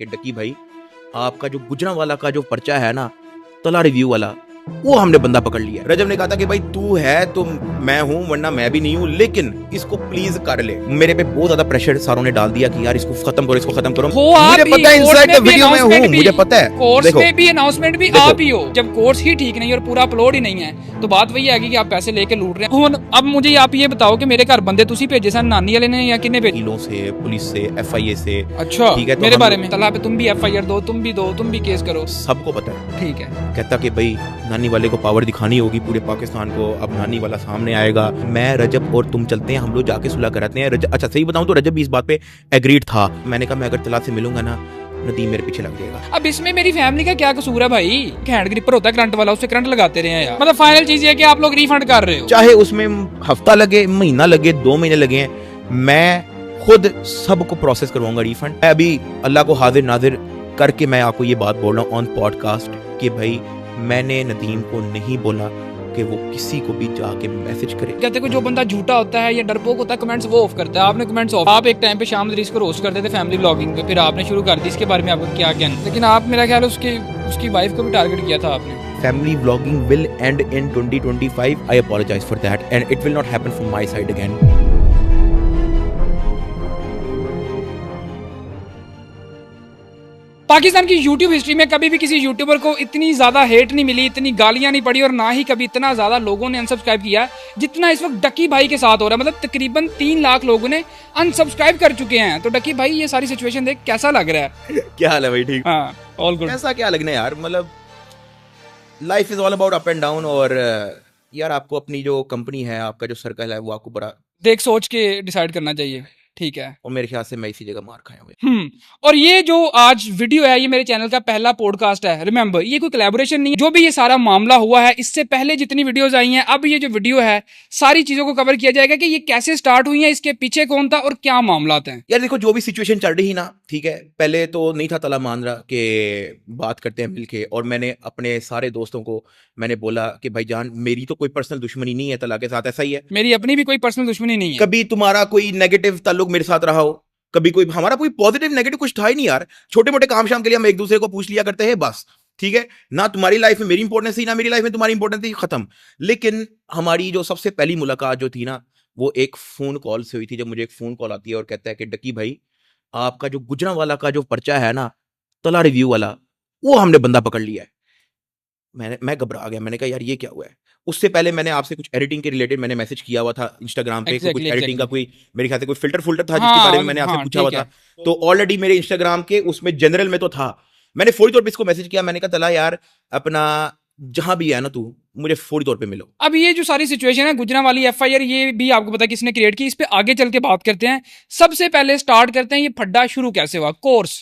कि डकी भाई आपका जो गुजरांवाला का जो पर्चा है ना, तला रिव्यू वाला, वो हमने बंदा पकड़ लिया। रजब ने कहा था कि भाई तू है तो मैं हूं, वरना मैं भी नहीं हूं, लेकिन इसको प्लीज कर ले। मेरे पे बहुत ज्यादा प्रेशर सारों ने डाल दिया कि यार इसको खत्म करो, इसको खत्म करो। मुझे पता है इनसाइड द वीडियो में हूं, मुझे पता है। कोर्स में भी अनाउंसमेंट भी आप ही हो। जब कोर्स ही ठीक नहीं और पूरा अपलोड ही नहीं है तो बात वही आएगी कि आप पैसे लेके लूट रहे हैं। अब मुझे आप ये बताओ कि मेरे घर बंदे तुसी भेजे सन, नानी वाले ने या किन्ने भेजे? वकीलों से, पुलिस से, FIA से। अच्छा, ठीक है, तो मेरे बारे में तला पे तुम भी FIR दो, तुम भी केस करो, सबको पता है। ठीक है। कहता कि भाई नानी वाले को पावर दिखानी होगी पूरे पाकिस्तान को, अब नानी वाला सामने आएगा, मैं रजब और तुम चलते हैं, हम लोग जाके सुलह कराते हैं। अच्छा सही बताऊं तो रजब भी इस बात पे एग्रीड था। मैंने कहा मैं अगर तला से मिलूंगा ना, नदीम मेरे पीछे लग जाएगा। अब इसमें मेरी फैमिली का क्या कसूर है भाई? हैंड ग्रिपर होता है करंट वाला, उससे करंट लगाते रहे हैं यार। मतलब फाइनल चीज ये है कि आप लोग रिफंड कर रहे हो, चाहे उसमें हफ्ता लगे, महीना लगे, 2 महीने लगे, मैं खुद सबको प्रोसेस करवाऊंगा रिफंड। अभी अल्लाह को हाजिर नाजिर करके मैं आपको ये बात बोल रहा हूँ ऑन पॉडकास्ट कि भाई मैंने नदीम को नहीं बोला कि वो किसी को भी जाके मैसेज करे। कहते को जो बंदा झूठा होता है या डरपोक होता है कमेंट्स वो ऑफ करता है। आपने कमेंट्स ऑफ, आप एक टाइम पे शाम दरीस को रोस्ट करते थे फैमिली ब्लॉगिंग पे, फिर आपने शुरू कर दी। इसके बारे में आपका क्या कहना? लेकिन आप मेरा ख्याल उसकी वाइफ को भी टारगेट किया था आपने। Family vlogging will end in 2025. I apologize for that and it will not happen from my side again. Pakistan की यूट्यूब हिस्ट्री में कभी भी किसी यूट्यूबर को इतनी ज्यादा हेट नहीं मिली, इतनी गालियां नहीं पड़ी और ना ही कभी इतना ज्यादा लोगों ने अनसब्सक्राइब किया जितना इस वक्त डकी भाई के साथ हो रहा है। मतलब तकरीबन 3 लाख लोगों ने अनसब्सक्राइब कर चुके हैं। तो डकी भाई ये सारी सिचुएशन देख कैसा लग रहा है? क्या हाल है भाई? ठीक। हाँ, ऑल गुड। ऐसा क्या लगना यार, मतलब life is all about up and down. और यार आपको अपनी जो कंपनी है, आपका जो सर्कल है, वो आपको बड़ा देख सोच के डिसाइड करना चाहिए, ठीक है। और मेरे ख्याल से मैं इसी जगह मार खाया हुआ। और ये जो आज वीडियो है ये मेरे चैनल का पहला पॉडकास्ट है। रिमेंबर, ये कोई कोलैबोरेशन नहीं है। जो भी ये सारा मामला हुआ है, इससे पहले जितनी वीडियोस आई हैं, अब ये जो वीडियो है सारी चीजों को कवर किया जाएगा कि ये कैसे स्टार्ट हुई है, इसके पीछे कौन था और क्या मामला हैं। यार देखो, जो भी सिचुएशन चल रही ना, ठीक है, पहले तो नहीं था तला मान रहा कि बात करते हैं मिलके। और मैंने अपने सारे दोस्तों को मैंने बोला कि भाईजान मेरी तो कोई पर्सनल दुश्मनी नहीं है तला के साथ, ऐसा ही है। मेरी अपनी भी कोई पर्सनल दुश्मनी नहीं है। कभी तुम्हारा कोई नेगेटिव ताल्लुक मेरे साथ रहा हो, कभी कोई हमारा कोई पॉजिटिव नेगेटिव कुछ था ही नहीं यार। छोटे मोटे काम शाम के लिए हम एक दूसरे को पूछ लिया करते हैं बस, ठीक है ना। तुम्हारी लाइफ में मेरी इंपॉर्टेंस थी, ना मेरी लाइफ में तुम्हारी इंपॉर्टेंस थी, खत्म। लेकिन हमारी जो सबसे पहली मुलाकात जो थी ना, वो एक फोन कॉल से हुई थी। जब मुझे एक फोन कॉल आती है और कहता है कि डकी भाई आपका जो गुजरांवाला का जो पर्चा है ना, तला रिव्यू वाला, वो हमने बंदा पकड़ लिया है। मैं घबरा गया। मैंने कहा यार ये क्या हुआ है। उससे पहले मैंने आपसे कुछ एडिटिंग के रिलेटेड मैंने मैसेज किया हुआ था इंस्टाग्राम पे। कुछ एडिटिंग का कोई मेरे ख्याल से कोई फिल्टर था जिसके बारे में मैंने आपसे पूछा हुआ था। तो ऑलरेडी मेरे इंस्टाग्राम के उसमें जनरल में तो था। मैंने फौरी तौर पे इसको मैसेज किया। मैंने कहा तला यार अपना जहां भी है ना, तू मुझे फौरी तौर पे मिलो। अब ये जो सारी सिचुएशन है गुजरांवाली FIR, ये भी आपको पता है किसने क्रिएट की। इस पे आगे चल के बात करते हैं। सबसे पहले स्टार्ट करते हैं ये फड्डा शुरू कैसे हुआ, कोर्स।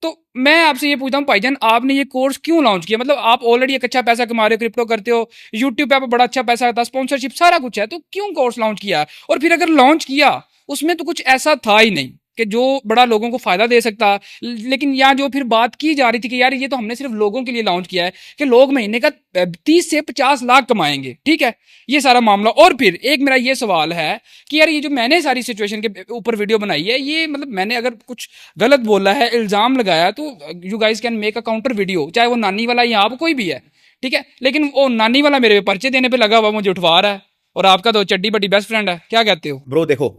तो मैं आपसे ये पूछता हूँ भाईजान, आपने ये कोर्स क्यों लॉन्च किया? मतलब आप ऑलरेडी एक अच्छा पैसा कमा रहे हो, क्रिप्टो करते हो, यूट्यूब पे आप बड़ा अच्छा पैसा आता है, स्पॉन्सरशिप सारा कुछ है, तो क्यों कोर्स लॉन्च किया? और फिर अगर लॉन्च किया उसमें तो कुछ ऐसा था ही नहीं कि जो बड़ा लोगों को फायदा दे सकता। लेकिन यहाँ जो फिर बात की जा रही थी कि यार ये तो हमने सिर्फ लोगों के लिए लॉन्च किया है कि लोग महीने का 30 से 50 लाख कमाएंगे, ठीक है, ये सारा मामला। और फिर एक मेरा ये सवाल है कि यार ये जो मैंने सारी सिचुएशन के ऊपर वीडियो बनाई है, ये मतलब मैंने अगर कुछ गलत बोला है, इल्जाम लगाया, तो you guys can make a counter video, चाहे वो नानी वाला या आप कोई भी है, ठीक है। लेकिन वो नानी वाला मेरे पर्चे देने पर लगा हुआ, मुझे उठवा रहा है, और आपका तो चड्डी बड्डी बेस्ट फ्रेंड है। क्या कहते हो ब्रो? देखो,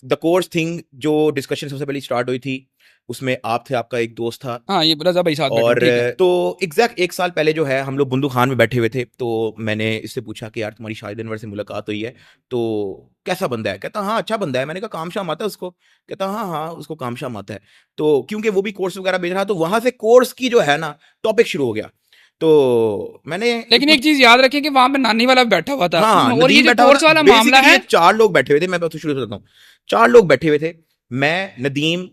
द कोर्स थिंग जो डिस्कशन सबसे पहले स्टार्ट हुई थी, उसमें आप थे, आपका एक दोस्त था, हाँ ये रजा भाई साथ। और तो एग्जैक्ट 1 साल पहले जो है हम लोग बुंदू खान में बैठे हुए थे। तो मैंने इससे पूछा कि यार तुम्हारी शाहिद अनवर से मुलाकात हुई है तो कैसा बंदा है? कहता हाँ अच्छा बंदा है। मैंने कहा काम शाम आता है उसको? कहता हाँ उसको काम शाम आता है। तो क्योंकि वो भी कोर्स वगैरह भेज रहा, तो वहां से कोर्स की जो है ना टॉपिक शुरू हो गया। तो मैंने, लेकिन एक चीज याद रखें कि वहां पे नानी वाला बैठा हुआ था। हाँ, और ये जो कोर्स वाला मामला है, 4 लोग बैठे हुए थे। मैं तो शुरू से बताता हूँ। 4 लोग बैठे हुए थे, मैं, नदीम,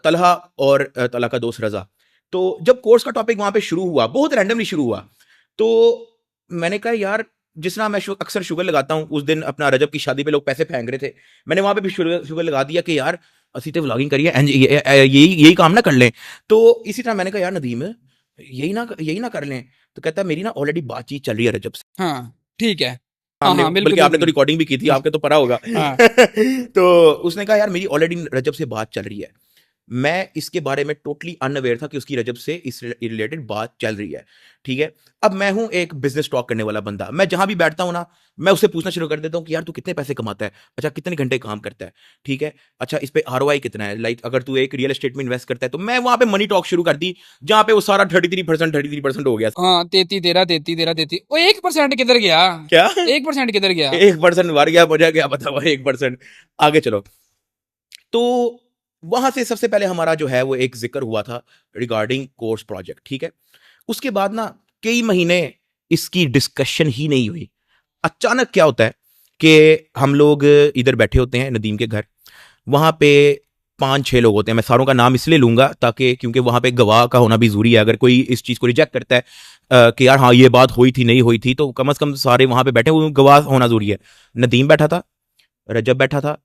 तलहा और तलहा का दोस्त रजा। तो जब कोर्स का टॉपिक वहां पे शुरू हुआ, बहुत रैंडमली शुरू हुआ, तो मैंने कहा यार जिस तरह मैं अक्सर शुगर लगाता हूँ, उस दिन अपना रजब की शादी पे लोग पैसे फेंक रहे थे, मैंने वहां पे भी शुगर लगा दिया कि यार असी तो व्लॉगिंग करिए, यही काम ना कर लें। तो इसी तरह मैंने कहा यार नदीम यही ना कर लें। तो कहता है मेरी ना ऑलरेडी बातचीत चल रही है रजब से। हाँ ठीक है, बल्कि आपने तो रिकॉर्डिंग भी की थी, आपके तो पता होगा। तो उसने कहा यार मेरी ऑलरेडी रजब से बात चल रही है। मैं इसके बारे में टोटली अनअवेयर था कि उसकी रजब से इस रिलेटेड बात चल रही है, ठीक है। अब मैं हूं एक बिजनेस टॉक करने वाला बंदा, मैं जहां भी बैठता हूं ना, मैं उससे पूछना शुरू कर देता हूं कि यार तू कितने पैसे कमाता है, अच्छा कितने घंटे काम करता है, ठीक है, अच्छा इस पे आरओआई कितना है, लाइक अगर तू एक रियल एस्टेट में इन्वेस्ट करता है, तो मैं वहां पे मनी टॉक शुरू कर दी, जहां पे वो सारा 33% हो गया। हाँ 33 वो 1% किधर गया? क्या 1% किधर गया? 1% मर गया, मुझे क्या पता हुआ 1%। आगे चलो। तो वहां से सबसे पहले हमारा जो है वो एक जिक्र हुआ था रिगार्डिंग कोर्स प्रोजेक्ट, ठीक है। उसके बाद ना कई महीने इसकी डिस्कशन ही नहीं हुई। अचानक क्या होता है कि हम लोग इधर बैठे होते हैं नदीम के घर, वहां पे 5-6 लोग होते हैं, मैं सारों का नाम इसलिए लूंगा ताकि क्योंकि वहां पे गवाह का होना भी जरूरी है। अगर कोई इस चीज को रिजेक्ट करता है कि यार हाँ ये बात हुई थी नहीं हुई थी, तो कम से कम सारे वहां पे बैठे, वो गवाह होना जरूरी है। नदीम बैठा था, रजब बैठा था,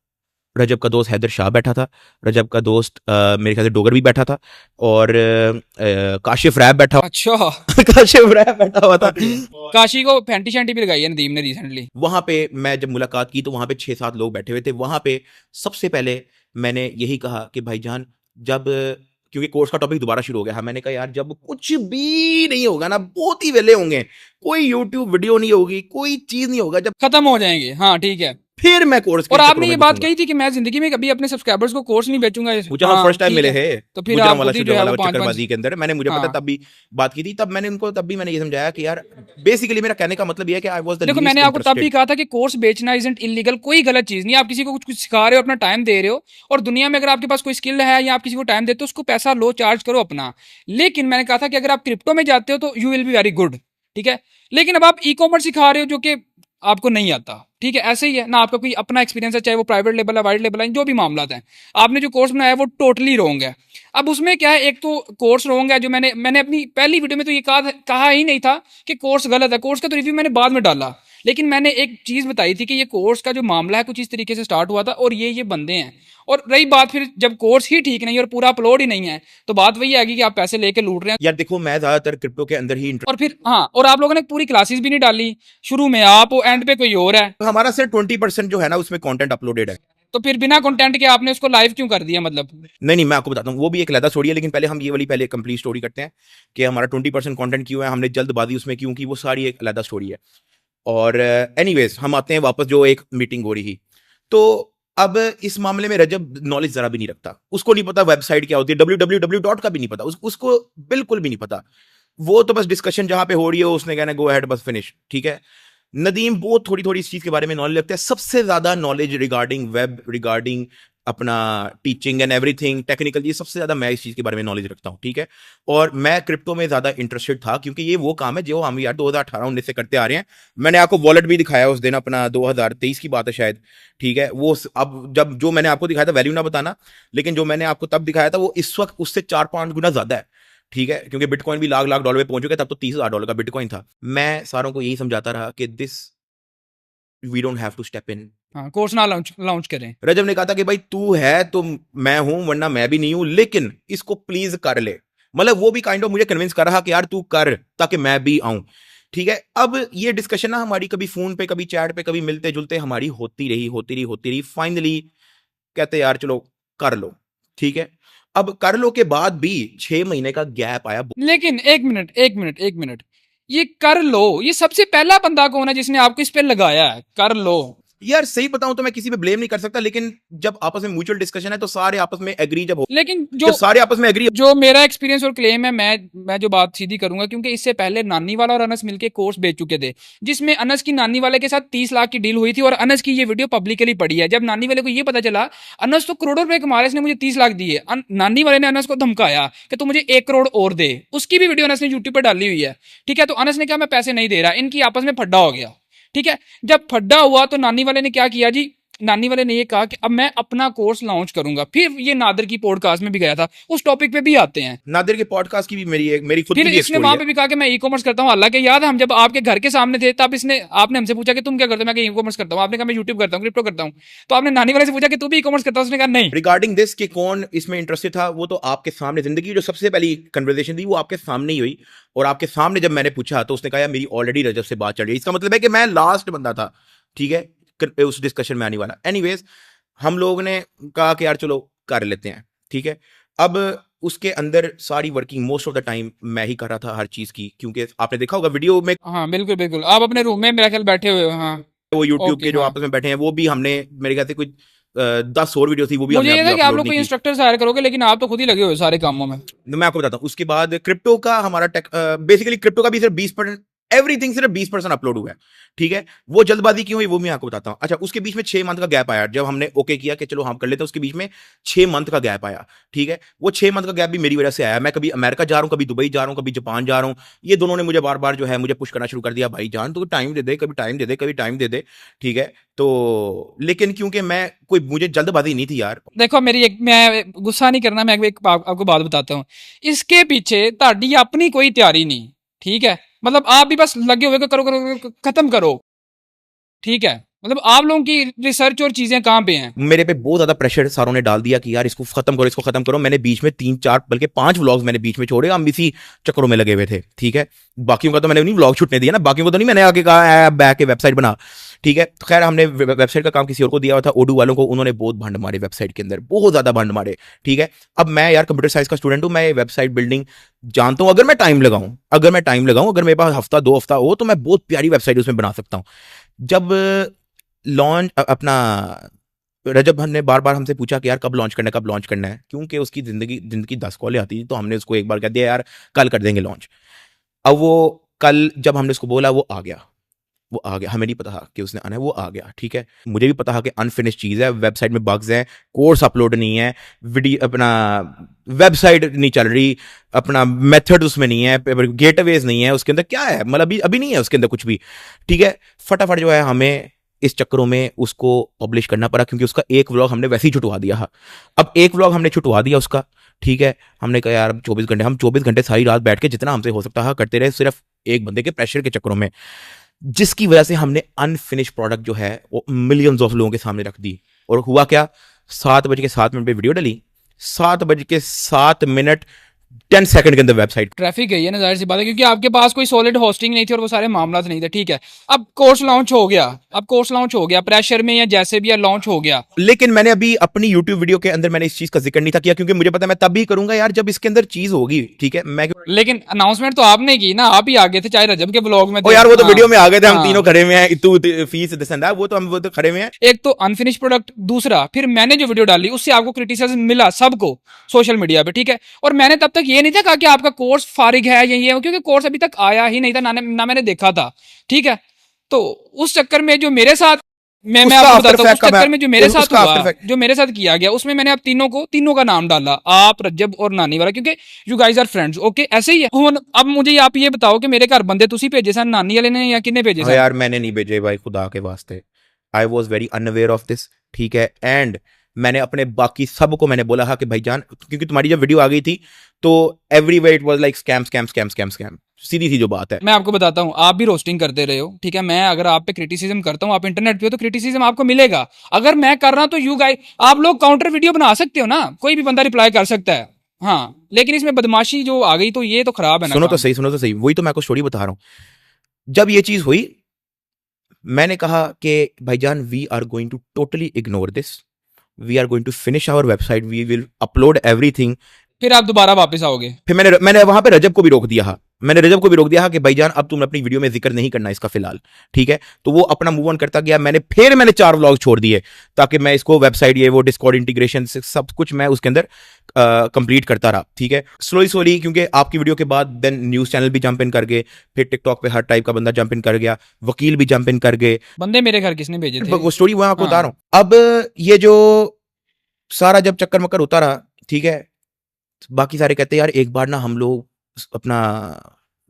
रजब का दोस्त हैदर शाह बैठा था, रजब का दोस्त मेरे ख्याल से डोगर भी बैठा था, और काशिफ रैब बैठा अच्छा काशिफ रैब बैठा हुआ था। काशी को फैंटी शैंटी भी लगाई है नदीम ने रिसेंटली। वहां पे मैं जब मुलाकात की तो वहां पे 6-7 लोग बैठे हुए थे। वहां पे सबसे पहले मैंने यही कहा कि भाईजान, जब क्योंकि कोर्स का टॉपिक दोबारा शुरू हो गया, हाँ मैंने कहा यार जब कुछ भी नहीं होगा ना, बहुत ही वेले होंगे, कोई यूट्यूब वीडियो नहीं होगी, कोई चीज नहीं होगा, जब खत्म हो जाएंगे, हाँ ठीक है। फिर मैं कोर्स के और चक्करों आपने ये में बात घुसूंगा। कही थी कि मैं जिंदगी में कभी अपने सब्सक्राइबर्स को कोर्स नहीं बेचूंगा। मुझे हाँ फर्स्ट टाइम ठीक मिले है। हैं तो फिर गुजरां आप वाला खुद ही शुरू जो है वाला वो 5-5। चक्करबाजी के अंदर मैंने, मुझे पता हाँ तब भी बात की थी, तब मैंने ये समझाया कि यार बेसिकली मेरा कहने का मतलब ये है कि आई वाज द देखो, मैंने लीस्ट आपको तब भी इंटरेस्टेड। कहा था कि कोर्स बेचना इजंट इलीगल, कोई गलत चीज नहीं है। आप किसी को कुछ कुछ सिखा रहे हो, अपना टाइम दे रहे हो, और दुनिया में अगर आपके पास कोई स्किल है या आप किसी को टाइम देते हो, उसको पैसा लो, चार्ज करो अपना। लेकिन मैंने कहा था कि अगर आप क्रिप्टो में जाते हो तो you will be very good, ठीक है। लेकिन अब आप ई कॉमर्स सिखा रहे हो जो कि आपको नहीं आता, ठीक है। ऐसे ही है ना, आपका कोई अपना एक्सपीरियंस है, चाहे वो प्राइवेट लेवल है, वाइड लेवल है, जो भी मामला है, आपने जो कोर्स बनाया है वो टोटली रॉन्ग है। अब उसमें क्या है, एक तो कोर्स रॉन्ग है, जो मैंने अपनी पहली वीडियो में तो ये कहा ही नहीं था कि कोर्स गलत है। कोर्स का तो रिव्यू मैंने बाद में डाला, लेकिन मैंने एक चीज बताई थी कि ये कोर्स का जो मामला है कुछ इस तरीके से स्टार्ट हुआ था, और ये बंदे हैं। और रही बात, फिर जब कोर्स ही ठीक नहीं है और पूरा अपलोड ही नहीं है, तो बात वही आएगी कि आप पैसे लेके लूट रहे हैं। यार देखो, मैं ज्यादातर क्रिप्टो के अंदर ही और फिर हाँ, और आप लोगों ने पूरी क्लासेस भी नहीं डाली, शुरू में आप हो, एंड पे कोई और है। हमारा सिर्फ 20% जो है ना उसमें कंटेंट अपलोडेड है। तो फिर बिना कंटेंट के आपने उसको लाइव क्यों कर दिया? मतलब नहीं मैं आपको बताता हूँ, वो भी एक अलग स्टोरी है, लेकिन पहले हम ये वाली पहले कंप्लीट स्टोरी करते हैं कि हमारा 20% कंटेंट क्यों है, हमने जल्दबाजी उसमें क्यों की, वो सारी एक अलग स्टोरी है। और एनीवेज हम आते हैं वापस जो एक मीटिंग हो रही थी। तो अब इस मामले में रजब नॉलेज जरा भी नहीं रखता, उसको नहीं पता वेबसाइट क्या होती है, www डॉट का भी नहीं पता, उसको बिल्कुल भी नहीं पता। वो तो बस डिस्कशन जहां पे हो रही है उसने कहना गो अहेड, बस फिनिश, ठीक है। नदीम बहुत थोड़ी थोड़ी इस चीज के बारे में नॉलेज रखता है, सबसे ज्यादा नॉलेज रिगार्डिंग वेब, रिगार्डिंग अपना टीचिंग एंड एवरीथिंग टेक्निकल, ये सबसे ज्यादा मैं इस चीज के बारे में नॉलेज रखता हूँ, ठीक है। और मैं क्रिप्टो में ज्यादा इंटरेस्टेड था क्योंकि ये वो काम है जो हम यार 2018-19 से करते आ रहे हैं। मैंने आपको वॉलेट भी दिखाया उस दिन, अपना 2023 की बात है शायद, ठीक है। वो अब जब जो मैंने आपको दिखाया था, वैल्यू ना बताना, लेकिन जो मैंने आपको तब दिखाया था वो इस वक्त उससे 4-5 गुना ज्यादा है, ठीक है। क्योंकि बिटकॉइन भी लाख डॉलर में पहुंच चुका है, तब तो $30,000 का बिटकॉइन था। मैं सारों को यही समझाता रहा कि this we don't have to step in. हाँ, कोर्स ना लॉन्च करें। रजब ने कहा था कि भाई तू है तो मैं हूं, वरना मैं भी नहीं हूं, लेकिन इसको प्लीज कर ले। मतलब वो भी काइंड ऑफ मुझे कन्विंस कर रहा कि यार तू कर ताकि मैं भी आऊं, ठीक है। अब ये डिस्कशन ना हमारी कभी फोन पे, कभी चैट पे, कभी मिलते जुलते हमारी होती रही। फाइनली कहते यार चलो कर लो, ठीक है। अब कर लो के बाद भी 6 महीने का गैप आया। लेकिन एक मिनट, ये कर लो, ये सबसे पहला बंदा कौन है जिसने आपको इस पे लगाया है कर लो? यार सही बताऊं तो मैं किसी पे ब्लेम नहीं कर सकता, लेकिन जब आपस में म्यूचुअल डिस्कशन है तो सारे आपस में एग्री लेकिन जब सारे आपस में एग्री। जो मेरा एक्सपीरियंस और क्लेम है, मैं जो बात सीधी करूंगा, क्योंकि इससे पहले नानी वाला और अनस मिलके कोर्स बेच चुके थे, जिसमें अनस की नानी वाले के साथ 30 लाख की डील हुई थी, और अनस की ये वीडियो पब्लिकली पड़ी है। जब नानी वाले को ये पता चला, अनस तो करोड़ों रुपए कमा रहा है, इसने मुझे 30 लाख दिए, नानी वाले ने अनस को धमकाया कि तू मुझे 1 करोड़ और दे। उसकी भी वीडियो अनस ने यूट्यूब पर डाली हुई है, ठीक है। तो अनस ने कहा मैं पैसे नहीं दे रहा, इनकी आपस में फड्डा हो गया, ठीक है। जब फड्डा हुआ तो नानी वाले ने क्या किया जी, नानी वाले ने ये कहा कि अब मैं अपना कोर्स लॉन्च करूंगा। फिर ये नादिर की पॉडकास्ट में भी गया था, उस टॉपिक पे भी आते हैं। नादिर के पॉडकास्ट की भी मेरी खुद फिर की भी इसने वहां पे भी कहा कि मैं ई कॉमर्स करता हूँ। हालांकि याद है हम जब आपके घर के सामने थे, तब आपने हमसे पूछा कि तुम क्या करते हो, मैं ई कॉमर्स करता हूँ। आपने कहा मैं यूट्यूब करता हूँ, क्रिप्टो करता हूँ। तो आपने नानी वाले से पूछा कि तू भी ई कॉमर्स करता है, उसने कहा नहीं। रिगार्डिंग दिस कि कौन इसमें इंटरेस्टेड था, वो तो आपके सामने जिंदगी जो सबसे पहली कन्वर्सेशन थी वो आपके सामने ही हुई, और आपके सामने जब मैंने पूछा तो उसने कहा यार मेरी ऑलरेडी रजब से बात चल रही है। इसका मतलब है कि मैं लास्ट बंदा था, ठीक है, उस डिस्कशन में आने वाला। एनीवेज हम लोगों ने कहा कि यार चलो कर लेते हैं, ठीक है। अब उसके अंदर सारी working most of the time मैं ही कर रहा था हर चीज की, क्योंकि आपने देखा होगा वीडियो में हाँ बिल्कुल बिल्कुल, आप अपने रूम में मेरे ख्याल बैठे हुए हो। हाँ वो यूट्यूब ओके के जो हाँ। आपस में बैठे हैं वो भी हमने, मेरे ख्याल से कुछ 10 और वीडियो थी, वो भी हमने मुझे ये अभी था कि आप अपलोड लोग नहीं कोई की। इंस्ट्रक्टर हायर करोगे, लेकिन आप तो खुद ही लगे हुए हो सारे कामों में। तो मैं आपको बताता हूँ, उसके बाद क्रिप्टो का हमारा टेक, बेसिकली क्रिप्टो का भी सिर्फ 20%, एवरीथिंग सिर्फ 20% अपलोड हुआ है, ठीक है। वो जल्दबाजी क्यों हुई वो मैं आपको बताता हूँ। अच्छा, उसके बीच में 6 मंथ का गैप आया, जब हमने ओके किया कि चलो हम कर लेते हैं, उसके बीच में 6 मंथ का गैप आया, ठीक है। वो 6 मंथ का गैप भी मेरी वजह से आया। मैं कभी अमेरिका जा रहा हूँ, कभी दुबई जा रहा हूँ, कभी जापान जा रहा हूँ। ये दोनों ने मुझे बार बार जो है मुझे पुश करना शुरू कर दिया, भाई जान तू टाइम दे दे, कभी टाइम दे दे, कभी टाइम दे दे, ठीक है। तो लेकिन क्योंकि मैं कोई, मुझे जल्दबाजी नहीं थी यार। देखो मेरी एक, मैं गुस्सा नहीं करना, मैं आपको बात बताता हूँ। इसके पीछे ताड़ी अपनी कोई तैयारी नहीं, ठीक है। मतलब आप भी बस लगे हुए करो करो करो, खत्म करो, ठीक है। मतलब आप लोगों की रिसर्च और चीजें कहाँ पे हैं? मेरे पे बहुत ज्यादा प्रेशर सारों ने डाल दिया कि यार इसको खत्म करो, इसको खत्म करो। मैंने बीच में 3 4 बल्कि 5 व्लॉग्स मैंने बीच में छोड़े, हम इसी चक्करों में लगे हुए थे, ठीक है। बाकियों का तो मैंने नहीं व्लॉग छूटने दिया ना, बाकियों को तो नहीं मैंने आगे कहा बैक के वेबसाइट बना, ठीक है। तो खैर हमने वेबसाइट का काम किसी और को दिया हुआ था, ओडू वालों को, उन्होंने बहुत भंड मारे वेबसाइट के अंदर, बहुत ज्यादा भंड मारे, ठीक है। अब मैं यार कंप्यूटर साइंस का स्टूडेंट हूं, मैं वेबसाइट बिल्डिंग जानता हूं। अगर मैं टाइम लगाऊं, अगर मेरे पास हफ्ता 2 हफ्ता हो, तो मैं बहुत प्यारी वेबसाइट उसमें बना सकता हूं। जब लॉन्च अपना रजब ने बार बार हमसे पूछा कि यार कब लॉन्च करना है, कब लॉन्च करना है, क्योंकि उसकी जिंदगी 10 कॉलें आती थी, तो हमने उसको एक बार कह दिया यार कल कर देंगे लॉन्च। अब वो कल जब हमने उसको बोला वो आ गया, वो आ गया। हमें नहीं पता था कि उसने आना है, वो आ गया, ठीक है। मुझे भी पता था कि अनफिनिश चीज़ है, वेबसाइट में बग्स हैं, कोर्स अपलोड नहीं है, वीडियो अपना वेबसाइट नहीं चल रही, अपना मेथड उसमें नहीं है, गेटवेज नहीं है उसके अंदर, क्या है मतलब अभी नहीं है उसके अंदर कुछ भी, ठीक है। फटाफट जो है हमें इस चक्करों में उसको पब्लिश करना पड़ा, क्योंकि उसका एक व्लॉग हमने वैसे ही छुटवा दिया था। अब एक व्लॉग हमने छुटवा दिया उसका, ठीक है। हमने कहा यार 24 घंटे, हम 24 घंटे सारी रात बैठ के जितना हमसे हो सकता है करते रहे, सिर्फ एक बंदे के प्रेशर के चक्करों में, जिसकी वजह से हमने अनफिनिश प्रोडक्ट जो है वो मिलियंस ऑफ लोगों के सामने रख दी। और हुआ क्या, 7:07 पे वीडियो डली, 7:07 10 सेकंड के अंदर वेबसाइट। ट्रैफिक है ये ना, जाहिर सी बात है, क्योंकि आपके पास कोई सॉलिड होस्टिंग नहीं थी और वो सारे मामला नहीं थे, ठीक है। अब कोर्स लॉन्च हो गया, प्रेशर में या जैसे भी लॉन्च हो गया। लेकिन मैंने अभी अपनी YouTube वीडियो के अंदर मैंने इस चीज का जिक्र नहीं था किया, क्योंकि मुझे पता है मैं तब भी करूंगा यार जब इसके अंदर चीज होगी, ठीक है। मैं लेकिन अनाउंसमेंट तो आपने की ना, आप ही आगे थे, चाहे रजब के व्लॉग में ओ थे। यार वो तो हाँ, वीडियो में आ गए थे, हम हाँ। तीनों खड़े हुए हैं, तू फीस दिसंदा, वो तो खड़े हुए हैं। एक तो अनफिनिश प्रोडक्ट, दूसरा फिर मैंने जो वीडियो डाली उससे आपको क्रिटिसिज्म मिला सबको सोशल मीडिया पे, ठीक है। और मैंने तब तक ये नहीं था कहा कि आपका कोर्स फारिग है या ये, क्योंकि कोर्स अभी तक आया ही नहीं था ना मैंने देखा था, ठीक है। तो उस चक्कर में जो मेरे साथ, मैं आपको बताता हूँ, उस चक्कर में जो मेरे साथ हुआ, जो मेरे साथ किया गया, उसमें मैंने आप तीनों का नाम डाला, आप, रज्जब और नानी वाला, क्योंकि you guys are friends, okay. ऐसे ही है। अब मुझे आप ये बताओ कि मेरे घर बंदे तुसी भेजे सन, नानी वाले ने या किन्ने भेजे सन? यार मैंने नहीं भेजे भाई, खुदा के वास्ते, I was very unaware of this, ठीक है। एंड मैंने अपने बाकी सबको मैंने बोला था कि भाईजान, क्योंकि तुम्हारी जब वीडियो आ गई थी तो everywhere it was like scam scam scam scam scam, सीधी सी जो बात है। मैं आपको बताता हूँ, आप भी रोस्टिंग करते रहे हो, ठीक है। मैं अगर आप पे क्रिटिसिज्म करता हूँ, आप इंटरनेट पे हो, तो क्रिटिसिज्म आपको मिलेगा। अगर मैं कर रहा हूँ तो यू गाइस, आप लोग काउंटर वीडियो बना सकते हो ना, कोई भी बंदा रिप्लाई कर सकता है, हाँ। लेकिन इसमें बदमाशी जो आ गई तो ये तो खराब है ना। सुनो तो सही, वही तो मैं आपको स्टोरी बता रहा हूँ। जब ये चीज हुई, मैंने कहा कि भाईजान we are going to totally ignore this, we are going to finish our website, we will upload everything. फिर आप दोबारा वापस आओगे। फिर मैंने वहां पे रजब को भी रोक दिया, मैंने रजब को भी रोक दिया कि भाईजान अब तुम अपनी वीडियो में जिक्र नहीं करना इसका फिलहाल, ठीक है। तो वो अपना मूव ऑन करता गया। मैंने 4 व्लॉग छोड़ दिए, ताकि मैं इसको वेबसाइट, ये वो डिस्कॉर्ड इंटीग्रेशन से सब कुछ मैं उसके अंदर कंप्लीट करता रहा, ठीक है। स्लोली, क्योंकि आपकी वीडियो के बाद देन न्यूज चैनल भी जंप इन कर गए, फिर टिकटॉक पे हर टाइप का बंदा जंप इन कर गया, वकील भी जंप इन कर गए। बंदे मेरे घर किसने भेजे थे? वो स्टोरी वहां आपको बता रहा हूं। अब ये जो सारा जब चक्कर मक्कर होता रहा, ठीक है, बाकी सारे कहते हैं यार एक बार ना हम लोग अपना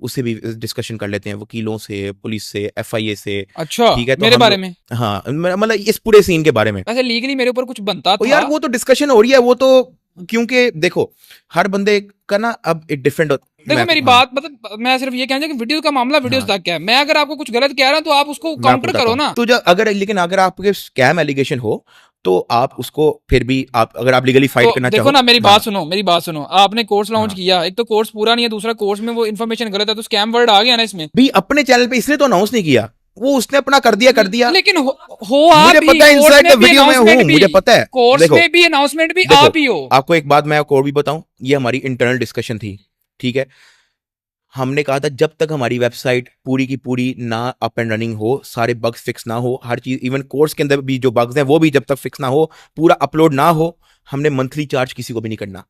उससे भी डिस्कशन कर लेते हैं, वकीलों से, पुलिस से, एफआईए से। अच्छा, ठीक है, तो मेरे बारे में? हाँ, मतलब इस पूरे सीन के बारे में। वैसे लीगली मेरे ऊपर कुछ बनता था यार वो तो डिस्कशन हो रही है, वो तो क्योंकि देखो हर बंदे का ना अब एक डिफरेंट। देखो मेरी बात, मतलब मैं सिर्फ ये कहना कि वीडियो का मामला वीडियोस तक क्या है। मैं अगर आपको कुछ गलत कह रहा हूं तो आप उसको काउंटर करो ना। तो जब लेकिन अगर आपके स्कैम एलिगेशन हो तो आप उसको फिर भी अगर आप लीगली फाइट करना चाहो। देखो ना, मेरी बात सुनो, आपने कोर्स लॉन्च किया, एक तो कोर्स पूरा नहीं है, दूसरा कोर्स में वो इन्फॉर्मेशन गलत है, तो स्कैम वर्ड आ गया ना इसमें। भी अपने चैनल पे इसलिए तो अनाउंस नहीं किया वो उसने अपना कर दिया। लेकिन हो आप मुझे ही, पता है, कोर्ट इनसाइड में द भी वीडियो में announcement हूँ, भी, मुझे पता है। कोर्ट्स देखो में भी अनाउंसमेंट भी देखो, आप ही हो। आपको एक बात मैं और भी बताऊं, ये हमारी इंटरनल डिस्कशन थी, ठीक है। हमने कहा था जब तक हमारी वेबसाइट पूरी की पूरी ना अप एंड रनिंग हो, सारे बग्स फिक्स ना हो, हर चीज, इवन कोर्स के अंदर भी जो बग्स हैं वो भी जब तक फिक्स ना हो, पूरा अपलोड ना हो, हमने मंथली चार्ज किसी को भी नहीं करना।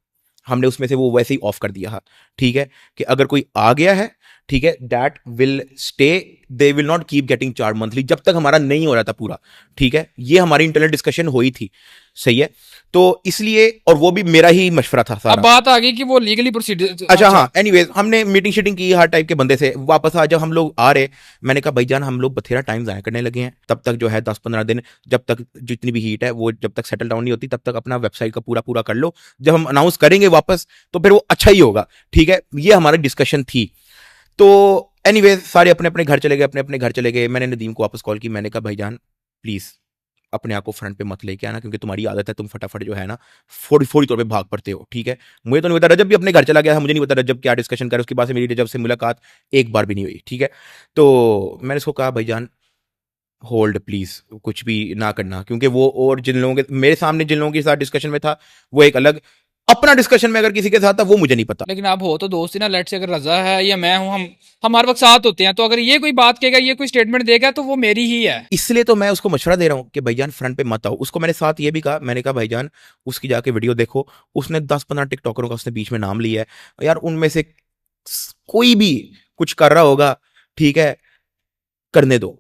हमने उसमें से वो वैसे ही ऑफ कर दिया है, ठीक है, कि अगर कोई आ गया है, ठीक है, that will stay, they will not keep getting charge monthly जब तक हमारा नहीं हो रहा था पूरा, ठीक है। ये हमारी इंटरनल डिस्कशन हुई थी, सही है। तो इसलिए, और वो भी मेरा ही मशवरा था अब सारा। बात आ गई कि वो लीगली प्रोसीडर। अच्छा हाँ, एनीवेज हमने मीटिंग शीटिंग की हर टाइप के बंदे से, वापस आज जब हम लोग आ रहे, मैंने कहा भाईजान हम लोग बथेरा टाइम ज़ाया करने लगे हैं, तब तक जो है 10-15 दिन, जब तक जितनी भी हीट है वो जब तक सेटल डाउन नहीं होती, तब तक अपना वेबसाइट का पूरा पूरा कर लो, जब हम अनाउंस करेंगे वापस तो फिर वो अच्छा ही होगा, ठीक है। ये हमारी डिस्कशन थी। तो एनीवेज सारे अपने अपने घर चले गए, अपने अपने घर चले गए। मैंने नदीम को वापस कॉल की, मैंने कहा भाईजान प्लीज़ अपने आप को फ्रंट पे मत लेके आना, क्योंकि तुम्हारी आदत है, तुम फटाफट जो है ना फौरी फौरी तौर पे भाग पड़ते हो, ठीक है। मुझे तो नहीं पता, रजब भी अपने घर चला गया था, मुझे नहीं पता रजब क्या डिस्कशन करे, उसके बाद से मेरी रजब से मुलाकात एक बार भी नहीं हुई, ठीक है। तो मैंने उसको कहा भाईजान होल्ड प्लीज, कुछ भी ना करना, क्योंकि वो और जिन लोगों के मेरे सामने जिन लोगों के साथ डिस्कशन में था वो एक अलग, अपना डिस्कशन में अगर किसी के साथ था वो मुझे नहीं पता। लेकिन आप हो तो दोस्त ही ना, लेट से अगर रजा है या मैं हूं, हम हर वक्त साथ होते हैं, तो अगर ये कोई बात कहेगा, ये कोई स्टेटमेंट देगा, तो वो मेरी ही है। इसलिए तो मैं उसको मशवरा दे रहा हूँ कि भाईजान फ्रंट पे मत आओ। उसको मैंने साथ ये भी कहा, मैंने कहा भाईजान उसकी जाके वीडियो देखो, उसने 10-15 टिकटॉकरों का उसने बीच में नाम लिया है यार, उनमें से कोई भी कुछ कर रहा होगा, ठीक है, करने दो,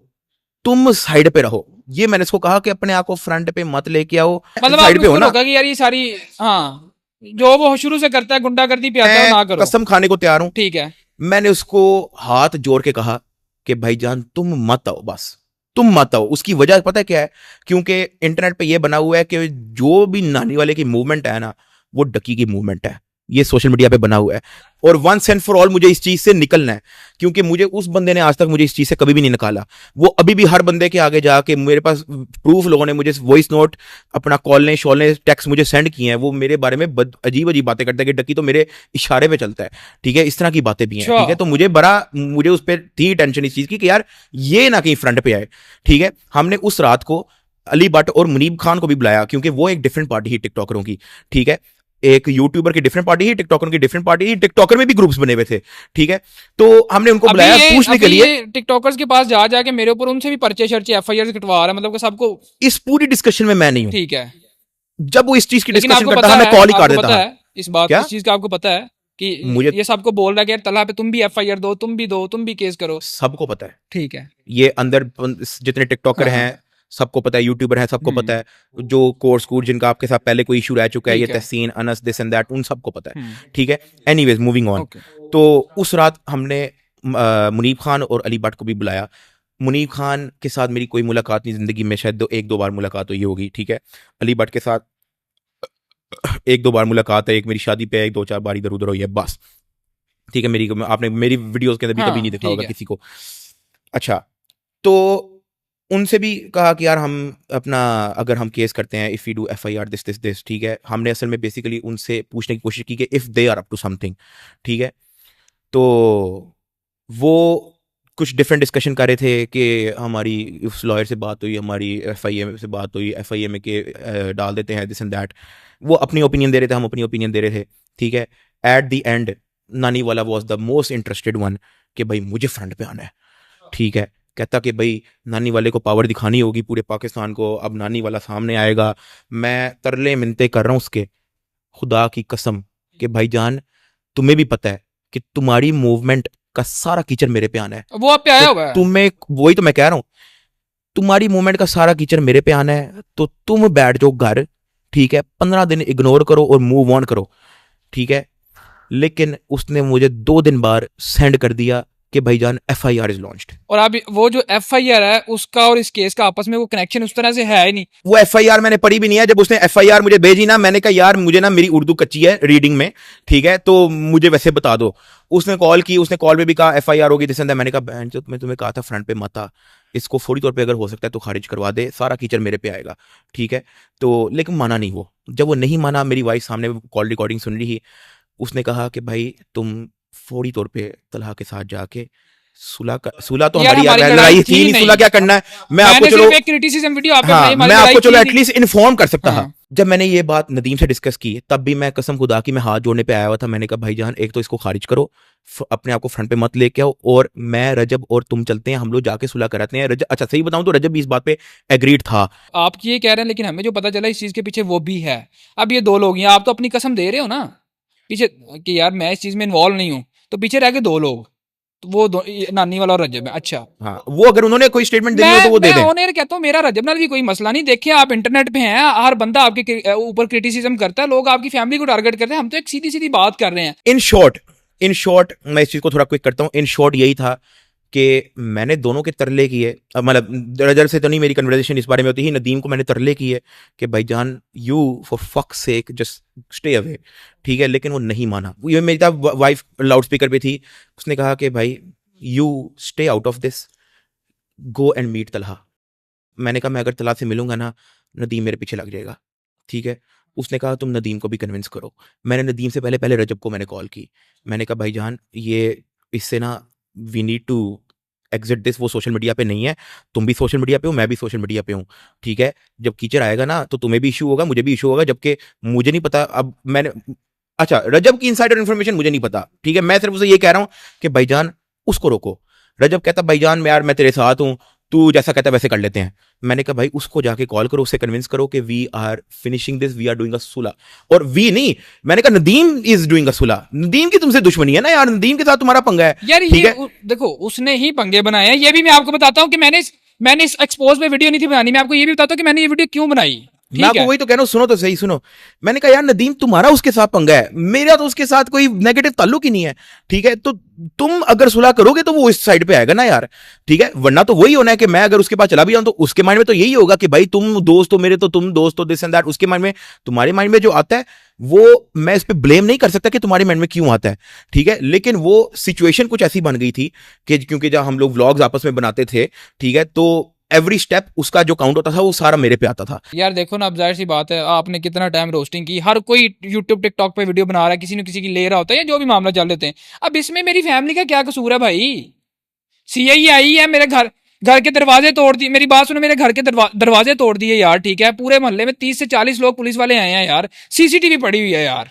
तुम साइड पे रहो। ये मैंने इसको कहा कि अपने आप को फ्रंट पे मत लेके आओ, मतलब साइड आपने पे हो उसको ना। रोका कि यार ये सारी, हाँ, जो वो शुरू से करता है गुंडागर्दी पे आता है, वो ना मैं करो। कसम खाने को तैयार हूं। ठीक है। मैंने उसको हाथ जोड़ के कहा कि भाईजान तुम मत आओ, बस तुम मत आओ। उसकी वजह पता है क्या है? क्योंकि इंटरनेट पे ये बना हुआ है कि जो भी नानी वाले की मूवमेंट है ना, वो डकी की मूवमेंट है। ये सोशल मीडिया पे बना हुआ है, और वंस एंड फॉर ऑल मुझे इस चीज से निकलना है, क्योंकि मुझे उस बंदे ने आज तक मुझे इस चीज से कभी भी नहीं निकाला। वो अभी भी हर बंदे के आगे जाके, मेरे पास प्रूफ, लोगों ने मुझे वॉइस नोट, अपना कॉल शॉल टेक्स्ट मुझे सेंड किए हैं, वो मेरे बारे में अजीब अजीब बातें करता है कि डकी तो मेरे इशारे पे चलता है, ठीक है, इस तरह की बातें भी हैं, अच्छा। ठीक है। तो मुझे उस पर थी टेंशन इस चीज की कि यार ये ना कहीं फ्रंट पे आए, ठीक है। हमने उस रात को अली भट्ट और मुनीब खान को भी बुलाया, क्योंकि वो एक डिफरेंट पार्टी ही टिकटॉकरों की, ठीक है। एक यूट्यूबर की डिफरेंट पार्टी ही, टिकटॉकर की डिफरेंट पार्टी ही, टिकटॉकर में भी ग्रुप्स बने हुए थे, ठीक है। तो हमने उनको बुलाया पूछने के लिए। टिकटॉकर्स के पास जा जाके मेरे ऊपर उनसे भी पर्चे शर्चे एफआईआर कटवा रहा है, मतलब कि सबको। इस पूरी डिस्कशन में मैं नहीं हूं। ठीक है। जब वो इस चीज की लेकिन डिस्कशन आपको करता पता है, मैं है, कॉल ही कर आपको देता पता हूं। है इस बात, क्या इस चीज का आपको पता है कि मुझे ये सबको बोल रहा है कि यार तलहा पे तुम भी एफआईआर दो, तुम भी दो, तुम भी केस करो। सबको पता है, ठीक है। ये अंदर जितने टिकटॉकर हाँ। हैं सबको पता है, यूट्यूबर हैं सबको पता है, जो कोर्स कूर जिनका आपके साथ पहले कोई इशू रह चुका है, ये ठीक है। तहसीन अनस दिस एंड दैट, उन सबको पता है, हम्म। ठीक है। Anyways moving on. ओके। तो उस रात हमने मुनीब खान और अली भट्ट को भी बुलाया। मुनीब खान के साथ मेरी कोई मुलाकात नहीं, जिंदगी में शायद एक दो बार मुलाकात हुई होगी, ठीक है। अली भट्ट के साथ एक दो बार मुलाकात है, एक मेरी शादी पे, एक दो चार बार इधर उधर हुई है, बस, ठीक है। आपने मेरी वीडियोस के अंदर भी कभी नहीं हाँ देखा ठीक होगा है। किसी को। अच्छा, तो उनसे भी कहा कि यार हम अपना, अगर हम केस करते हैं, if you do FIR this this this, ठीक है। हमने असल में बेसिकली उनसे पूछने की कोशिश की कि if they are up to something, ठीक है। तो वो कुछ डिफरेंट डिस्कशन कर रहे थे कि हमारी उस लॉयर से बात हुई, हमारी एफआईए से बात हुई, एफआईए में के डाल देते हैं दिस एंड दैट। वो अपनी ओपिनियन दे रहे थे, हम अपनी ओपिनियन दे रहे थे, ठीक है। एट द एंड नानी वाला was the most interested one कि भाई मुझे फ्रंट पे आना है, ठीक है। कहता कि भाई नानी वाले को पावर दिखानी होगी पूरे पाकिस्तान को, अब नानी वाला सामने आएगा। मैं तरले मिन्नतें कर रहा हूँ उसके, खुदा की कसम, कि भाईजान तुम्हें भी पता है कि तुम्हारी मूवमेंट का सारा कीचड़ मेरे पे आना है। वो आप पे आया तो हुआ है। तुम्हें, वही तो मैं कह रहा हूँ, तुम्हारी मूवमेंट का सारा कीचड़ मेरे पे आना है, तो तुम बैठ जाओ घर, ठीक है। 15 दिन इग्नोर करो और मूव ऑन करो, ठीक है। लेकिन उसने मुझे 2 दिन बाद सेंड कर दिया कि भाईजान एफआईआर इज लॉन्च्ड। और अब वो जो एफआईआर है उसका और इस केस का आपस में वो कनेक्शन उस तरह से है ही नहीं। वो एफआईआर मैंने पढ़ी भी नहीं है। जब उसने एफआईआर मुझे भेजी ना, मैंने कहा यार मुझे ना, मेरी उर्दू कच्ची है रीडिंग में, ठीक है, तो मुझे वैसे बता दो। उसने कॉल की, उसने कॉल पे भी कहा एफआईआर होगी दिस एंड दैट। मैंने कहा बहन चोद, मैं तुम्हें कहा था फ्रंट पे मत आ, इसको फौरी तौर पे अगर हो सकता है तो खारिज करवा दे, सारा कीचड़ मेरे पे आएगा, ठीक है। तो लेकिन माना नहीं वो। जब वो नहीं माना, मेरी वाइफ सामने कॉल रिकॉर्डिंग सुन रही, उसने कहा कि भाई तुम फौरी तौर पे तलहा के साथ जाके सुलह तो यार हमारी हमारी यार लड़ाई लड़ाई थी थी नहीं, नहीं। सुलह क्या करना है। मैं आपको मैंने चलो सिर्फ एक क्रिटिसिज्म वीडियो आप पे बनाई, हाँ हमारी मैं लड़ाई आपको थी चलो नहीं। एटलीस्ट इन्फॉर्म कर सकता था। हाँ। जब मैंने ये बात नदीम से डिस्कस की तब भी मैं कसम खुदा की मैं हाथ जोड़ने पे आया हुआ था। मैंने कहा भाईजान एक तो इसको खारिज करो, अपने आप को फ्रंट पे मत लेके आओ, और मैं रजब और तुम चलते हैं, हम लोग जाके सुलह कराते हैं। रजब, अच्छा सही बताऊं तो रजब भी इस बात पे एग्रीड था। आप ये कह रहे हैं, लेकिन हमें जो पता चला इस चीज के पीछे वो भी है। अब ये दो लोग हैं, आप तो अपनी कसम दे रहे हो ना पीछे कि यार मैं इस चीज में इन्वॉल्व नहीं हूं, तो पीछे रह गए दो लोग, तो वो दो, ये नानी वाला और रजब है। अच्छा, हाँ वो अगर उन्होंने कोई स्टेटमेंट देनी हो तो मैं वो दे मैं दें। ऑन एयर कहता हूँ मेरा रजब नाल भी कोई मसला नहीं। देखिए आप इंटरनेट पे हैं, हर बंदा आपके ऊपर क्रिटिसिज्म करता है, लोग आपकी फैमिली को टारगेट करते हैं, हम तो एक सीधी सीधी बात कर रहे हैं। इन शॉर्ट मैं इस चीज को थोड़ा क्विक करता हूँ। इन शॉर्ट यही था कि मैंने दोनों के तरले किए। अब मतलब रजब से तो नहीं मेरी कन्वर्सेशन इस बारे में होती ही, नदीम को मैंने तरले किए कि भाईजान you for fuck sake just stay away, ठीक है। लेकिन वो नहीं माना। ये मेरी वाइफ लाउड स्पीकर पे थी, उसने कहा कि भाई you stay out of this, go and meet Talha. मैंने कहा मैं अगर तलहा से मिलूंगा ना, नदीम मेरे पीछे लग जाएगा, ठीक है। उसने कहा तुम नदीम को भी कन्विंस करो। मैंने नदीम से पहले पहले रजब को मैंने कॉल की। मैंने कहा भाईजान ये इससे ना we need to exit this. वो सोशल मीडिया पे नहीं है, तुम भी सोशल मीडिया पे हो, मैं भी सोशल मीडिया पे हूँ, ठीक है। जब कीचड़ आएगा ना तो तुम्हें भी इशू होगा, मुझे भी इशू होगा, जबकि मुझे नहीं पता। अब मैंने, अच्छा रजब की इनसाइडर इन्फॉर्मेशन मुझे नहीं पता, ठीक है। मैं सिर्फ उसे ये कह रहा हूँ कि भाईजान उसको रोको। रजब कहता भाईजान मैं यार मैं तेरे साथ हूँ, तू जैसा कहता है वैसे कर लेते हैं। मैंने कहा भाई उसको जाके कॉल करो, उससे कन्विंस करो कि we are finishing this, we are doing a सुलह। और वी नहीं, मैंने कहा नदीम इज डूइंग अ सुलह। नदीम की तुमसे दुश्मनी है ना यार, नदीम के साथ तुम्हारा पंगा है, यार ठीक ये है। देखो उसने ही पंगे बनाए हैं। ये भी मैं आपको बताता हूँ कि मैंने इस एक्सपोज पे वीडियो नहीं थी बनानी। मैं आपको ये भी बताता हूँ कि मैंने ये वीडियो क्यों बनाई। मैं ठीक आपको है, वही तो कह रहा हूँ, सुनो तो सही सुनो। मैंने कहा यार नदीम तुम्हारा उसके साथ पंगा है, मेरा तो उसके साथ कोई नेगेटिव ताल्लुक ही नहीं है, ठीक है। तो तुम अगर सुलह करोगे तो वो इस साइड पे आएगा ना यार, ठीक है। वरना तो वही होना है कि मैं अगर उसके पास चला भी जाऊं तो उसके माइंड में तो यही होगा कि भाई तुम दोस्त हो मेरे, तो तुम दोस्त हो, दिस एंड दैट। उसके माइंड में, तुम्हारे माइंड में जो आता है वो मैं इस पे ब्लेम नहीं कर सकता कि तुम्हारे माइंड में क्यों आता है, ठीक है। लेकिन वो सिचुएशन कुछ ऐसी बन गई थी कि क्योंकि जब हम लोग व्लॉग्स आपस में बनाते थे, ठीक है, तो एवरी स्टेप उसका जो काउंट होता था वो सारा मेरे पे आता था। यार देखो ना, अब जाहिर सी बात है, आपने कितना टाइम रोस्टिंग की, हर कोई यूट्यूब टिकटॉक पे वीडियो बना रहा है, किसी न किसी की ले रहा होता है, या जो भी मामला चल रहे थे। अब इसमें मेरी फैमिली का क्या कसूर है भाई? सीआईए आई है मेरे घर, घर के दरवाजे तोड़ दिए। मेरी बात सुनो, मेरे घर के दरवाजे तोड़ दिए यार, ठीक है। पूरे मोहल्ले में 30 से 40 लोग पुलिस वाले आए हैं यार, सीसीटीवी पड़ी हुई है यार,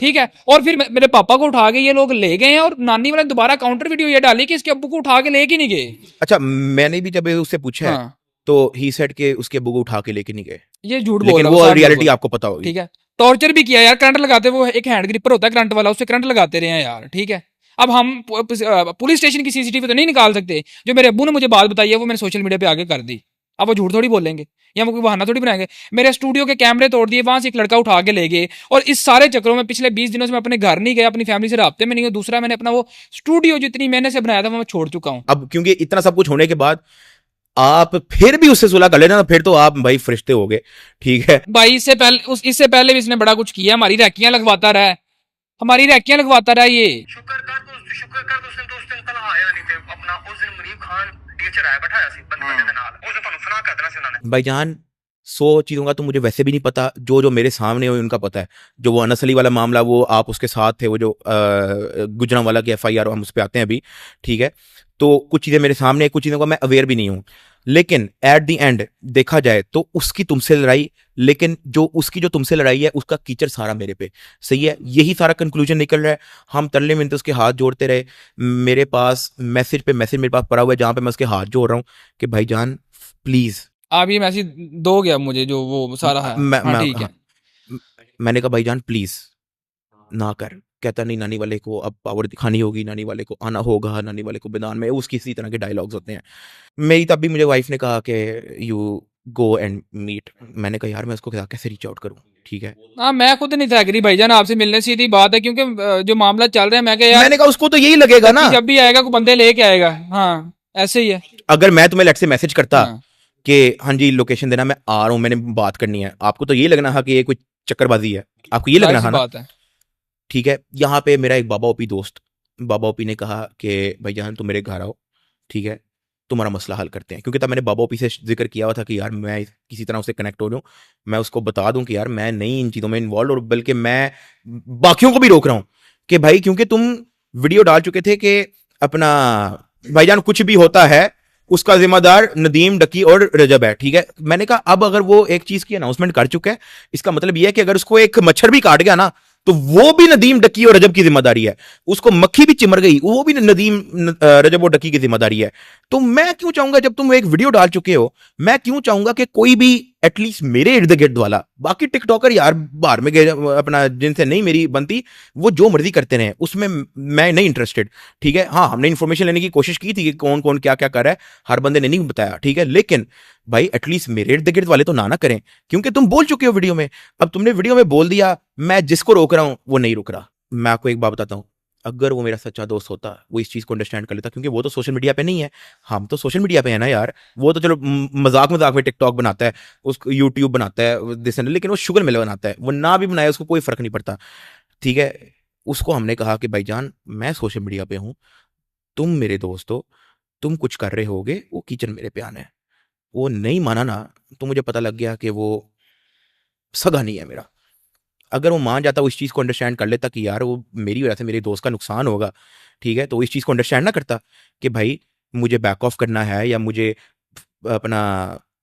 ठीक है। और फिर मेरे पापा को उठा के ये लोग ले गए हैं, और नानी वाले दोबारा काउंटर वीडियो ये डाली कि इसके अब्बू को उठा के लेके नहीं गए। अच्छा मैंने भी जब उससे पूछा है हाँ, तो ही सेड के उसके बुक उठा के लेके नहीं गए, ये झूठ बोल लेकिन रहा है, वो साफ झूठ रियलिटी बोल रहा है, आपको पता होगी। ठीक है। टॉर्चर भी किया यार, करंट लगाते, वो एक हैंड ग्रिपर होता है करंट वाला, उससे करंट लगाते रहे हैं यार, ठीक है। अब हम पुलिस स्टेशन की सीसीटीवी तो नहीं निकाल सकते। जो मेरे अब्बू ने मुझे बात बताई है वो मैंने सोशल मीडिया पे आगे कर दी। अब वो झूठ थोड़ी बोलेंगे या वो कोई बहाना थोड़ी बनाएंगे। मेरे स्टूडियो के कैमरे तोड़ दिए, वहां से एक लड़का उठा के ले गए, और इस सारे चक्करों में पिछले 20 दिनों से मैं अपने घर नहीं गया, अपनी फैमिली से राब्ते में नहीं हूँ। दूसरा, मैंने अपना वो स्टूडियो जितनी मेहनत से बनाया था वो मैं छोड़ चुका हूँ। अब क्योंकि इतना सब कुछ होने के बाद आप फिर भी उससे सुलह कर लेना, तो फिर तो आप भाई फरिश्ते हो गए, ठीक है। भाई इससे पहले भी इसने बड़ा कुछ किया, हमारी रैकियां लगवाता रहा है, हमारी रैकियां लगवाता रहा ये। शुक्र कर उस दिन तलहा आया नहीं थे अपना। उस दिन मुनीब खान टीचर आया बैठाया सी बंदे दे नाल, उस दिन ਤੁਹਾਨੂੰ सुना कर देना सी उन्होंने। भाईजान 100 चीज़ों का तो मुझे वैसे भी नहीं पता, जो मेरे सामने हुई उनका पता है। जो वो अनस अली वाला मामला, वो आप उसके साथ थे, वो जो गुजरांवाला की एफआईआर, हम उस पर आते हैं अभी, ठीक है। तो कुछ चीज़ें मेरे सामने है, कुछ चीज़ों का मैं अवेयर भी नहीं हूँ। लेकिन एट द एंड देखा जाए तो उसकी तुमसे लड़ाई, लेकिन जो तुमसे लड़ाई है उसका कीचड़ सारा मेरे पे, सही है। यही सारा कंक्लूजन निकल रहा है। हम तरले मिनते उसके हाथ जोड़ते रहे, मेरे पास मैसेज पे मैसेज मेरे पास पड़ा हुआ है जहाँ पे मैं उसके हाथ जोड़ रहा हूँ कि भाईजान प्लीज़। आप ये मैसेज दोगे अब मुझे जो वो सारा है? हाँ ठीक है। मैंने कहा भाईजान प्लीज ना कर। कहता नहीं, नानी वाले को अब पावर दिखानी होगी, नानी वाले को आना होगा, नानी वाले को मैदान में, उसकी इसी तरह के डायलॉग्स होते हैं। मेरी तब भी मुझे वाइफ ने कहा कि यू गो एंड मीट। मैंने कहा यार मैं उसको कैसे रीच आउट करूं, ठीक है। हाँ, मैं खुद नहीं था एग्री भाईजान आपसे मिलने, सीधी बात है, क्योंकि जो मामला चल रहा है, मैं कहा यार मैंने कहा उसको तो यही लगेगा ना, जब भी आएगा कोई बंदे लेके आएगा। हाँ, ऐसे ही है। अगर मैं तुम्हें लेट से मैसेज करता हाँ, कि हाँ जी लोकेशन देना, मैं आ रहा हूँ, मैंने बात करनी है, आपको तो ये लगना है कि ये कोई चक्करबाजी है, आपको ये लगना जाहिर सी है ना, बात है। ठीक है। यहाँ पे मेरा एक बाबा ओपी दोस्त, बाबा ओपी ने कहा कि भाईजान तुम मेरे घर आओ, ठीक है, तुम्हारा मसला हल करते हैं। क्योंकि तब मैंने बाबा ओपी से जिक्र किया हुआ था कि यार मैं किसी तरह उससे कनेक्ट हो जाऊँ, मैं उसको बता दूं कि यार मैं नहीं इन चीज़ों में इन्वॉल्व, और बल्कि मैं बाकियों को भी रोक रहा हूँ कि भाई, क्योंकि तुम वीडियो डाल चुके थे कि अपना भाईजान कुछ भी होता है उसका जिम्मेदार नदीम, डक्की और रजब है, ठीक है। मैंने कहा अब अगर वो एक चीज की अनाउंसमेंट कर चुका है, इसका मतलब ये है कि अगर उसको एक मच्छर भी काट गया ना, तो वो भी नदीम, डक्की और रजब की जिम्मेदारी है। उसको मक्खी भी चिमर गई, वो भी नदीम, रजब और डक्की की जिम्मेदारी है। तो मैं क्यों चाहूंगा, जब तुम एक वीडियो डाल चुके हो, मैं क्यों चाहूंगा कि कोई भी एटलीस्ट मेरे इर्द गिर्द वाला, बाकी टिकटॉकर यार बाहर में गए अपना, जिनसे नहीं मेरी बनती, वो जो मर्जी करते रहे, उसमें मैं नहीं इंटरेस्टेड, ठीक है। हाँ, हमने इन्फॉर्मेशन लेने की कोशिश की थी कि कौन कौन क्या क्या कर रहा है, हर बंदे ने नहीं बताया, ठीक है। लेकिन भाई एटलीस्ट मेरे इर्द गिर्द वाले तो ना करें, क्योंकि तुम बोल चुके हो वीडियो में। अब तुमने वीडियो में बोल दिया, मैं जिसको रोक रहा हूं वो नहीं रुक रहा। मैं आपको एक बात बताता हूं, अगर वो मेरा सच्चा दोस्त होता, वो इस चीज को अंडरस्टैंड कर लेता, क्योंकि वो तो सोशल मीडिया पे नहीं है, हम तो सोशल मीडिया पे है ना यार। वो तो चलो मजाक मजाक में टिकटॉक बनाता है, उसको यूट्यूब बनाता है दिस एंड, लेकिन वो शुगर मिल बनाता है, वो ना भी बनाए उसको कोई फर्क नहीं पड़ता, ठीक है। उसको हमने कहा कि भाईजान मैं सोशल मीडिया पे हूं, तुम मेरे दोस्त हो, तुम कुछ कर रहे होगे, वो किचन मेरे पे आना है। वो नहीं माना ना, तो मुझे पता लग गया कि वो सगा नहीं है मेरा। अगर वो मान जाता, वो इस चीज़ को अंडरस्टैंड कर लेता कि यार वो मेरी वजह से मेरे दोस्त का नुकसान होगा, ठीक है, तो वो इस चीज़ को अंडरस्टैंड ना करता कि भाई मुझे बैक ऑफ करना है, या मुझे अपना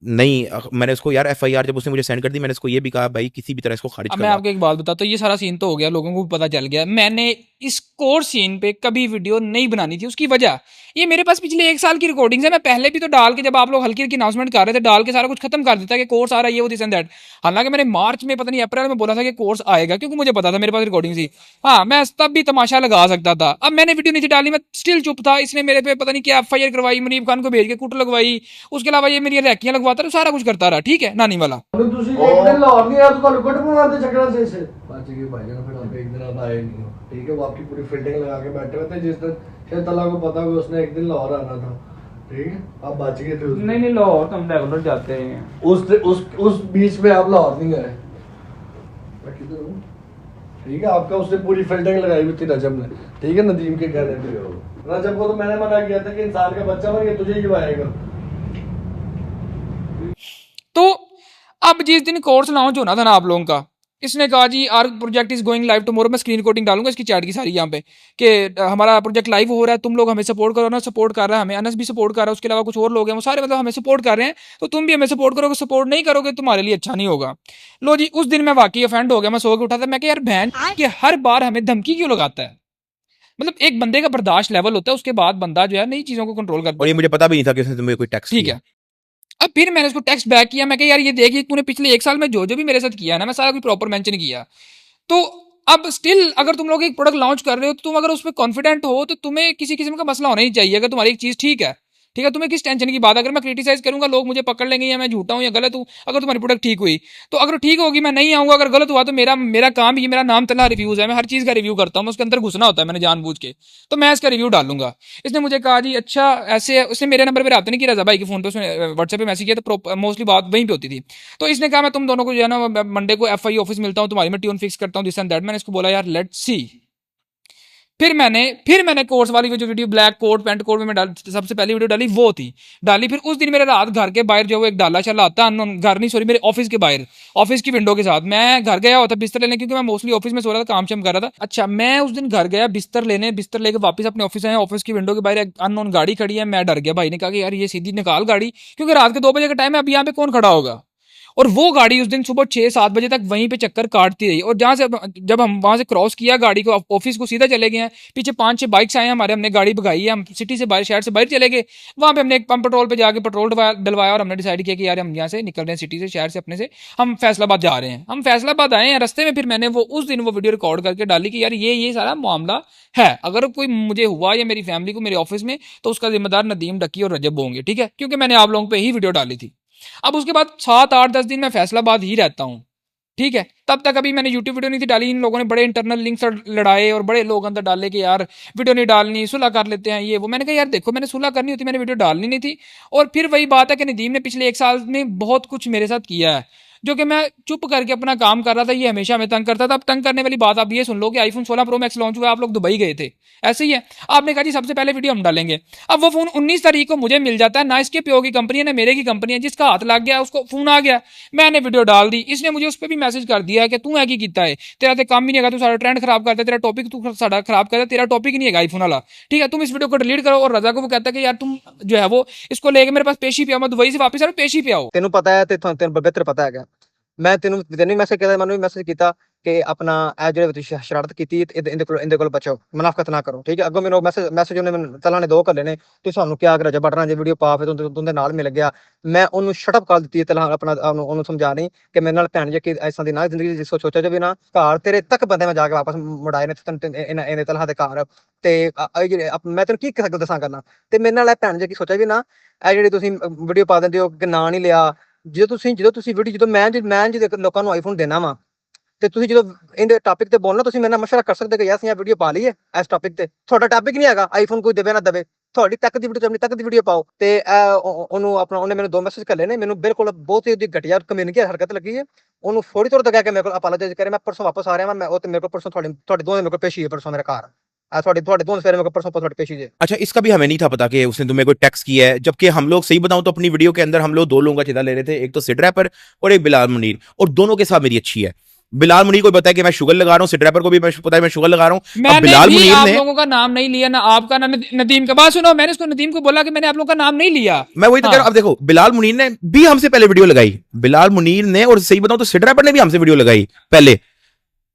नहीं। मैंने उसको यार एफआईआर जब उसने मुझे सेंड कर दी, मैंने उसको ये भी कहा भाई किसी भी तरह इसको खारिज अब मैं करवा। आपको एक बात बताता हूँ, ये सारा सीन तो हो गया, लोगों को भी पता चल गया। मैंने इस कोर सीन पे कभी वीडियो नहीं बनानी थी। उसकी वजह ये, मेरे पास पिछले 1 साल की रिकॉर्डिंग्स है। मैं पहले भी तो डाल के, जब आप लोग हल्की हल्की अनाउंसमेंट कर रहे थे, डाल के सारा कुछ खत्म कर देता कि कोर्स आ रहा है, ये वो दिस एंड दैट। हालांकि मैंने मार्च में, पता नहीं अप्रैल में बोला था कि कोर्स आएगा, क्योंकि मुझे पता था, मेरे पास रिकॉर्डिंग थी। हाँ, मैं तब भी तमाशा लगा सकता था। अब मैंने वीडियो नहीं थी डाली, मैं स्टिल चुप था। इसने मेरे पे पता नहीं क्या एफआईआर करवाई, मुनीब खान को भेज के कुट लगवाई, उसके अलावा ये मेरी रैकियां लगवाता रहा, सारा कुछ करता रहा, ठीक है, नानी वाला। ਤੁਸੀਂ ਇੱਕ ਦਿਨ ਲਾਹੌਰ ਨਹੀਂ ਆਇਆ तो ਤੁਹਾਨੂੰ ਕੁੱਟ ਪਵਾਉਂਦੇ ਚੱਕਰਾਂ से इसे बच गए भाई जान। फिर आप एक दिन आप आए नहीं हो, ठीक है। वो आपकी पूरी फील्डिंग लगा के बैठे हुए थे। जिस दिन शायद तला को पता हुआ उसने एक दिन लाहौर आना था, ठीक है, आप बच गए थे उस दिन। नहीं लाहौर तो हम रेगुलर जाते हैं। उस बीच में आप लाहौर नहीं गए। मैं किधर हूँ, ठीक है। आपका उसने पूरी फील्डिंग लगाई हुई थी रजब ने, ठीक है, नदीम के कहने पे। रजब को तो मैंने मना किया था कि इंसान का बच्चा मर गया, तुझे क्यों आएगा। तो अब जिस दिन कोर्स लॉन्च होना था ना आप लोगों का, इसने कहा जी our project is going live tomorrow. मैं स्क्रीन रिकॉर्डिंग डालूंगा इसकी चैट की सारी यहाँ पे, कि हमारा प्रोजेक्ट लाइव हो रहा है, तुम लोग हमें सपोर्ट करो ना। सपोर्ट कर रहा है हमें, अनस भी सपोर्ट कर रहा है, उसके अलावा कुछ और लोग हैं, वो सारे मतलब हमें सपोर्ट कर रहे हैं। तो तुम भी हमें सपोर्ट करोगे, सपोर्ट नहीं करोगे तुम्हारे लिए अच्छा नहीं होगा। लो जी, उस दिन मैं वाकई ऑफेंड हो गया। मैं सो के उठा था, मैं यार बहन कि हर बार हमें धमकी क्यों लगाता है। मतलब एक बंदे का बर्दाश्त लेवल होता है, उसके बाद बंदा जो है नई चीजों को कंट्रोल करता और है, ये मुझे पता भी नहीं था कि उसने तुम्हें कोई टैक्स ठीक है। अब फिर मैंने उसको टेक्स्ट बैक किया, मैं कहा यार ये देखिए तूने पिछले 1 साल में जो जो भी मेरे साथ किया ना, मैं सारा कुछ प्रॉपर मेंशन किया। तो अब स्टिल अगर तुम लोग एक प्रोडक्ट लॉन्च कर रहे हो, तो तुम अगर उसमें कॉन्फिडेंट हो, तो तुम्हें किसी किस्म का मसला होना ही चाहिए। अगर तुम्हारी एक चीज ठीक है, ठीक है, तुम्हें किस टेंशन की बात है। अगर मैं क्रिटिसाइज करूंगा, लोग मुझे पकड़ लेंगे या मैं झूठा हूं या गलत हूं। अगर तुम्हारी प्रोडक्ट ठीक हुई तो अगर ठीक होगी, मैं नहीं आऊंगा। अगर गलत हुआ तो मेरा मेरा काम ही, मेरा नाम तला रिव्यूज है, मैं हर चीज का रिव्यू करता हूं, मैं उसके अंदर घुसना होता है मैंने जानबूझ के, तो मैं इसका रिव्यू डालूंगा। इसने मुझे कहा जी अच्छा ऐसे, उसने मेरे नंबर पर रब्ता नहीं किया, रजा भाई के फोन पे उसने व्हाट्सएप पे मैसेज किया, तो मोस्टली बात वहीं पे होती थी। तो इसने कहा मैं तुम दोनों को जो है ना मंडे को एफआई ऑफिस मिलता हूँ, तुम्हारी मैं ट्यून फिक्स करता हूँ, दिस एंड दैट। मैंने इसको बोला यार लेट्स सी। फिर मैंने कोर्स वाली जो video, black coat pant coat में मैं सबसे पहली वीडियो डाली वो थी डाली। फिर उस दिन मेरे रात घर के बाहर जो वो एक डाला चला आता, घर नहीं सॉरी, मेरे ऑफिस के बाहर, ऑफिस की विंडो के साथ मैं घर गया होता बिस्तर लेने, क्योंकि मैं मोस्टली ऑफिस में सो रहा था, काम शाम कर रहा था। अच्छा, मैं उस दिन घर गया बिस्तर लेने, बिस्तर लेके वापस अपने ऑफिस आया, ऑफिस की विंडो के बाहर एक अननोन गाड़ी खड़ी है। मैं डर गया, भाई ने कहा कि यार ये सीधी निकाल गाड़ी, क्योंकि रात के 2 बजे का टाइम है, अब यहाँ पे कौन खड़ा होगा। और वो गाड़ी उस दिन सुबह 6-7 बजे तक वहीं पे चक्कर काटती रही। और जहां से जब हम वहां से क्रॉस किया गाड़ी को, ऑफिस को सीधा चले गए हैं, पीछे 5-6 बाइक्स आए हमारे, हमने गाड़ी भगाई है, हम सिटी से बाहर, शहर से बाहर चले गए। वहां पे हमने एक पंप पेट्रोल पे जाके पेट्रोल डलवाया और हमने डिसाइड किया कि यार हम यहाँ से निकल रहे हैं, सिटी से, शहर से, अपने से हम फैसलाबाद जा रहे हैं। हम फैसलाबाद आए हैं, रास्ते में फिर मैंने वो उस दिन वो वीडियो रिकॉर्ड करके डाली कि यार ये सारा मामला है, अगर कोई मुझे हुआ या मेरी फैमिली को मेरे ऑफिस में, तो उसका जिम्मेदार नदीम, डक्की और रजब होंगे, ठीक है, क्योंकि मैंने आप लोगों पे ही वीडियो डाली थी। अब उसके बाद 7-8-10 दिन मैं फैसलाबाद ही रहता हूँ, ठीक है। तब तक अभी मैंने यूट्यूब वीडियो नहीं थी डाली। इन लोगों ने बड़े इंटरनल लिंक्स लड़ाए और बड़े लोग अंदर डाले कि यार वीडियो नहीं डालनी, सुलह कर लेते हैं, ये वो। मैंने कहा यार देखो, मैंने सुलह करनी होती, मैंने वीडियो डालनी नहीं थी। और फिर वही बात है कि नदीम ने पिछले 1 साल में बहुत कुछ मेरे साथ किया है। जो कि मैं चुप करके अपना काम कर रहा था, ये हमेशा हमें तंग करता था। अब तंग करने वाली बात आप ये सुन लो कि आईफोन 16 प्रो मैक्स लॉन्च हुआ, आप लोग दुबई गए थे, ऐसे ही है। आपने कहा जी सबसे पहले वीडियो हम डालेंगे। अब वो फोन 19 तारीख को मुझे मिल जाता है, ना इसके प्यो की कंपनी है ना मेरे की कंपनी है, जिसका हाथ लग गया उसको फोन आ गया, मैंने वीडियो डाल दी, इसने मुझे उस पर भी मैसेज कर दिया कि तू है की कीता है, तेरा तो काम ही नहीं है, तू सारा ट्रेंड खराब करता है, तेरा टॉपिक तू सारा खराब करता है, तेरा टॉपिक नहीं है आईफोन वाला, ठीक है, तुम इस वीडियो को डिलीट करो। और रजा को वो कहता है कि यार तुम जो है वो इसको लेके मेरे पास पेशी पे आओ, मैं दुबई से वापस आ रहा हूं, पेशी पे आओ। ਤੈਨੂੰ ਪਤਾ ਹੈ ਤੇ ਤੈਨੂੰ ਬਿਹਤਰ ਪਤਾ ਹੈਗਾ। ਮੈਂ ਤੈਨੂੰ ਵੀ ਮੈਸੇਜ ਕੀਤਾ, ਮੈਨੂੰ ਵੀ ਮੈਸੇਜ ਕੀਤਾ ਕਿ ਆਪਣਾ ਇਹ ਜਿਹੜੇ ਤੁਸੀਂ ਸ਼ਰਾਰਤ ਕੀਤੀ ਇਹਦੇ ਕੋਲ ਬਚੋ, ਮੁਨਾਫਕਤ ਨਾ ਕਰੋ, ਠੀਕ ਹੈ। ਅੱਗੋਂ ਮੈਨੂੰ ਮੈਸੇਜ ਉਹਨੇ ਮੈਨੂੰ ਤਲਾ ਨੇ 2 ਘੱਲੇ ਨੇ, ਤੂੰ ਸਾਨੂੰ ਕਿਹਾ ਕਰ ਬਟਰਾਂ ਜੇ ਵੀਡੀਓ ਪਾ, ਫਿਰ ਤੂੰ ਦੇ ਨਾਲ ਮਿਲ ਗਿਆ। ਮੈਂ ਉਹਨੂੰ ਸ਼ਟ ਅਪ ਕਰ ਦਿੱਤੀ ਤਲਾ, ਆਪਣਾ ਉਹਨੂੰ ਸਮਝਾ ਨਹੀਂ ਕਿ ਮੇਰੇ ਨਾਲ ਭੈਣ ਜੇ ਕਿ ਐਸਾਂ ਦੀ ਨਾ ਜ਼ਿੰਦਗੀ ਜਿਸ ਸੋਚਿਆ ਜਾਵੇ ਨਾ, ਘਰ ਤੇਰੇ ਤੱਕ ਬੰਦੇ ਮੈਂ ਜਾ ਕੇ ਵਾਪਸ ਮੁੜਾਏ ਨੇ ਇਹਨੇ ਤਲਾ ਦੇ ਘਰ। ਤੇ ਜਿਹੜੇ ਮੈਂ ਤੈਨੂੰ ਕੀ ਦੱਸਾਂ ਕਰਨਾ, ਤੇ ਮੇਰੇ ਨਾਲ ਇਹ ਭੈਣ ਜੇ ਕੀ ਸੋਚਿਆ ਵੀ ਨਾ, ਇਹ ਜਿਹੜੀ ਤੁਸੀਂ ਵੀਡੀਓ ਪਾ ਦਿੰਦੇ ਹੋ ਕਿ ਨਾਂ ਨਹੀਂ ਲਿਆ, ਜਦੋਂ ਤੁਸੀਂ ਵੀਡੀਓ ਜਦੋਂ ਮੈਂ ਜਦੋਂ ਲੋਕਾਂ ਨੂੰ ਆਈਫੋਨ ਦੇਣਾ ਵਾ, ਤੇ ਤੁਸੀਂ ਜਦੋਂ ਇਹਦੇ ਟਾਪਿਕ ਤੇ ਬੋਲਣਾ, ਤੁਸੀਂ ਮੇਰੇ ਨਾਲ ਮਸ਼ਵਰਾ ਕਰ ਸਕਦੇ ਕਿ ਯਾਰ ਅਸੀਂ ਇਹ ਵੀਡੀਓ ਪਾ ਲਈਏ ਇਸ ਟਾਪਿਕ ਤੇ। ਤੁਹਾਡਾ ਟਾਪਿਕ ਨਹੀਂ ਹੈਗਾ ਆਈਫੋਨ ਕੋਈ ਦੇਵੇ ਨਾ ਦੇਵੇ, ਤੁਹਾਡੀ ਤੱਕ ਦੀ ਵੀਡੀਓ, ਆਪਣੀ ਤੱਕ ਦੀ ਵੀਡੀਓ ਪਾਓ। ਤੇ ਉਹਨੇ ਮੈਨੂੰ 2 ਮੈਸੇਜ ਕਰ ਲਏ ਨੇ, ਮੈਨੂੰ ਬਿਲਕੁਲ ਬਹੁਤ ਹੀ ਘਟੀਆ ਕਮਿਊਨਿਟੀ ਹਰਕਤ ਲੱਗੀ ਹੈ। ਉਹਨੂੰ ਫੌਰੀ ਤੌਰ ਤੇ ਕਹਿ ਕੇ ਮੇਰੇ ਕੋਲ ਅਪੋਲੋਜਾਈਜ਼ ਕਰੇ, ਮੈਂ ਪਰਸੋਂ ਵਾਪਸ ਆ ਰਿਹਾ ਵਾਂ। ਮੈਂ ਉਹ ਤੇ ਮੇਰੇ ਕੋਲ ਪਰਸੋਂ ਤੁਹਾਡੇ ਦੋਵਾਂ ਦੇ ਮੇਰੇ ਕੋਲ ਪੇਸ਼ੀ ਹੈ, ਪਰਸੋਂ ਮੇਰੇ ਘਰ ਤੁਹਾਡੇ ਦੋਵਾਂ ਦੇ ਮੇਰੇ ਕੋਲ ਪਰਸੋं ਤੁਹਾਡੇ पेशी है। अच्छा, इसका भी हमें नहीं था पता कि उसने तुम्हें कोई टैक्स किया है, जबकि हम लोग सही बताऊं तो अपनी वीडियो के अंदर हम लोग 2 लोगों का चिदा ले रहे थे, एक तो सिड रैपर और एक बिलाल मुनीर, और दोनों के साथ मेरी अच्छी है। बिलाल मुनीर को बताया कि मैं शुगर लगा रहा हूं, सिड रैपर को भी पता है मैं शुगर लगा रहा हूं। अब मैंने बिलाल भी मुनीर आप ने, लोगों का नाम नहीं लिया, ना आपका ना नदीम का। बात सुनो, मैंने उसको नदीम को बोला कि मैंने आप लोगों का नाम नहीं लिया। मैं वही तो कह रहा हूं। अब देखो, बिलाल मुनीर ने भी हमसे पहले वीडियो लगाई, बिलाल मुनीर ने, और सही बताऊं तो सिड रैपर ने भी हमसे वीडियो लगाई पहले।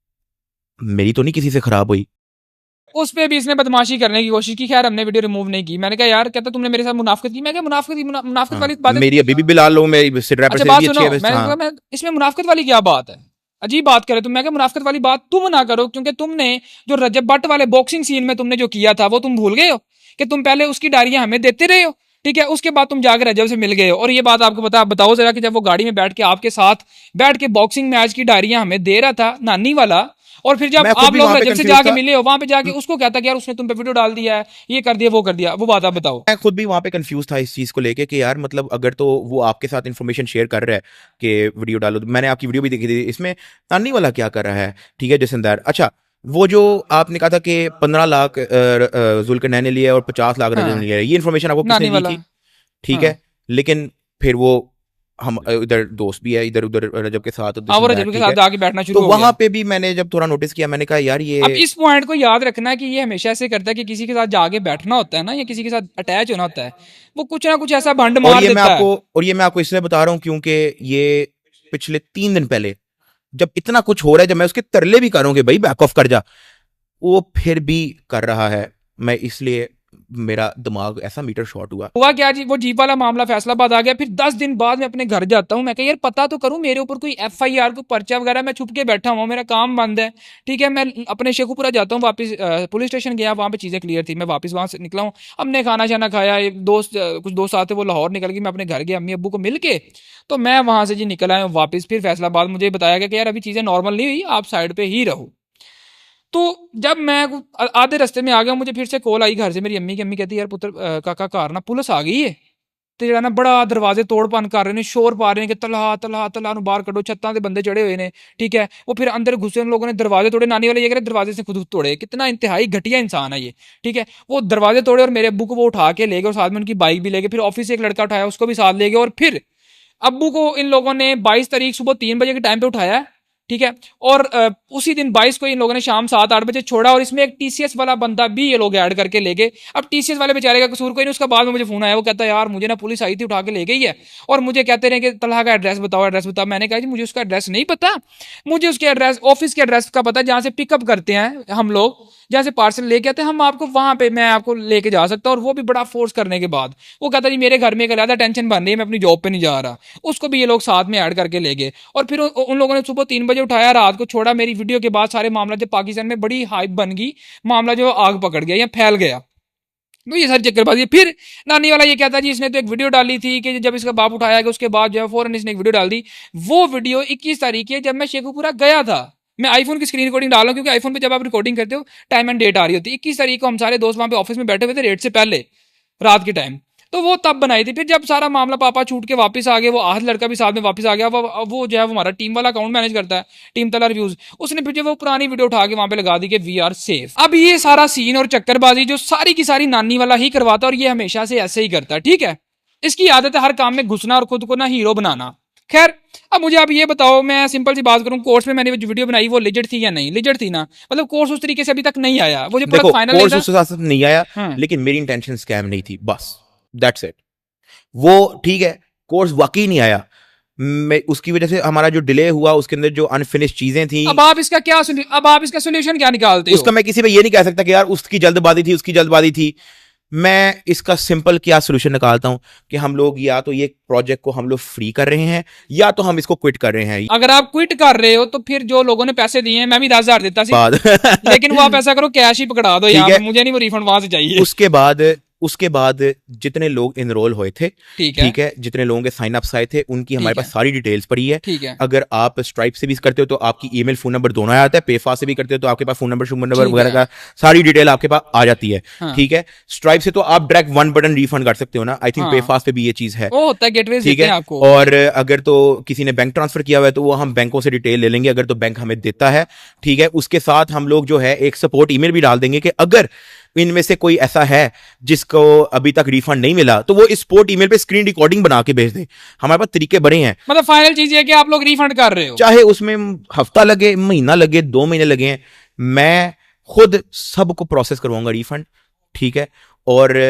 मेरी तो नहीं किसी से खराब हुई। उस पे भी इसने बदमाशी करने की कोशिश की, खैर हमने वीडियो रिमूव नहीं की। मैंने कहा यार, कहता तुमने मेरे साथ मुनाफिकत की। मैं क्या मुनाफिकत वाली बात है? मेरी अभी भी बिलाल लोग मेरी सिड रैपर अच्छा से बात भी सुनो, अच्छी है। मैंने कहा मैं इसमें मुनाफिकत वाली क्या बात है, अजीब बात करे तुम। मैं क्या मुनाफिकत वाली बात तुम ना करो, क्योंकि तुमने जो रजब भट्ट वाले बॉक्सिंग सीन में तुमने जो किया था वो तुम भूल गए हो कि तुम पहले उसकी डायरियां हमें देते रहे हो, ठीक है। उसके बाद तुम जाकर रजब से मिल गए हो, और ये बात आपको पता, आप बताओ जरा कि जब वो गाड़ी में बैठ के आपके साथ बैठ के बॉक्सिंग मैच की डायरियां हमें दे रहा था नानी वाला, और फिर जब आप लोग रजब से जाके मिले हो, वहां पे जाके उसको कहता कि यार उसने तुम पे वीडियो डाल दिया है, ये कर दिया वो कर दिया, वो बात आप बताओ। मैं खुद भी वहां पे कंफ्यूज था इस चीज को लेके कि यार मतलब अगर तो वो आपके साथ इन्फॉर्मेशन शेयर कर रहा है कि वीडियो डालो, मैंने आपकी वीडियो भी देखी थी, इसमें नानी वाला क्या कर रहा है, ठीक है जसंदार। अच्छा, वो जो आपने कहा था कि 15 लाख जुल्करनैन ने लिया और 50 लाख रजब ने लिया, ये इन्फॉर्मेशन आपको किसने दी थी? ठीक है, लेकिन फिर वो हम इधर दोस्त भी है, इधर उधर रजब के साथ, वो रजब के साथ जाके बैठना शुरू तो हो गया। वहां पे भी मैंने जब थोड़ा नोटिस किया, मैंने कहा यार ये, अब इस पॉइंट को याद रखना है कि ये हमेशा ऐसे करता है कि किसी के साथ जाके बैठना होता है ना, या किसी के साथ अटैच होना होता है, वो कुछ ना कुछ ऐसा भंड मार देता है। और ये मैं आपको इसलिए बता रहा हूँ क्योंकि ये पिछले 3 दिन पहले जब इतना कुछ हो रहा है, जब मैं उसके तरले भी कर रहा हूँ कि भाई बैक ऑफ कर जा, वो फिर भी कर रहा है। मैं इसलिए मेरा दिमाग ऐसा मीटर शॉर्ट हुआ क्या जी, वो जीप वाला मामला फैसलाबाद आ गया। फिर 10 दिन बाद मैं अपने घर जाता हूँ, मैं कह यार पता तो करूँ मेरे ऊपर कोई FIR को पर्चा वगैरह, मैं छुप के बैठा हुआ, मेरा काम बंद है, ठीक है। मैं अपने शेखुपुरा जाता हूँ, वापस पुलिस स्टेशन गया, वहाँ पे चीज़ें क्लियर थी, मैं वापस वहाँ से निकला हूँ। हमने खाना शाना खाया, एक दोस्त कुछ दोस्त आते, वो लाहौर निकल गए, मैं अपने घर गया अम्मी अब्बू को मिल के, तो मैं वहाँ से जी निकल आया हूँ वापस। फिर फैसलाबाद मुझे बताया गया कि यार अभी चीज़ें नॉर्मल नहीं हुई, आप साइड पर ही रहो। तो जब मैं आधे रास्ते में आ गया, मुझे फिर से कॉल आई घर से, मेरी अम्मी की अम्मी कहती है यार पुत्र काका घर ना पुलिस आ गई है, ਤੇ ਜਿਹੜਾ ਨਾ ਬੜਾ ਦਰਵਾਜ਼ੇ ਤੋੜ ਭੰਨ ਕਰ ਰਹੇ ਨੇ, ਸ਼ੋਰ ਪਾ ਰਹੇ ਨੇ ਕਿ तला ਨੂੰ ਬਾਹਰ ਕੱਢੋ, ਛੱਤਾਂ ਦੇ ਬੰਦੇ ਚੜੇ ਹੋਏ ਨੇ, ठीक है। वो फिर अंदर घुसे, उन लोगों ने दरवाजे तोड़े, नानी वाले ये कह रहे दरवाजे से खुद तोड़े, कितना इंतहाई घटिया इंसान है ये, ठीक है। वो दरवाजे तोड़े और मेरे अब्बू को वो उठा के ले गए, और साथ में उनकी बाइक भी ले गए। फिर ऑफिस से एक लड़का उठाया, उसको भी साथ ले गए, और फिर अब्बू को इन लोगों ने 22 तारीख सुबह 3 बजे के टाइम पे उठाया, ठीक है। और उसी दिन 22 को इन लोगों ने शाम 7-8 बजे छोड़ा, और इसमें एक TCS वाला बंदा भी ये लोग ऐड करके ले गए। अब TCS वाले बेचारे का कसूर कोई नहीं। उसका बाद में मुझे फोन आया, वो कहता है यार मुझे ना पुलिस आई थी, उठा के ले गई है, और मुझे कहते रहे कि तलहा का एड्रेस बताओ, एड्रेस बताओ। मैंने कहा जी मुझे उसका एड्रेस नहीं पता, मुझे उसके एड्रेस, ऑफिस के एड्रेस का पता है, जहाँ से पिकअप करते हैं हम लोग, जहाँ से पार्सल लेके आते हैं हम, आपको वहां पे मैं आपको लेके जा सकता हूँ। और वो भी बड़ा फोर्स करने के बाद वो कहता जी मेरे घर में एक अलग टेंशन बन रही है, मैं अपनी जॉब पे नहीं जा रहा। उसको भी ये लोग साथ में ऐड करके ले गए, और फिर उन लोगों ने सुबह 3 बजे उठाया, रात को छोड़ा। मेरी वीडियो के बाद सारे मामला जब पाकिस्तान में बड़ी हाइप बन गई, मामला जो आग पकड़ गया या फैल गया, तो ये सारी चक्करबाजी। फिर नानी वाला ये कहता जी इसने तो एक वीडियो डाली थी कि जब इसका बाप उठाया गया, उसके बाद जो है फौरन इसने एक वीडियो डाल दी। वो वीडियो 21 तारीख की है, जब मैं शेखुपुरा गया था। मैं आईफोन की स्क्रीन रिकॉर्डिंग डाल रहा हूं, क्योंकि आईफोन पे जब आप रिकॉर्डिंग करते हो टाइम एंड डेट आ रही होती है। 21 तारीख को हम सारे दोस्त वहां पे ऑफिस में बैठे हुए थे, रेट से पहले रात के टाइम। तो वो तब बनाई थी। फिर जब सारा मामला पापा छूट के वापस आ गए, वो आहद लड़का भी साथ में वापस आ गया, वो जो है वो हमारा टीम वाला अकाउंट मैनेज करता है, टीम तला रिव्यूज, उसने फिर जो वो पुरानी वीडियो उठा के वहां पे लगा दी कि वी आर सेफ। अब ये सारा सीन और चक्करबाजी जो सारी की सारी नानी वाला ही करवाता है, और ये हमेशा से ऐसे ही करता है, ठीक है। इसकी आदत है हर काम में घुसना और खुद को ना हीरो बनाना। खैर, अब मुझे आप ये बताओ, मैं सिंपल सी बात करूं, कोर्स में मैंने जो वीडियो बनाई वो लिजिट थी या नहीं? लिजिट थी ना, मतलब कोर्स उस तरीके से अभी तक नहीं आया, वो जो देखो प्रोडक्ट फाइनल कोर्स उस हिसाब से नहीं आया, हाँ। लेकिन मेरी इंटेंशन स्कैम नहीं थी, बस दैट्स इट। वो ठीक है, कोर्स वाकई नहीं आया, मैं उसकी वजह से हमारा जो डिले हुआ, उसके अंदर जो अनफिनिश चीजें थी। अब आप इसका क्या अब आप इसका सोल्यूशन क्या निकालते हो? उसका मैं किसी पे ये नहीं कह सकता कि यार उसकी जल्दबाजी थी, उसकी जल्दबाजी थी। मैं इसका सिंपल क्या सोल्यूशन निकालता हूं कि हम लोग या तो ये प्रोजेक्ट को हम लोग फ्री कर रहे हैं, या तो हम इसको क्विट कर रहे हैं। अगर आप क्विट कर रहे हो तो फिर जो लोगों ने पैसे दिए हैं, मैं भी 10,000 देता सी, बाद लेकिन वो आप ऐसा करो कैश ही पकड़ा दो यहाँ ठीक पे, मुझे नहीं वो रिफंड वहां से चाहिए। उसके बाद जितने लोग इनरोल हुए थे, ठीक है, जितने लोगों के साइन अप्स आए थे, उनकी हमारे पास सारी डिटेल्स पड़ी है। ठीक है, अगर आप स्ट्राइप से भी करते हो तो आपकी ईमेल, फोन नंबर दोनों आ जाता है। पेफा से भी करते हो तो आपके पास फोन नंबर, शुभ नंबर ठीक वगैरह है। का सारी डिटेल आपके पास आ जाती है। हाँ। ठीक है, स्ट्राइप से तो आप डायरेक्ट 1 बटन रिफंड कर सकते हो ना। आई थिंक हाँ। पेफास्ट पे भी ये चीज है, वो होता है गेटवे ठीक देते हैं है। आपको। और अगर तो किसी ने बैंक ट्रांसफर किया हुआ है तो वो हम बैंकों से डिटेल ले लेंगे, अगर तो बैंक हमें देता है, ठीक है। उसके साथ हम लोग जो है एक सपोर्ट ईमेल भी डाल देंगे कि अगर इनमें से कोई ऐसा है जिसको अभी तक रिफंड नहीं मिला तो वो इस सपोर्ट ईमेल पे स्क्रीन रिकॉर्डिंग बना के भेज दे। हमारे पास तरीके बड़े हैं, मतलब फाइनल चीज ये है कि आप लोग रिफंड कर रहे हो, चाहे उसमें हफ्ता लगे, महीना लगे, 2 महीने लगे, मैं खुद सबको प्रोसेस करवाऊंगा रिफंड, ठीक है। और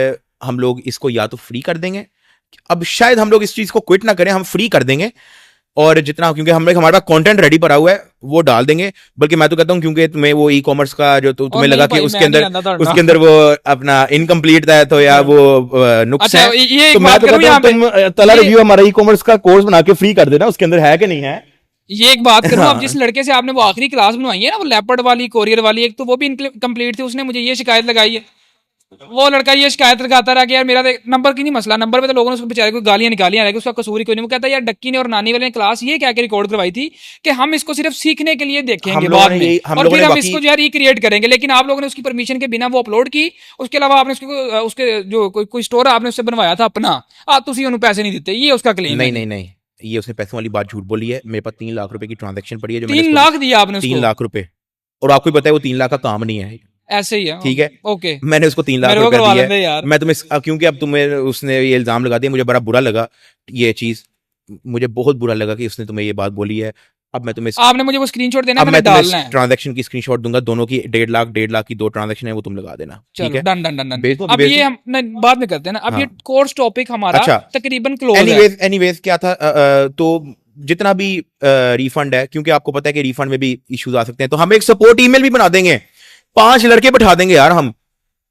हम लोग इसको या तो फ्री कर देंगे, अब शायद हम लोग इस चीज को क्विट ना करें, हम फ्री कर देंगे, और जितना, क्योंकि हमारे पास कंटेंट रेडी पड़ा हुआ है, वो डाल देंगे। बल्कि मैं तो कहता हूँ, क्योंकि तुम्हें वो ई कॉमर्स का जो तुम्हें नहीं लगा कि भाई, उसके मैं नहीं आता अंदर था उसके अंदर वो अपना इनकम्प्लीट है तो या वो नुक्स अच्छा, है, ये एक तो मैं बात तो करूं कहता यहाँ हूँ पे, तुम तला ये- रिव्यू हमारा ई कॉमर्स का कोर्स बना के फ्री कर देना, उसके अंदर है कि नहीं है। ये एक बात करूं, हाँ। अब जिस लड़के से आपने वो आखिरी क्लास बनवाई है ना, वो लेपर्ड वाली, कोरियर वाली, एक तो वो भी इनकम्प्लीट थी, उसने मुझे ये शिकायत लगाई है। वो लड़का ये शिकायत लगाता रहा कि यार मेरा नंबर की नहीं मसला, नंबर पे तो लोगों ने उसको बेचारे को गालियां निकाली, हालांकि उसका कसूर ही कोई नहीं। वो कहता है यार डक्की ने और नानी वाले ने क्लास ये क्या रिकॉर्ड करवाई थी कि हम इसको सिर्फ सीखने के लिए देखेंगे हम लोगों बाद ने में, यही- हम और लोगों फिर ने हम बाकी- इसको जो है रिक्रिएट करेंगे, लेकिन आप लोगों ने उसकी परमिशन के बिना वो अपलोड की। उसके अलावा आपने उसके जो कोई स्टोर आपने उससे बनवाया था अपना, तुसी उन्होंने पैसे नहीं देते, ये उसका क्लेम है। नहीं, ये उसने पैसों वाली बात झूठ बोली है। मेरे पास 3 लाख रुपए की ट्रांजैक्शन पड़ी है, जो 3 लाख दिया आपने 3 उसको? लाख रुपए, और आपको भी पता है वो 3 लाख का काम नहीं है, ऐसे ही है, ठीक है। ओके, मैंने उसको 3 लाख मेरे को रुपए करवा दिए लेंदे यार। मैं तुम्हें क्योंकि अब तुम्हें उसने ये इल्जाम लगा दिया, मुझे बड़ा बुरा लगा ये चीज, मुझे बहुत बुरा लगा कि उसने तुम्हें ये बात बोली है। अब मैं तुम्हें आपने मुझे वो स्क्रीनशॉट देना है, अब मैंने मैं डालना तुम्हें है। ट्रांजैक्शन की स्क्रीनशॉट दूंगा, दोनों की 1.5 लाख की 2 ट्रांजैक्शन है, वो तुम लगा देना, ठीक चलो है। Done done done done. भेज दो, अब भेज ये दो। हम नहीं, बाद में करते हैं ना, अब ये हाँ। कोर्स टॉपिक हमारा अच्छा। तकरीबन क्लोज है। एनीवेज क्या था, तो जितना भी रिफंड है, क्योंकि आपको पता है कि रिफंड में भी इश्यूज आ सकते हैं, तो हम एक सपोर्ट ईमेल भी बना देंगे। 5 लड़के बैठा देंगे यार, हम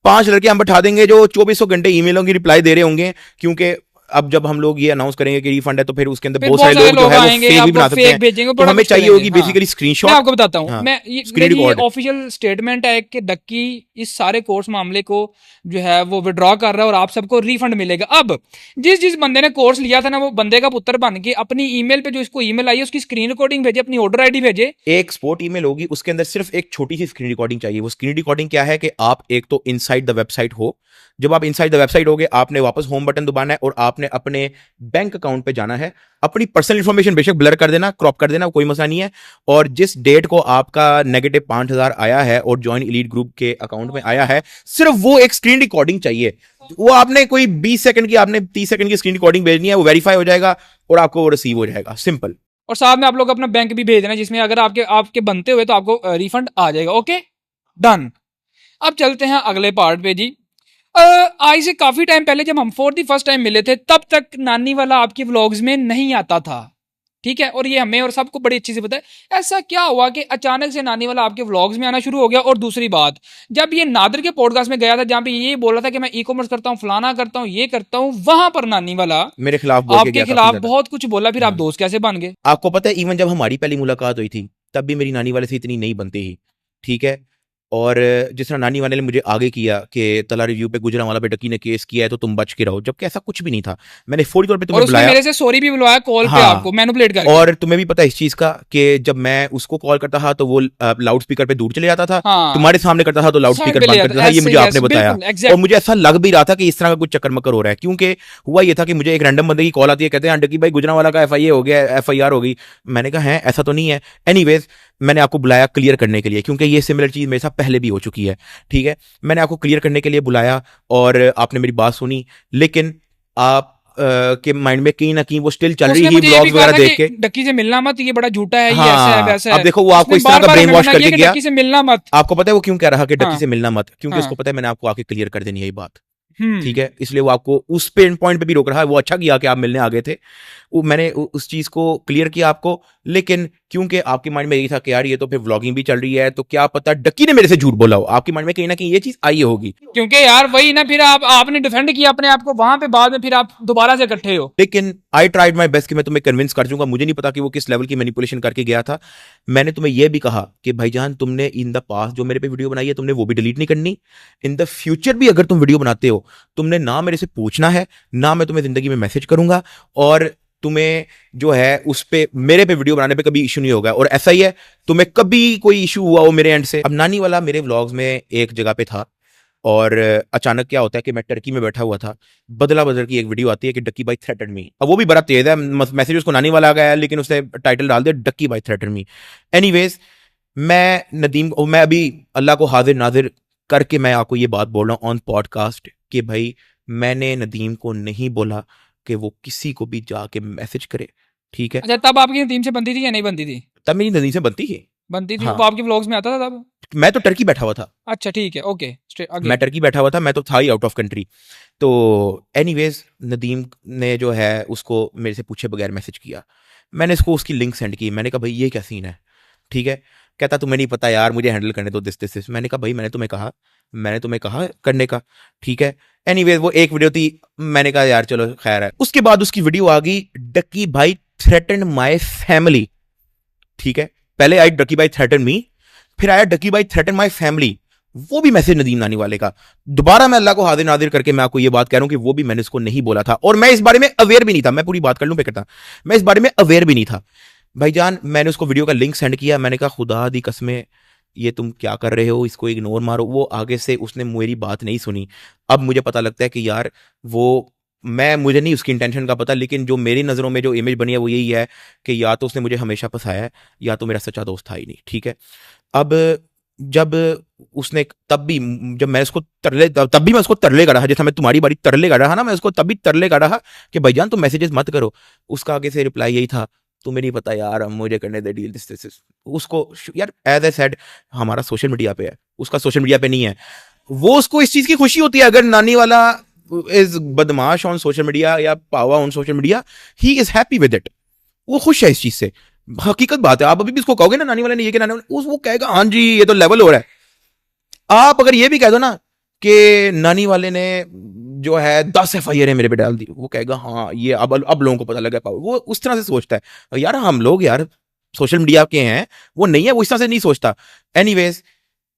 5 लड़के हम बैठा देंगे जो 24 घंटे ईमेलों की रिप्लाई दे रहे होंगे। क्योंकि अब जब हम लोग ये अनाउंस करेंगे कि रिफंड है, तो फिर उसके अंदर फिर बहुत सारे लोग जो है वो आएंगे, फेक भी बना आपको सकते फेक हैं, भेजेंगे, तो बड़ा हमें कुछ चाहिए करेंगे, होगी हाँ। बेसिकली मैं स्क्रीनशॉट। आपको बताता हूँ, हाँ, मैं screen ये record। ऑफिशियल स्टेटमेंट है कि डक्की इस सारे कोर्स मामले को जो है वो विड्रॉ कर रहा है और आप सबको रिफंड मिलेगा। अब जिस बंदे ने कोर्स लिया था ना, वो बंदे का पुत्र बन के अपनी ईमेल पे जो इसको ईमेल आई है उसकी स्क्रीन रिकॉर्डिंग भेजे, अपनी ऑर्डर आईडी भेजे। एक सपोर्ट ईमेल होगी, उसके अंदर सिर्फ एक छोटी सी स्क्रीन रिकॉर्डिंग चाहिए। वो स्क्रीन रिकॉर्डिंग क्या है कि आप एक तो इनसाइड द वेबसाइट हो, जब आप इनसाइड द वेबसाइट होगे, आपने वापस होम बटन दबाना है और आपने अपने बैंक अकाउंट पे जाना है। अपनी पर्सनल इंफॉर्मेशन बेशक ब्लर कर देना, क्रॉप कर देना, कोई मसला नहीं है। और जिस डेट को आपका नेगेटिव 5,000 आया है और ज्वाइन एलीट ग्रुप के अकाउंट में आया है, सिर्फ वो एक स्क्रीन रिकॉर्डिंग चाहिए। वो आपने कोई 20 सेकंड की, आपने 30 सेकंड की स्क्रीन रिकॉर्डिंग भेजनी है, वो वेरीफाई हो जाएगा और आपको वो रिसीव हो जाएगा, सिंपल। और साथ में आप लोग अपना बैंक भी भेज देना, जिसमें अगर आपके बनते हुए तो आपको रिफंड आ जाएगा। Okay done. अब चलते हैं अगले पार्ट पे जी। आज से काफी टाइम पहले जब हम फॉर द फर्स्ट टाइम मिले थे, तब तक नानी वाला आपके व्लॉग्स में नहीं आता था, ठीक है। और ये हमें और सबको बड़ी अच्छी से पता है। ऐसा क्या हुआ कि अचानक से नानी वाला आपके व्लॉग्स में आना शुरू हो गया? और दूसरी बात, जब ये नादर के पॉडकास्ट में गया था, जहां पे ये बोल रहा था कि मैं ई कॉमर्स करता हूँ, फलाना करता हूँ, ये करता हूँ, वहां पर नानी वाला मेरे खिलाफ बोल के आपके गया था खिलाफ काफी ज्यादा। बहुत कुछ बोला। फिर आप दोस्त कैसे बन गए? आपको पता है, इवन जब हमारी पहली मुलाकात हुई थी, तब भी मेरी नानी वाले से इतनी नहीं बनती ही, ठीक है। और जिस तरह नानी वाले ने मुझे आगे किया कि तला रिव्यू पे गुजरांवाला पे डकी ने केस किया है तो तुम बच के रहो, जबकि ऐसा कुछ भी नहीं था। मैंने फौरी तौर पे और तुम्हें उसने बुलाया मेरे से सॉरी भी बुलवाया कॉल पे, हाँ, आपको मैनिपुलेट करके। और तुम्हें भी पता है इस चीज का कि जब मैं उसको कॉल करता था तो वो लाउड स्पीकर पे दूर चले जाता था, हाँ, तुम्हारे सामने करता था तो लाउड साइड स्पीकर पे ले बंद कर जाता, देता था। ये ऐसे मुझे ही, आपने ऐसे, बताया बिल्कुल और एग्जैक्ट। मुझे ऐसा लग भी रहा था कि इस तरह का कुछ चक्कर मक्कर हो रहा है, क्योंकि हुआ ये था कि मुझे एक रैंडम बंदे की कॉल आती है, कहते हैं डकी भाई गुजरांवाला का FIA हो गया, FIR हो गई। मैंने कहा है ऐसा तो नहीं है। एनीवेज मैंने आपको बुलाया क्लियर करने के लिए, क्योंकि ये सिमिलर चीज मेरे साथ पहले भी हो चुकी है, ठीक है। मैंने आपको क्लियर करने के लिए बुलाया और आपने मेरी बात सुनी, लेकिन आप के माइंड में कहीं ना कहीं वो स्टिल चल रही उसने थी मुझे ये भी ब्लॉग्स कहा वगैरह था देख कि के। डक्की से मिलना मत, ये बड़ा झूठा है, ये ऐसा है हाँ, वैसा अब है। देखो वो आपको उसने इस तरह का बार-बार ब्रेन हमें वॉश मना किया करके कि गया। डक्की से मिलना मत। आपको पता है वो क्यों कह रहा कि डक्की हाँ, से मिलना मत, क्योंकि हाँ, उसको पता है मैंने आपको आके क्लियर कर देनी है ये बात, हम्म, ठीक है। इसलिए वो आपको उस पेन पॉइंट पे भी रोक रहा है। वो अच्छा किया कि आप मिलने आ गए थे, वो मैंने उस चीज को क्लियर किया आपको। लेकिन क्योंकि आपके माइंड में यही था कि यार ये तो फिर व्लॉगिंग भी चल रही है, तो क्या पता डक्की ने मेरे से झूठ बोला हो, आपके माइंड में कहीं ना कहीं ये चीज आई होगी। क्योंकि यार वही ना, फिर आपने डिफेंड किया अपने आप को वहां पे, बाद में फिर आप दोबारा से इकट्ठे हो। लेकिन आई ट्राइड माई बेस्ट कि मैं तुम्हें कन्विंस कर दूंगा। मुझे नहीं पता कि वो किस लेवल की मैनिपुलेशन करके गया था। मैंने तुम्हें यह भी कहा कि भाईजान तुमने इन द पास्ट जो मेरे पे वीडियो बनाई है तुमने वो भी डिलीट नहीं करनी। इन द फ्यूचर भी अगर तुम वीडियो बनाते हो तुमने ना मेरे से पूछना है, ना मैं तुम्हें जिंदगी में मैसेज करूंगा, और तुम्हें जो है उस पे मेरे पे वीडियो बनाने पे कभी इशू नहीं होगा। और ऐसा ही है, तुम्हें कभी कोई इशू हुआ हो मेरे एंड से। अब नानी वाला मेरे व्लॉग्स में एक जगह पे था और अचानक क्या होता है कि मैं टर्की में बैठा हुआ था, बदला बदल की एक वीडियो आती है कि डक्की भाई थ्रेटन मी। अब वो भी बड़ा तेज है, मैसेज उसको नानी वाला आ गया है, लेकिन उसने टाइटल डाल दिया डक्की भाई थ्रेटन मी। एनीवेज मैं अभी अल्लाह को हाजिर नाजिर करके मैं आपको ये बात बोल रहा हूँ ऑन पॉडकास्ट कि भाई मैंने नदीम को नहीं बोला कि वो किसी को भी जाके मैसेज करे, ठीक है। अच्छा, तब आपकी टीम से बनती थी या नहीं बनती थी? तब मेरी नदीम से बनती है। बनती थी, हाँ। वो आपके व्लॉग्स में आता था तब? मैं तो टर्की बैठा हुआ था। अच्छा ठीक है, ओके, आगे। मैं टर्की बैठा हुआ था, मैं तो था ही आउट ऑफ कंट्री। तो एनीवेज नदीम ने जो है उसको मेरे से पूछे बगैर मैसेज किया। मैंने इसको उसकी लिंक सेंड की। मैंने कहा भाई ये क्या सीन है, ठीक है। कहता तुम्हें नहीं पता यार, मुझे हैंडल करने दो दिस। मैंने कहा भाई मैंने तुम्हें कहा करने का, ठीक है। एनीवेज वो एक वीडियो थी, मैंने कहा यार चलो खैर है। उसके बाद उसकी वीडियो आ गई डक्की भाई थ्रेटन माई फैमिली, ठीक है। पहले आई डक्की भाई थ्रेटन मी, फिर आया डक्की भाई थ्रेटन माई फैमिली, वो भी मैसेज नदीम नानी वाले का। दोबारा मैं अल्लाह को हाजिर नाजिर करके मैं आपको ये बात कह रहा हूं कि वो भी मैंने इसको नहीं बोला था, और मैं इस बारे में अवेयर भी नहीं था। मैं पूरी बात कर लूं पे करता, मैं इस बारे में अवेयर भी नहीं था भाईजान। मैंने उसको वीडियो का लिंक सेंड किया, मैंने कहा खुदा दी कसमें ये तुम क्या कर रहे हो, इसको इग्नोर मारो। वो आगे से उसने मेरी बात नहीं सुनी। अब मुझे पता लगता है कि यार वो मुझे नहीं उसकी इंटेंशन का पता, लेकिन जो मेरी नज़रों में जो इमेज बनी है वो यही है कि या तो उसने मुझे हमेशा फंसाया है या तो मेरा सच्चा दोस्त था ही नहीं, ठीक है। अब जब उसने जब मैं उसको तब भी मैं उसको तरले कर रहा, जैसा मैं तुम्हारी बारी तरले कर रहा ना, मैं उसको तभी तरले कर रहा कि भाईजान तुम मैसेजेस मत करो। उसका आगे से रिप्लाई यही था तुम्हें नहीं पता यार, हम मुझे करने दे डील दिस। उसको यार एज ए सेड हमारा सोशल मीडिया पे है, उसका सोशल मीडिया पे नहीं है। वो उसको इस चीज की खुशी होती है अगर नानी वाला इज बदमाश ऑन सोशल मीडिया या पावा on social media, he is happy with it, वो खुश है इस चीज से। हकीकत बात है, आप अभी भी उसको कहोगे ना नानी वाले ने ये कि नानी वाले, वो कहेगा हाँ जी ये तो लेवल हो रहा है। आप अगर ये भी कह दो ना कि नानी वाले ने जो है 10 FIR मेरे पे डाल दी, वो कहेगा हाँ ये अब लोगों को पता लगा। वो उस तरह से सोचता है यार, हम लोग यार सोशल मीडिया के हैं, वो नहीं है, वो इस तरह से नहीं सोचता। एनीवेज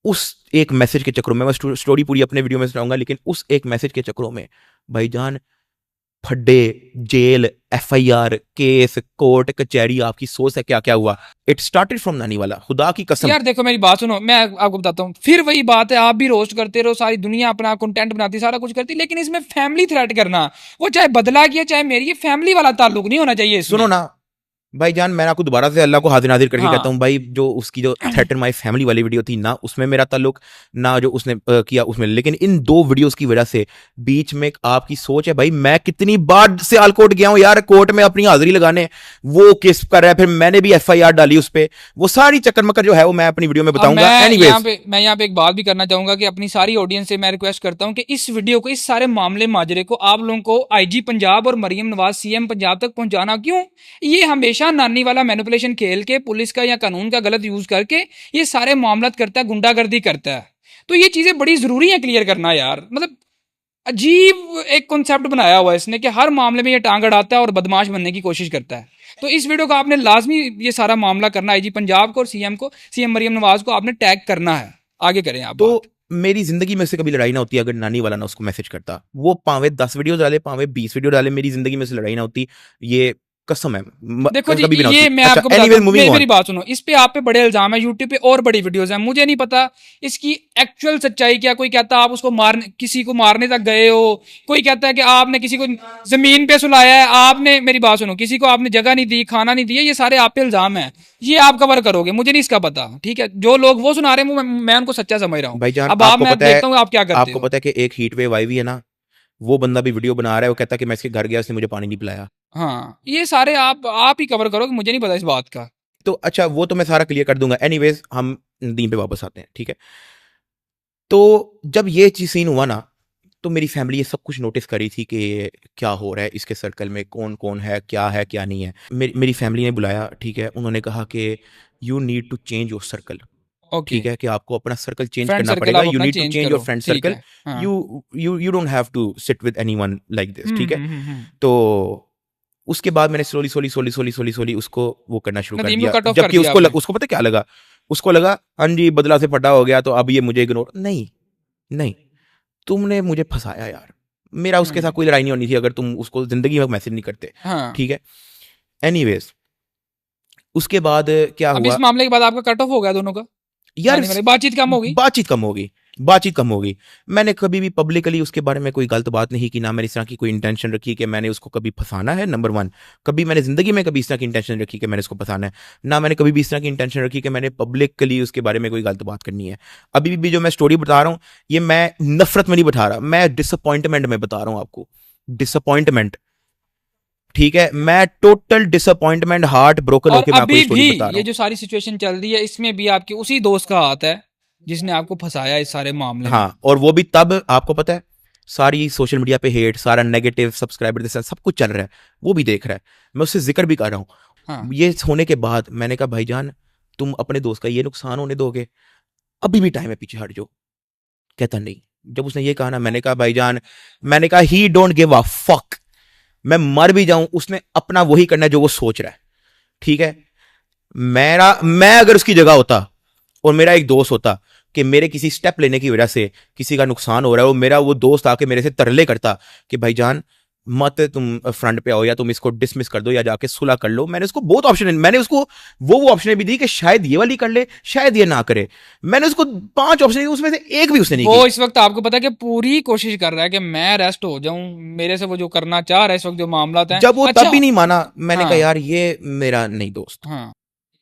उस एक मैसेज के चक्रों में, मैं स्टोरी पूरी अपने वीडियो में सुनाऊंगा, लेकिन उस एक मैसेज के चक्रों में भाईजान फड्डे, जेल, FIR, केस, कोर्ट कचहरी, आपकी सोच है क्या क्या हुआ। इट स्टार्टेड फ्रॉम नानी वाला, खुदा की कसम। यार देखो मेरी बात सुनो, मैं आपको बताता हूँ, फिर वही बात है, आप भी रोस्ट करते रहो, सारी दुनिया अपना कंटेंट बनाती, सारा कुछ करती, लेकिन इसमें फैमिली थ्रेट करना, वो चाहे बदला की चाहे मेरी, ये फैमिली वाला ताल्लुक नहीं होना चाहिए इसमें। सुनो ना भाईजान, मैं आपको दोबारा से अल्लाह को हाजिर नाजिर करके हाँ। कहता हूँ भाई, जो उसकी जो थ्रेटन माई फैमिली वाली वीडियो थी ना, उसमें मेरा ताल्लुक ना जो उसने किया उसमें, लेकिन इन 2 वीडियोस की वजह से बीच में आपकी सोच है भाई। मैं कितनी बार सियालकोट गया हूँ यार कोर्ट में अपनी हाजिरी लगाने, वो केस कर रहा है, फिर मैंने भी FIR डाली उस पर, वो सारी चक्कर मक्कर जो है वो मैं अपनी वीडियो में बताऊंगा। मैं यहाँ पे एक बात भी करना चाहूंगा कि अपनी सारी ऑडियंस से मैं रिक्वेस्ट करता हूँ कि इस वीडियो को, इस सारे मामले माजरे को आप लोगों को IG पंजाब और मरियम नवाज CM पंजाब तक पहुंचाना। क्यों? ये हमेशा नानी वाला मैनिपुलेशन खेल के, पुलिस का या कानून का गलत यूज करके ये सारे मामलात करता है, गुंडागर्दी करता है। तो ये चीजें बड़ी जरूरी है क्लियर करना यार। मतलब अजीब एक कॉन्सेप्ट बनाया हुआ है इसने कि हर मामले में ये टांग अड़ाता है और बदमाश बनने की कोशिश करता है। तो इस वीडियो को आपने लाजमी ये सारा मामला करना, IG पंजाब को और CM मरियम नवाज को आपने टैग करना है। आगे करें आप तो बात। मेरी जिंदगी में से कभी लड़ाई ना होती अगर नानी वाला ना उसको मैसेज करता। वो पावे 10 वीडियो डाले, पावे 20 वीडियो डाले, मेरी जिंदगी में से लड़ाई ना होती। ये कसम है, देखो जी, कभी भी ना ये होती। मैं अच्छा, आपको बताता एनीवेज हूँ, मूविंग मेरी ऑन। बात सुनो, इस पे आप पे बड़े इल्जाम है, यूट्यूब पे और बड़ी वीडियोस हैं, मुझे नहीं पता इसकी एक्चुअल सच्चाई क्या। कोई कहता है आप उसको मारने, किसी को मारने तक गए हो, कोई कहता है कि आपने किसी को जमीन पे सुलाया है, आपने, मेरी बात सुनो, किसी को आपने जगह नहीं दी, खाना नहीं दिया, ये सारे आप पे इल्जाम है, ये आप कवर करोगे, मुझे नहीं इसका पता, ठीक है। जो लोग वो सुना रहे हैं मैं उनको सच्चा समझ रहा हूँ। भाईजान, अब आप, आपको मैं पता है, देखता हूँ आप क्या करते आपको हो। पता है कि एक हीट वेव आई हुई है ना, वो बंदा भी वीडियो बना रहा है, वो कहता है कि मैं इसके घर गया, उसने मुझे पानी नहीं पिलाया। हाँ, ये सारे आप ही कवर करोगे, मुझे नहीं पता इस बात का। तो अच्छा, वो तो मैं सारा क्लियर कर दूंगा। एनीवेज, हम नदीम पे वापस आते हैं, ठीक है। तो जब ये चीज सीन हुआ ना, तो मेरी फैमिली ये सब कुछ नोटिस करी थी कि क्या हो रहा है इसके सर्कल में, कौन कौन है क्या नहीं है। मेरी फैमिली ने बुलाया, ठीक है। उन्होंने कहा कि you need to change your circle, okay, ठीक है, कि आपको अपना सर्कल चेंज फ्रेंड करना सर्कल पड़ेगा। आप यू अपना need to change change your करो, फ्रेंड ठीक सर्कल। है। हाँ। You don't have to sit with anyone like this, ठीक है। तो उसके बाद मैंने स्लोली उसको वो करना शुरू कर नदीम को दिया। कट ऑफ कर जबकि दिया उसको आपने। उसको पता क्या लगा, उसको लगा हाँ जी बदला से फटा हो गया, तो अब ये मुझे इग्नोर नहीं। नहीं, तुमने मुझे फंसाया यार। मेरा उसके साथ कोई लड़ाई नहीं होनी थी अगर तुम उसको जिंदगी में मैसेज नहीं करते, हाँ, ठीक है। एनीवेज, उसके बाद क्या अब हुआ इस मामले के बाद आपका कट ऑफ हो गया दोनों का, यार, नानी वाली बातचीत कम होगी। बातचीत कम होगी। मैंने कभी भी पब्लिकली उसके बारे में कोई गलत बात नहीं की, ना मैंने इस तरह की कोई इंटेंशन रखी कि मैंने उसको कभी फंसाना है। नंबर 1, कभी मैंने जिंदगी में कभी इस तरह की इंटेंशन रखी कि मैंने उसको फंसाना है। ना मैंने कभी भी इस तरह की इंटेंशन रखी कि मैंने पब्लिकली उसके बारे में कोई गलत बात करनी है। अभी भी जो मैं स्टोरी बता रहा हूँ, ये मैं नफरत में नहीं बता रहा, मैं डिसअपॉइंटमेंट में बता रहा हूँ आपको। डिसअपॉइंटमेंट, ठीक है, मैं टोटल डिसअपॉइंटमेंट, हार्ट ब्रोकन और होकर मैं आपको ये अभी स्टोरी भी बता रहा ये हूँ। जो सारी सिचुएशन चल रही है, इसमें भी आपके उसी दोस्त का हाथ है जिसने आपको फंसाया इस सारे मामले में। हाँ, और वो भी तब, आपको पता है, सारी सोशल मीडिया पे हेट, सारा नेगेटिव, सब्सक्राइबर सब कुछ चल रहा है, वो भी देख रहा है, मैं उससे जिक्र भी कर रहा हूँ। हाँ, ये होने के बाद मैंने कहा भाईजान, तुम अपने दोस्त का ये नुकसान होने दोगे? अभी भी टाइम है, पीछे हट जाओ। कहता नहीं। जब उसने ये कहा ना, मैंने कहा भाईजान, मैंने कहा ही डोंट गिव अ फक, मैं मर भी जाऊं, उसने अपना वही करना है जो वो सोच रहा है, ठीक है। मैं अगर उसकी जगह होता और मेरा एक दोस्त होता कि मेरे किसी स्टेप लेने की वजह से किसी का नुकसान हो रहा है, और मेरा वो दोस्त आके मेरे से तरले करता कि भाईजान मत तुम फ्रंट पे आओ, या तुम इसको डिसमिस कर दो, या जाके सुलह कर लो। मैंने उसको बहुत ऑप्शन, मैंने उसको वो ऑप्शन भी दी कि शायद ये वाली कर ले, शायद ये ना करे। मैंने उसको 5 ऑप्शन दी, उसमें से एक भी उसने नहीं वो की। इस वक्त आपको पता है कि पूरी कोशिश कर रहा है कि मैं अरेस्ट हो जाऊं, मेरे से वो जो करना चाह रहा है इस वक्त, जो मामला है। जब वो अच्छा, तब भी नहीं माना, मैंने कहा हाँ, यार ये मेरा नहीं दोस्त। हाँ,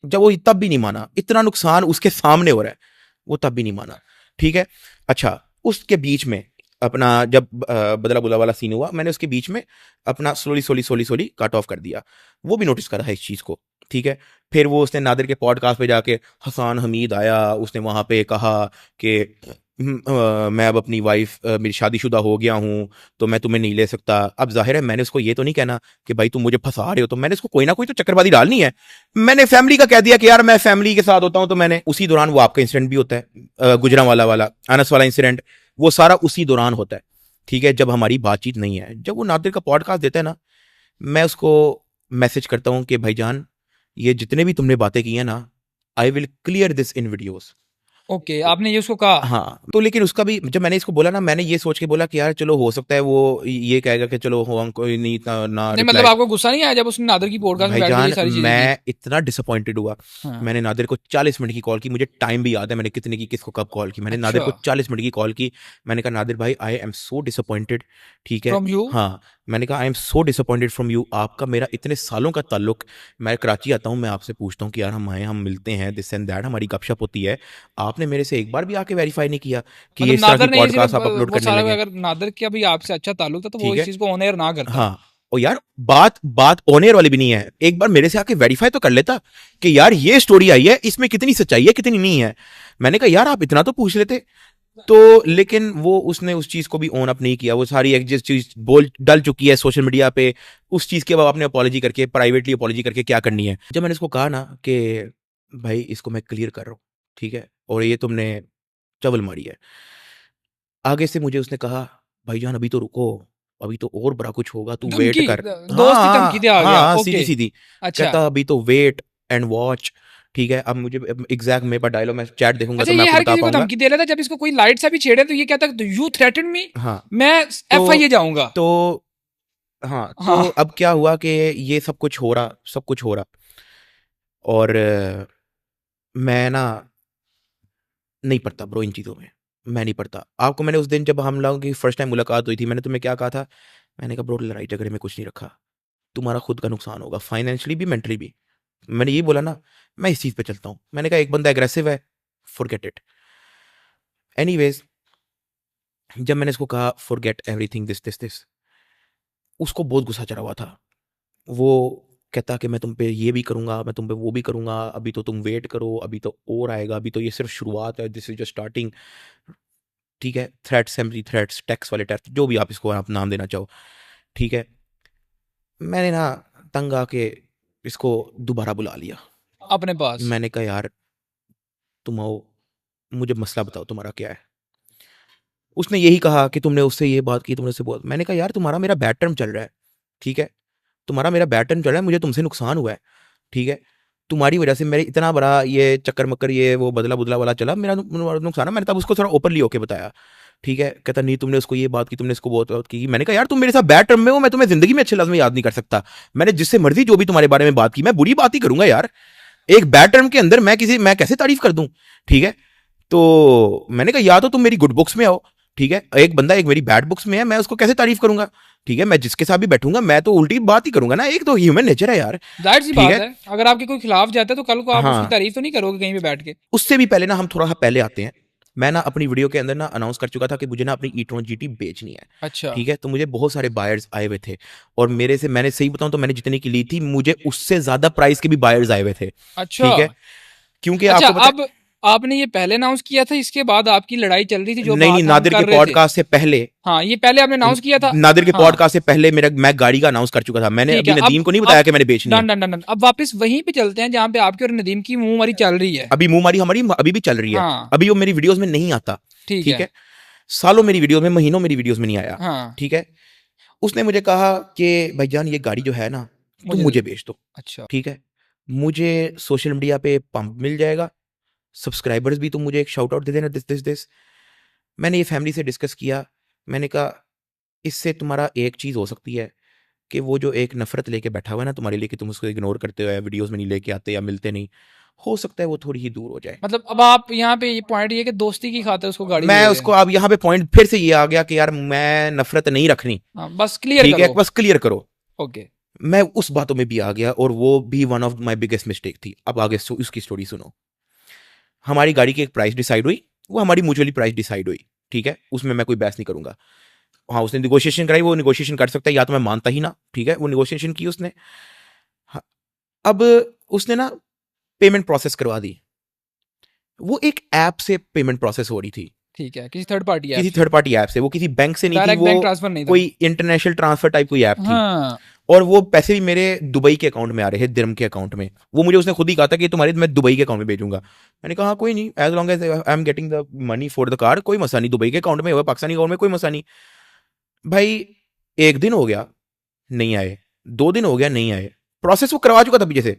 जब वो तब भी नहीं माना, इतना नुकसान उसके सामने हो रहा है, वो तब भी नहीं माना, ठीक है। अच्छा, उसके बीच में अपना जब बदला बुला वाला सीन हुआ, मैंने उसके बीच में अपना स्लोली कट ऑफ कर दिया। वो भी नोटिस करा है इस चीज को, ठीक है। फिर वो उसने नादिर के पॉडकास्ट पे जाके, हसन हमीद आया, उसने वहां पे कहा कि मैं अब अपनी वाइफ, मेरी शादीशुदा हो गया हूँ, तो मैं तुम्हें नहीं ले सकता। अब जाहिर है मैंने उसको ये तो नहीं कहना कि भाई तुम मुझे फंसा रहे हो, तो मैंने उसको कोई ना कोई तो चक्करबाजी डालनी है। मैंने फैमिली का कह दिया कि यार मैं फैमिली के साथ होता हूँ, तो मैंने उसी दौरान, वो आपका इंसिडेंट भी होता है, गुजरांवाला वाला, अनस वाला इंसिडेंट, वो सारा उसी दौरान होता है, ठीक है, जब हमारी बातचीत नहीं है। जब वो नादिर का पॉडकास्ट देता है ना, मैं उसको मैसेज करता हूँ कि भाईजान, ये जितने भी तुमने बातें की हैं ना, I will clear this in videos. Okay, आपने ये उसको कहा। हाँ, तो लेकिन उसका भी, जब मैंने इसको बोला ना, मैंने ये सोच के बोला कि यार चलो हो सकता है वो ये कहेगा कि चलो हो, हम कोई नहीं ना नहीं, मतलब आपको गुस्सा नहीं आया जब उसने नादर की पॉडकास्ट में बैठ के ये भाईजान, सारी चीजें की? मैं इतना डिसअपॉइंटेड हुआ। हाँ, मैंने नादिर को 40 मिनट की कॉल की, मुझे टाइम भी याद है मैंने कितने की, किसको कब कॉल की। मैंने नादिर को अच्छा, 40 मिनट की कॉल की। मैंने कहा नादिर भाई, आई एम सो डिसअपॉइंटेड, ठीक है। From you. हाँ, मैंने कहा I am so disappointed from you, आपका मेरा इतने सालों का ताल्लुक, मैं कराची आता हूँ, मैं आपसे पूछता हूँ कि यार हम आए, हम मिलते हैं, दिस एंड दैट, हमारी गपशप होती है, आपने मेरे से एक बार भी आके वेरीफाई नहीं किया कि ये मतलब इस तरह नादर की ने ये पॉडकास्ट सिर्फ आप अपलोड वो करने सारा, लगे। अगर नादर का भी आपसे अच्छा ताल्लुक था तो वो ठीक इस है, चीज को ऑन एयर ना करता। हाँ। और यार बात ऑन एयर वाली भी नहीं है, एक बार मेरे से आके वेरीफाई तो कर लेता कि यार ये स्टोरी आई है, इसमें कितनी सच्चाई है, कितनी नहीं है। मैंने कहा यार आप इतना तो पूछ लेते। तो लेकिन वो, उसने उस चीज को भी ओन अप नहीं किया। वो सारी एक जिस चीज बोल डल चुकी है सोशल मीडिया पे, उस चीज के बाद आपने अपॉलॉजी करके, प्राइवेटली अपॉलॉजी करके क्या करनी है। जब मैंने इसको कहा ना कि भाई इसको मैं क्लियर कर रहा हूँ, ठीक है, और ये तुमने चवल मारी है, आगे से मुझे उसने कहा भाईजान अभी तो रुको, अभी तो और बड़ा कुछ होगा, तू वेट धमकी, कर। दोस्त की धमकी दे आ गया। हाँ, ओके, सीधी सीधी अच्छा, कहता अभी तो वेट एंड वॉच, ठीक है, अब मुझे एग्जैक्ट मेरे पास डायलॉग मैं चैट देखूंगा अच्छा तो मैं ये आपको हर बता किसी को पाऊंगा। धमकी दे रहा था, जब इसको कोई लाइट सा भी छेड़े तो ये कहता है यू थ्रेटन मी, हाँ मैं एफआईए जाऊंगा। तो हाँ तो हाँ अब क्या हुआ कि ये सब कुछ हो रहा, सब कुछ हो रहा, और मैं ना नहीं पढ़ता ब्रो इन चीज़ों में, मैं नहीं पढ़ता। आपको मैंने उस दिन जब हम लोगों की फर्स्ट टाइम मुलाकात हुई थी, मैंने तुम्हें क्या कहा था? मैंने कहा ब्रो लड़ाई झगड़े में कुछ नहीं रखा, तुम्हारा खुद का नुकसान होगा, फाइनेंशियली भी मेंटली भी। मैंने यही बोला ना, मैं इस चीज़ पे चलता हूँ। मैंने कहा एक बंदा एग्रेसिव है, फॉरगेट इट। एनीवेज, जब मैंने इसको कहा forget everything this this this, उसको बहुत गुस्सा चढ़ा हुआ था। वो कहता कि मैं तुम पे ये भी करूंगा, मैं तुम पे वो भी करूंगा, अभी तो तुम वेट करो, अभी तो और आएगा, अभी तो ये सिर्फ शुरुआत है, दिस इज जस्ट स्टार्टिंग। ठीक है, थ्रेट्स, एम्प्टी थ्रेट्स, टैक्स वाले टैक्स, जो भी आप इसको आप नाम देना चाहो। ठीक है, मैंने ना तंग आके इसको दोबारा बुला लिया। अपने पास। मैंने कहा यार तुम आओ, मुझे मसला बताओ तुम्हारा क्या है। उसने यही कहा कि तुमने उससे ये बात की, तुमने उससे बहुत। मैंने कहा यार तुम्हारा मेरा बैड टर्म चल रहा है, ठीक है, तुम्हारा मेरा बैड टर्म चल रहा है, मुझे तुमसे नुकसान हुआ है, ठीक है, तुम्हारी वजह से मेरे इतना बड़ा ये चक्कर मक्कर ये वो बदला बुदला वाला चला, मेरा नुकसान है। मैंने तब उसको थोड़ा ओपनली होके बताया। ठीक है, कहता नहीं तुमने उसको ये बात की, तुमने इसको बहुत की। मैंने कहा यार तुम मेरे साथ बैड टर्म में हो, मैं तुम्हें जिंदगी में अच्छे लफ्ज़ में याद नहीं कर सकता। मैंने जिससे मर्जी जो भी तुम्हारे बारे में बात की, मैं बुरी बात ही करूंगा यार। एक बैड टर्म के अंदर मैं कैसे तारीफ कर दूं? ठीक है, तो मैंने कहा या तो तुम मेरी गुड बुक्स में आओ, ठीक है, एक बंदा एक मेरी बैड बुक्स में है, मैं उसको कैसे तारीफ करूंगा? ठीक है, मैं जिसके साथ भी बैठूंगा मैं तो उल्टी बात ही करूंगा ना, एक तो ह्यूमन नेचर है यार। जाहिर सी ठीक बात है, है, अगर आपके कोई खिलाफ जाता है तो कल को आप उसकी हाँ, तारीफ तो नहीं करोगे कहीं पे बैठ के। उससे भी पहले ना हम थोड़ा सा पहले आते हैं। मैं ना अपनी वीडियो के अंदर ना अनाउंस कर चुका था कि मुझे ना अपनी ई-ट्रॉन जीटी बेचनी है। अच्छा ठीक है, तो मुझे बहुत सारे बायर्स आए हुए थे, और मेरे से, मैंने सही बताऊं तो मैंने जितने की ली थी, मुझे उससे ज्यादा प्राइस के भी बायर्स आए हुए थे। अच्छा ठीक है, क्योंकि अच्छा। आपको पता अब आपने ये पहले अनाउंस किया था, इसके बाद आपकी लड़ाई चल रही थी जो नहीं बात नहीं, हम नादिर के कर रहे थे। पॉडकास्ट से पहले, हाँ ये पहले आपने अनाउंस किया था। नादिर के हाँ पॉडकास्ट से पहले मैं गाड़ी का अनाउंस कर चुका था। मैंने ठीक अभी है। नदीम को नहीं बताया कि मैंने बेचनी है। Done done done done. अब वापस वहीं पे चलते हैं जहाँ पे आपकी और नदीम की मुंहमारी चल रही है। अभी मुंहमारी हमारी अभी भी चल रही है। हाँ अभी वो मेरी वीडियोस में नहीं आता। ठीक ठीक है। है, सालों मेरी वीडियोस में, महीनों मेरी वीडियोस में नहीं आया। हाँ ठीक है, उसने मुझे कहा कि भाईजान ये गाड़ी जो है ना, तुम मुझे बेच दो। अच्छा ठीक है, मुझे सोशल मीडिया पे पंप मिल जाएगा, सब्सक्राइबर्स भी तुम मुझे एक शाउट आउट दे देना, दिस दिस दिस। मैंने ये फैमिली से डिस्कस किया। मैंने कहा इससे तुम्हारा एक चीज़ हो सकती है कि वो जो एक नफरत लेके बैठा हुआ है ना तुम्हारे लिए, कि तुम उसको इग्नोर करते हो या वीडियोस में नहीं लेके आते या मिलते नहीं, हो सकता है वो थोड़ी ही दूर हो जाए। मतलब अब आप यहाँ पे ये पॉइंट ये कि दोस्ती की खातिर उसको गाड़ी दे मैं रहे उसको, हैं। अब यहाँ पे पॉइंट फिर से ये आ गया कि यार मैं नफरत नहीं रखनी। हाँ बस क्लियर ठीक है, करो। बस क्लियर करो। ओके मैं उस बातों में भी आ गया, और वो भी one of my biggest mistake थी। अब आगे उसकी स्टोरी सुनो। हमारी गाड़ी की एक प्राइस डिसाइड हुई, वो हमारी म्यूचुअली प्राइस डिसाइड हुई। ठीक है, उसमें मैं कोई बहस नहीं करूंगा। हाँ, उसने निगोशिएशन कराई, वो निगोशिएशन कर सकता है, या तो मैं मानता ही ना। ठीक है, वो निगोशिएशन की उसने। हाँ, अब उसने ना पेमेंट प्रोसेस करवा दी। वो एक ऐप से पेमेंट प्रोसेस हो रही थी, ठीक है, किसी थर्ड पार्टी किसी थर्ड पार्टी ऐप से, वो किसी बैंक से नहीं थी, डायरेक्ट बैंक वो ट्रांसफर नहीं था। कोई इंटरनेशनल ट्रांसफर टाइप कोई ऐप थी। हाँ और वो पैसे भी मेरे दुबई के अकाउंट में आ रहे हैं, दिरहम के अकाउंट में। वो मुझे उसने खुद ही कहा था कि तुम्हारे मैं दुबई के अकाउंट में भेजूंगा। मैंने कहा हाँ कोई नहीं, as long as I am getting the money for the card, कोई मसला नहीं। दुबई के अकाउंट में हो, पाकिस्तानी अकाउंट में, कोई मसला नहीं। भाई एक दिन हो गया नहीं आए, 2 दिन हो गया नहीं आए, प्रोसेस वो करवा चुका था पीछे से,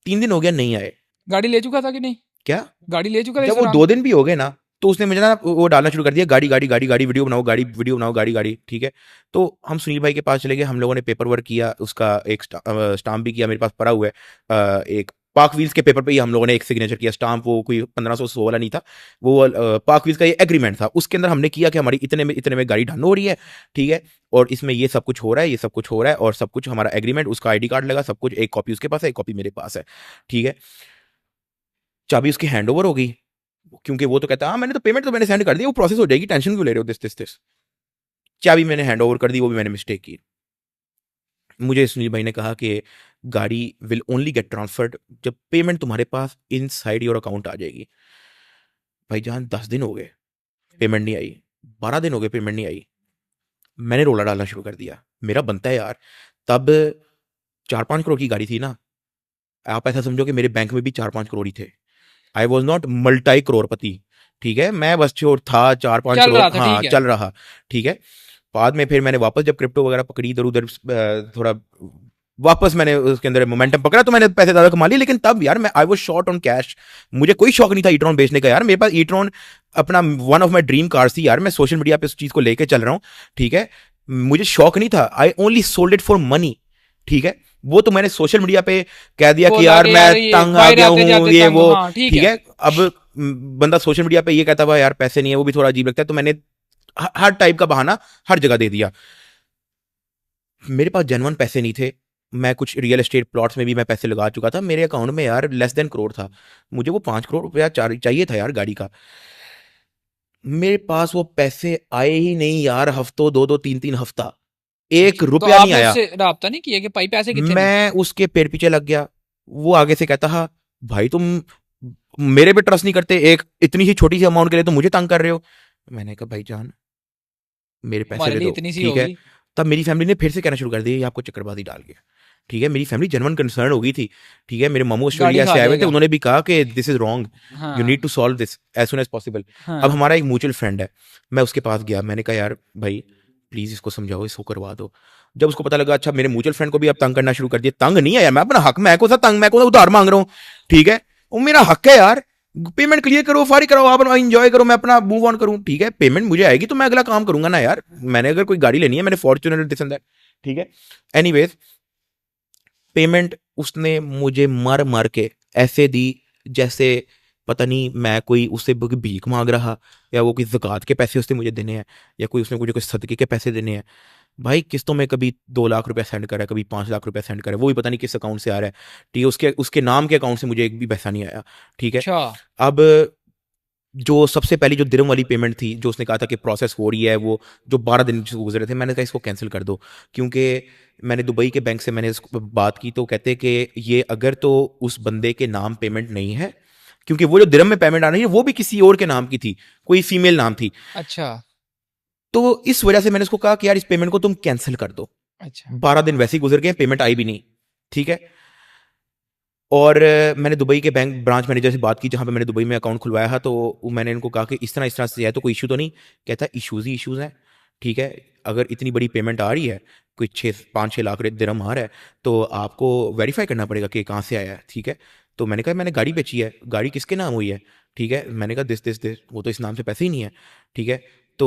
3 दिन हो गया नहीं आए। गाड़ी ले चुका था कि नहीं? क्या? गाड़ी ले चुका था इस जब वो दौरान? 2 दिन भी हो गए ना, तो उसने मुझे ना वो डालना शुरू कर दिया, गाड़ी गाड़ी गाड़ी गाड़ी, वीडियो बनाओ गाड़ी, वीडियो बनाओ गाड़ी गाड़ी। ठीक है, तो हम सुनील भाई के पास चले गए, हम लोगों ने पेपर वर्क किया, उसका एक स्टाम्प भी किया, मेरे पास पड़ा हुआ है। एक पाक व्हील्स के पेपर पे ही हम लोगों ने एक सिग्नेचर किया, स्टाम्प वो कोई 1500 वाला नहीं था, वो पाक व्हील्स का ये एग्रीमेंट था, उसके अंदर हमने किया कि हमारी इतने में गाड़ी डन हो रही है। ठीक है, और इसमें ये सब कुछ हो रहा है, ये सब कुछ हो रहा है, और सब कुछ हमारा एग्रीमेंट, उसका आईडी कार्ड लगा, सब कुछ, एक कॉपी उसके पास है, एक कॉपी मेरे पास है। ठीक है, चाबी उसकी हैंड ओवर हो गई, क्योंकि वो तो कहता हाँ मैंने तो पेमेंट तो मैंने सेंड कर दी, वो प्रोसेस हो जाएगी, टेंशन क्यों ले रहे हो, दिस दिस दिस। चाबी मैंने हैंड ओवर कर दी, वो भी मैंने मिस्टेक की। मुझे सुनील भाई ने कहा कि गाड़ी विल ओनली गेट ट्रांसफर्ड जब पेमेंट तुम्हारे पास इन साइड योर अकाउंट आ जाएगी। भाईजान 10 दिन हो गए पेमेंट नहीं आई, 12 दिन हो गए पेमेंट नहीं आई। मैंने रोला डालना शुरू कर दिया, मेरा बनता है यार। तब 4-5 करोड़ की गाड़ी थी ना, आप ऐसा समझो कि मेरे बैंक में भी 4-5 करोड़ ही थे। आई वॉज नॉट मल्टी करोड़पति। ठीक है, मैं बस जो था 4-5 चल करोड़, रहा था, हाँ ठीक है। चल रहा। ठीक है, बाद में फिर मैंने वापस जब क्रिप्टो वगैरह पकड़ी, इधर उधर थोड़ा वापस मैंने उसके अंदर मोमेंटम पकड़ा तो मैंने पैसे ज्यादा कमा लिए, लेकिन तब यार मैं I was short on cash, मुझे कोई शौक नहीं था ई-ट्रॉन बेचने का यार। मेरे पास ई-ट्रॉन अपना one of my dream cars थी यार, मैं सोशल मीडिया पे उस चीज को लेके चल रहा हूँ, ठीक है, मुझे शौक नहीं था, I only sold it for money, ठीक है। वो तो मैंने सोशल मीडिया पे कह दिया कि यार मैं तंग आ गया हूँ, ये वो, ठीक है। अब बंदा सोशल मीडिया पे ये कहता हुआ यार पैसे नहीं है, वो भी थोड़ा अजीब लगता है, तो मैंने हर टाइप का बहाना हर जगह दे दिया। मेरे पास जेन्युइन पैसे नहीं थे, मैं कुछ रियल एस्टेट प्लॉट्स में भी मैं पैसे लगा चुका था, मेरे अकाउंट में यार लेस देन करोड़ था, मुझे वो 5 करोड़ रुपया चाहिए था यार गाड़ी का, मेरे पास वो पैसे आए ही नहीं यार, हफ्तों 2-2 3-3 हफ्ता 1 रुपया नहीं आया। राब्ता नहीं किया कि भाई पैसे कितने? मैं उसके पेड़ पीछे लग गया, वो आगे से कहता हा भाई तुम मेरे पे ट्रस्ट नहीं करते, एक इतनी ही छोटी सी अमाउंट के लिए तुम मुझे तंग कर रहे हो। मैंने कहा भाई जान मेरे पैसे दे दो, ठीक है। तब मेरी फैमिली ने फिर से कहना शुरू कर दिया ये आपको चक्करबाजी डाल के, ठीक है। मेरी फैमिली जेन्युइन कंसर्न हो गई थी, ठीक है। मेरे मामू ऑस्ट्रेलिया से आए हुए थे, उन्होंने भी कहा कि this is wrong, you need to solve this as soon as possible. अब हमारा एक म्यूचुअल फ्रेंड है, मैं उसके पास गया, मैंने कहा यार भाई प्लीज इसको समझाओ, इसको करवा दो। जब उसको पता लगा अच्छा मेरे म्यूचुअल फ्रेंड को भी अब तंग करना शुरू कर दिया, तंग नहीं है यार, मैं अपना हक, मैं को सा तंग, मैं को उधार मांग रहा हूँ, ठीक है, वो मेरा हक है यार, पेमेंट क्लियर करो, फारिग कराओ, आप एंजॉय करो, मैं अपना मूव ऑन करूं, ठीक है। पेमेंट मुझे आएगी तो मैं अगला काम करूंगा ना यार, मैंने अगर कोई गाड़ी लेनी है, मैंने फॉर्च्यूनर दिस एंड दैट, ठीक है। एनीवेज पेमेंट उसने मुझे मर मर के ऐसे दी जैसे पता नहीं मैं कोई उससे भीख मांग रहा, या वो कोई ज़कात के पैसे उसने मुझे देने हैं, या कोई उसने मुझे कोई सदके के पैसे देने हैं। भाई किस्तों में कभी 2 लाख रुपया सेंड करा है, कभी 5 लाख रुपया सेंड करा है, वो भी पता नहीं किस अकाउंट से आ रहा है, ठीक है। उसके नाम के अकाउंट से मुझे एक भी पैसा नहीं आया, ठीक है। अब जो सबसे पहली जो दिरहम वाली पेमेंट थी, जो उसने कहा था कि प्रोसेस हो रही है, वो जो 12 दिन गुजरे थे, मैंने कहा इसको कैंसिल कर दो, क्योंकि मैंने दुबई के बैंक से मैंने इसको बात की, तो कहते कि ये अगर तो उस बंदे के नाम पेमेंट नहीं है, क्योंकि वो जो दिरहम में पेमेंट आ रही है वो भी किसी और के नाम की थी, कोई फीमेल नाम थी। अच्छा, तो इस वजह से मैंने उसको कहा कि यार इस पेमेंट को तुम कैंसिल कर दो। अच्छा, 12 दिन वैसे ही गुजर गए, पेमेंट आई भी नहीं, ठीक है। और मैंने दुबई के बैंक ब्रांच मैनेजर से बात की जहाँ पे मैंने दुबई में अकाउंट खुलवाया था, तो मैंने इनको कहा कि इस तरह से है तो कोई इशू तो नहीं, कहता इशूज़ ही इशूज़ हैं, ठीक है। अगर इतनी बड़ी पेमेंट आ रही है, कोई 5-6 लाख दिरहम आ रहा है, तो आपको वेरीफाई करना पड़ेगा कि कहाँ से आया है, ठीक है। तो मैंने कहा मैंने गाड़ी बेची है, गाड़ी किसके नाम हुई है, ठीक है। मैंने कहा दिस वो तो इस नाम से पैसे ही नहीं है, ठीक है। तो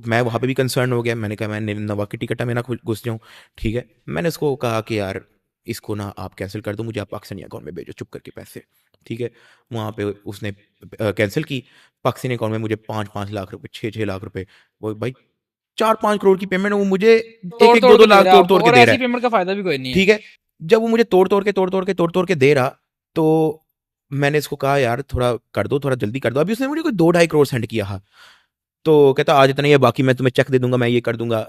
मैं वहाँ पे भी कंसर्न हो गया, मैंने कहा मैं नवा की टिकट है, मैं ना घुस जाऊँ, ठीक है। मैंने उसको कहा कि यार इसको ना आप कैंसिल कर दो, मुझे आप पाकिस्तानी अकाउंट में भेजो चुप करके पैसे, ठीक है। वहाँ पे उसने कैंसिल की, पाकिस्तानी अकाउंट में मुझे 5-5 लाख रुपए, 6-6 लाख रुपए, वो भाई 4-5 करोड़ की पेमेंट वो मुझे 1-1 2-2 लाख तोड़ के दे रहा है, पेमेंट का फायदा भी कोई नहीं है, ठीक है। जब वो मुझे तोड़ के दे रहा, तो मैंने इसको कहा यार थोड़ा कर दो, थोड़ा जल्दी कर दो। अभी उसने मुझे कोई 2-2.5 करोड़ सेंड किया था, तो कहता आज इतना ही है, बाकी मैं तुम्हें चेक दे दूंगा, मैं ये कर दूंगा।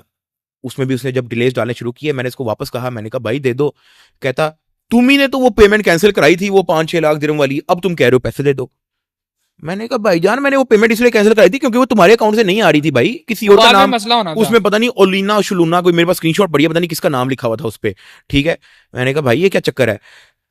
उसमें भी उसने जब डिलेज डालने शुरू किए, मैंने इसको वापस कहा, मैंने कहा भाई दे दो, कहता तुम ही ने तो वो पेमेंट कैंसिल कराई थी, वो 5-6 लाख दिरहम वाली, अब तुम कह रहे हो पैसे दे दो। मैंने कहा भाईजान मैंने वो पेमेंट इसलिए कैंसिल कराई थी क्योंकि वो तुम्हारे अकाउंट से नहीं आ रही थी भाई, किसी और का नाम मसला होना था उसमें, पता नहीं ओलिना शुलूना कोई, मेरे पास स्क्रीनशॉट पड़ी है, पता नहीं किसका नाम लिखा हुआ था उस पर, ठीक है। मैंने कहा भाई ये क्या चक्कर है,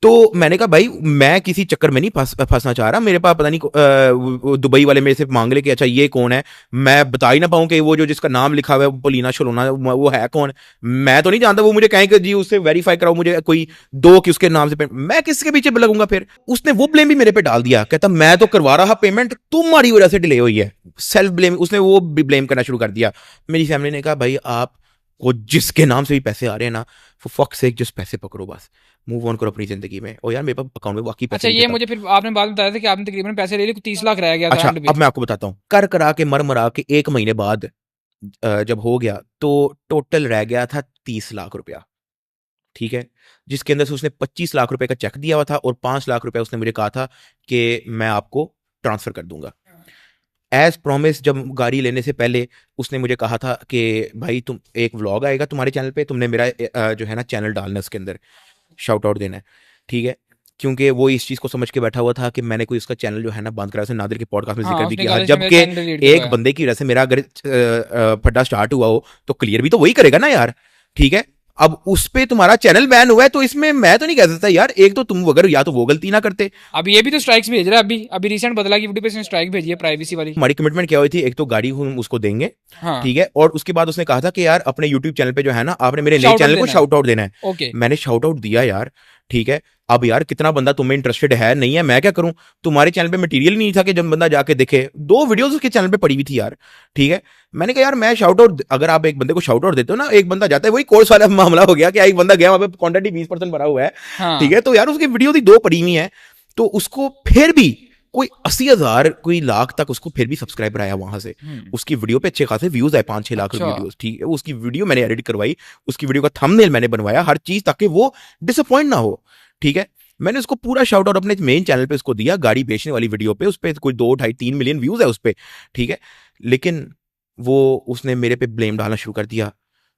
तो मैंने कहा भाई मैं किसी चक्कर में नहीं फंसना चाह रहा, मेरे पास पता नहीं दुबई वाले मेरे से मांग ले कि अच्छा ये कौन है, मैं बता ही ना पाऊं कि वो जो जिसका नाम लिखा हुआ है पोलिना शलोना वो है कौन, मैं तो नहीं जानता। वो मुझे कहें कि जी उससे वेरीफाई कराओ, मुझे कोई दो कि उसके नाम से मैं किसके पीछे लगूंगा फिर। उसने वो ब्लेम भी मेरे पे डाल दिया, कहता मैं तो करवा रहा पेमेंट, तुम्हारी वजह से डिले हुई है, सेल्फ ब्लेम, उसने वो भी ब्लेम करना शुरू कर दिया। मेरी फैमिली ने कहा भाई आप वो जिसके नाम से भी पैसे आ रहे हैं ना, फॉर फक सेक जस्ट पैसे पकड़ो, बस मूव ऑन करो अपनी जिंदगी में। और यार मेरे पास अकाउंट में वाकई पैसे। अच्छा ये मुझे फिर आपने बाद में बताया था कि आपने तकरीबन पैसे ले लिए, 30 लाख रह गया था। अच्छा अब मैं आपको बताता हूँ, कर करा के मर मरा के 1 महीने बाद जब हो गया तो टोटल रह गया था 30 लाख रुपया, ठीक है, जिसके अंदर से उसने 25 लाख रुपए का चेक दिया हुआ था और 5 लाख रुपए उसने मुझे कहा था कि मैं आपको ट्रांसफर कर दूंगा। एज प्रॉमिस जब गाड़ी लेने से पहले उसने मुझे कहा था कि भाई तुम एक व्लॉग आएगा तुम्हारे चैनल पे, तुमने मेरा जो है ना चैनल डालना है, उसके अंदर शाउट आउट देना है, ठीक है। क्योंकि वो इस चीज़ को समझ के बैठा हुआ था कि मैंने कोई उसका चैनल जो है ना बंद करा, उसने नादिर के पॉडकास्ट में जिक्र भी किया, जबकि एक बंदे की वजह से मेरा अगर फड्डा स्टार्ट हुआ हो तो क्लियर भी तो वही करेगा ना यार, ठीक है। अब उस पे तुम्हारा चैनल बैन हुआ है, तो इसमें मैं तो नहीं कह सकता यार। एक तो तुम अगर या तो वो गलती ना करते, अब ये भी तो स्ट्राइक्स भेज रहा है। अभी रिसेंट बदला की वीडियो पे इसने स्ट्राइक भेजी है प्राइवेसी वाली। हमारी कमिटमेंट क्या हुई थी, एक तो गाड़ी हम उसको देंगे, हाँ ठीक है, और उसके बाद उसने कहा था कि यार अपने यूट्यूब चैनल पे जो है ना, आपने मेरे नए Shout out चैनल को देना है। शाउट आउट देना है। ओके मैंने शाउट आउट दिया यार, ठीक है। अब यार कितना बंदा तुम्हें इंटरेस्टेड है नहीं है, मैं क्या करूं। तुम्हारे चैनल पे मटेरियल नहीं था कि जब बंदा जाके देखे, 2 वीडियोस उसके चैनल पे पड़ी हुई थी यार, ठीक है। मैंने कहा यार मैं शाउट आउट, अगर आप एक बंदे को शाउट आउट देते हो ना, एक बंदा जाता है, वही कोर्स वाला मामला हो गया कि एक बंदा गया वहां पे कंटेंट ही 20% भरा हुआ है, हाँ ठीक है, तो यार उसकी वीडियो थी 2 पड़ी हुई है, तो उसको फिर भी कोई 80,000 कोई लाख तक उसको फिर भी सब्सक्राइबर आया वहां से। उसकी वीडियो पे अच्छे खासे व्यूज आए, 5-6 लाख अच्छा। वीडियोस, ठीक है। उसकी वीडियो मैंने एडिट करवाई, उसकी वीडियो का थंबनेल मैंने बनवाया, हर चीज, ताकि वो डिसअपॉइंट ना हो, ठीक है। मैंने उसको पूरा शाउट आउट अपने मेन चैनल पे उसको दिया, गाड़ी बेचने वाली वीडियो पे, उस पे कोई 2, 2.5, 3 मिलियन व्यूज है उस पे, ठीक है। लेकिन वो उसने मेरे पे ब्लेम डालना शुरू कर दिया,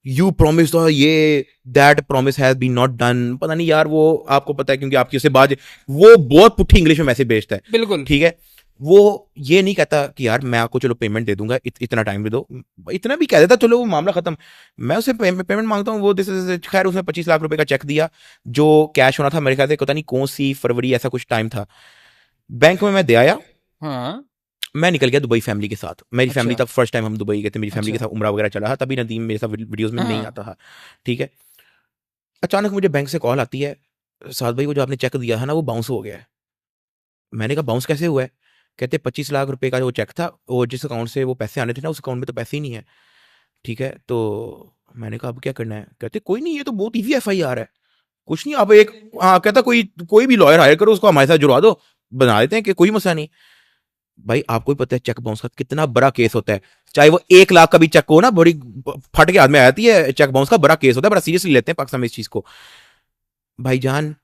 यू प्रॉमिस ये, that promise has been not done. पता नहीं यार, वो आपको पता है क्योंकि आपकी उससे बात, वो बहुत पुट्ठी इंग्लिश में मैसेज भेजता है, बिल्कुल। ठीक है। वो ये नहीं कहता कि यार मैं आपको चलो पेमेंट दे दूंगा, इतना टाइम दे दो, इतना भी कह देता चलो वो मामला खत्म। मैं उसे पेमेंट मांगता हूँ, वो खैर उसने 25 लाख रुपए का चेक दिया, जो कैश होना था मेरे ख्याल से, पता नहीं कौन सी फरवरी ऐसा कुछ टाइम था। बैंक में मैं दे आया, हाँ मैं निकल गया दुबई फैमिली के साथ। मेरी अच्छा। फैमिली तब फर्स्ट टाइम हम दुबई गए थे, मेरी फैमिली के अच्छा। साथ उम्रा वगैरह चला था, तभी नदीम मेरे साथ वीडियोस में नहीं हाँ। आता था, ठीक है। अचानक मुझे बैंक से कॉल आती है, साद भाई वो जो आपने चेक दिया है ना, वो बाउंस हो गया है। मैंने कहा बाउंस कैसे हुआ है? कहते 25 लाख रुपए का जो चेक था, वो जिस अकाउंट से वो पैसे आने थे ना, उस अकाउंट में तो पैसे ही नहीं है, ठीक है। तो मैंने कहा अब क्या करना है? कहते कोई नहीं, ये तो बहुत ईजी FIR है, कुछ नहीं, आप एक, हाँ कहता कोई भी लॉयर हायर करो, उसको हमारे साथ जुड़वा दो, बना देते हैं कि कोई मसला नहीं। भाई आपको ही पता है चेक बाउंस का कितना बड़ा केस होता है, चाहे वो 1 लाख का भी चेक हो ना, बड़ी फट के हाथ में आती है, चेक बाउंस का बड़ा केस होता है, बड़ा सीरियसली लेते हैं पाकिस्तान में इस चीज को। भाईजान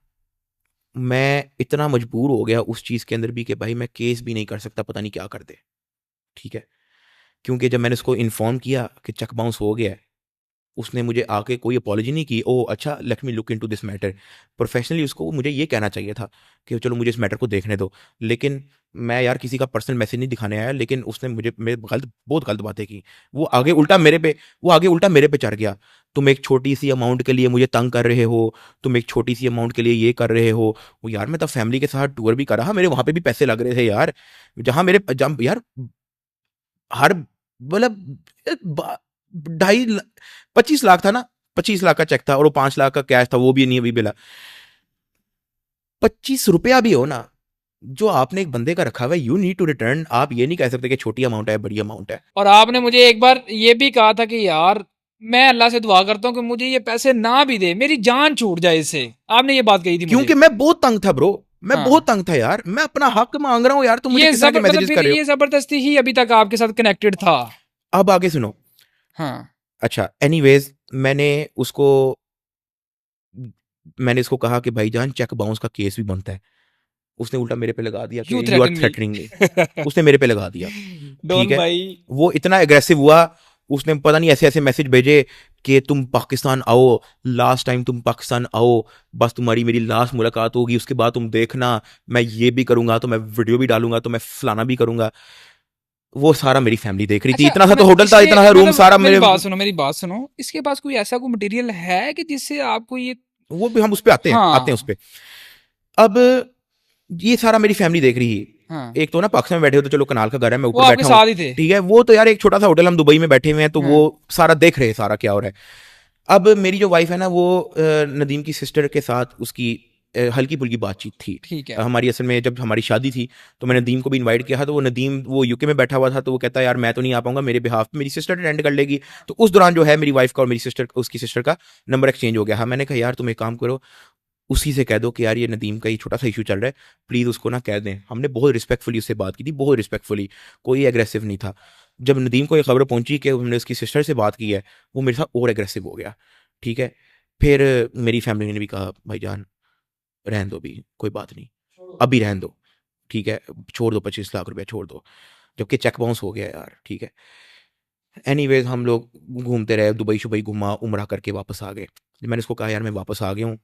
मैं इतना मजबूर हो गया उस चीज के अंदर भी कि भाई मैं केस भी नहीं कर सकता, पता नहीं क्या कर दे, ठीक है। क्योंकि जब मैंने उसको इन्फॉर्म किया कि चेक बाउंस हो गया है, उसने मुझे आके कोई अपॉलॉजी नहीं की, ओ अच्छा let me look into this matter. Professionally उसको मुझे ये कहना चाहिए था कि चलो मुझे इस मैटर को देखने दो, लेकिन मैं यार किसी का पर्सनल मैसेज नहीं दिखाने आया, लेकिन उसने मुझे मेरे बहुत गलत बातें की। वो आगे उल्टा मेरे पे चढ़ गया, तुम एक छोटी सी अमाउंट के लिए मुझे तंग कर रहे हो, तुम एक छोटी सी अमाउंट के लिए ये कर रहे हो। वो यार मैं तब फैमिली के साथ टूर भी कर रहा, मेरे वहां पे भी पैसे लग रहे थे यार, जहां मेरे यार हर मतलब 25 लाख था ना, 25 लाख का चेक था, और वो 5 लाख का कैश था, वो भी नहीं अभी मिला। 25 रुपया भी हो ना, जो आपने एक बंदे का रखा हुआ है, यू नीड टू रिटर्न। आप ये नहीं कह सकते कि छोटी अमाउंट है, बड़ी अमाउंट है। और आपने मुझे एक बार ये भी कहा था कि यार मैं अल्लाह से दुआ करता हूँ कि मुझे ये पैसे ना भी दे, मेरी जान छूट जाए इससे। आपने ये बात कही थी मुझे। क्योंकि मैं बहुत तंग था ब्रो, मैं हाँ। बहुत तंग था यार, मैं अपना हक मांग रहा हूँ यार, तुम मुझे ये किस तरह के मैसेजेस कर रहे हो। ये जबरदस्ती ही अभी तक आपके साथ कनेक्टेड था। अब आगे सुनो। हाँ अच्छा एनीवेज, मैंने इसको कहा कि भाईजान चेक बाउंस का केस भी बनता है। उसने उल्टा मेरे पे लगा दिया कि You you are threaten me. Threatening me. उसने मेरे पे लगा दिया, डॉन ठीक है। भाई। वो इतना एग्रेसिव हुआ, उसने पता नहीं ऐसे ऐसे मैसेज भेजे कि तुम पाकिस्तान आओ, लास्ट टाइम तुम पाकिस्तान आओ, बस तुम्हारी मेरी लास्ट मुलाकात होगी, उसके बाद तुम देखना मैं ये भी करूंगा, तो मैं वीडियो भी डालूंगा, तो मैं फलाना भी करूंगा। वो सारा मेरी फैमिली देख रही थी, इतना सा तो होटल था, इतना सा रूम, सारा मेरी मेरे। मेरी बात सुनो, इसके पास कोई ऐसा कोई मटेरियल है कि जिससे आपको ये। वो भी हम उस पे आते हैं, हाँ। आते हैं उस पे। अब ये सारा मेरी फैमिली देख रही है। हाँ। एक तो ना पाकिस्तान में बैठे हो तो चलो कनाल का घर है, मैं वो ऊपर आपके बैठा साथ हूँ, ही थे। ठीक है। वो तो यार एक छोटा सा होटल, हम दुबई में बैठे हुए हैं, तो हाँ। वो सारा देख रहे हैं सारा क्या हो रहा है। अब मेरी जो वाइफ है ना, वो नदीम की सिस्टर के साथ उसकी हल्की फुल्की बातचीत थी। ठीक है। हमारी असल में जब हमारी शादी थी तो मैंने नदीम को भी इनवाइट किया था, तो वो नदीम वो यूके में बैठा हुआ था, तो वो कहता है यार मैं तो नहीं आ पाऊंगा, मेरे बिहाफ पे मेरी सिस्टर अटेंड कर लेगी। तो उस दौरान जो है मेरी वाइफ का और मेरी सिस्टर उसकी सिस्टर का नंबर एक्सचेंज हो गया। हाँ, मैंने कहा यार तुम एक काम करो, उसी से कह दो कि यार ये नदीम का ये छोटा सा इशू चल रहा है, प्लीज़ उसको ना कह दें। हमने बहुत रिस्पेक्टफुली उससे बात की थी, बहुत रिस्पेक्टफुली, कोई एग्रेसिव नहीं था। जब नदीम को ये खबर पहुंची कि हमने उसकी सिस्टर से बात की है, वो मेरे साथ और एग्रेसिव हो गया, ठीक है। फिर मेरी फैमिली ने भी कहा भाईजान रहन दो, भी कोई बात नहीं, अभी रहन दो, ठीक है, छोड़ दो, 25 लाख रुपया छोड़ दो, जबकि चेक बाउंस हो गया यार, ठीक है। एनीवेज हम लोग घूमते रहे, दुबई शुबई घुमा, उम्रा करके वापस आ गए। मैंने उसको कहा यार मैं वापस आ गया हूँ,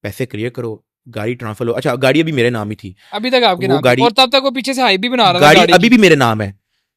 पैसे क्लियर करो, गाड़ी ट्रांसफर हो। अच्छा गाड़ी अभी मेरे नाम ही थी, अभी तक आपके वो नाम गाड़ी- और तब तक वो पीछे से हाई भी बना रहा था गाड़ी गाड़ी अभी की। भी मेरे नाम है,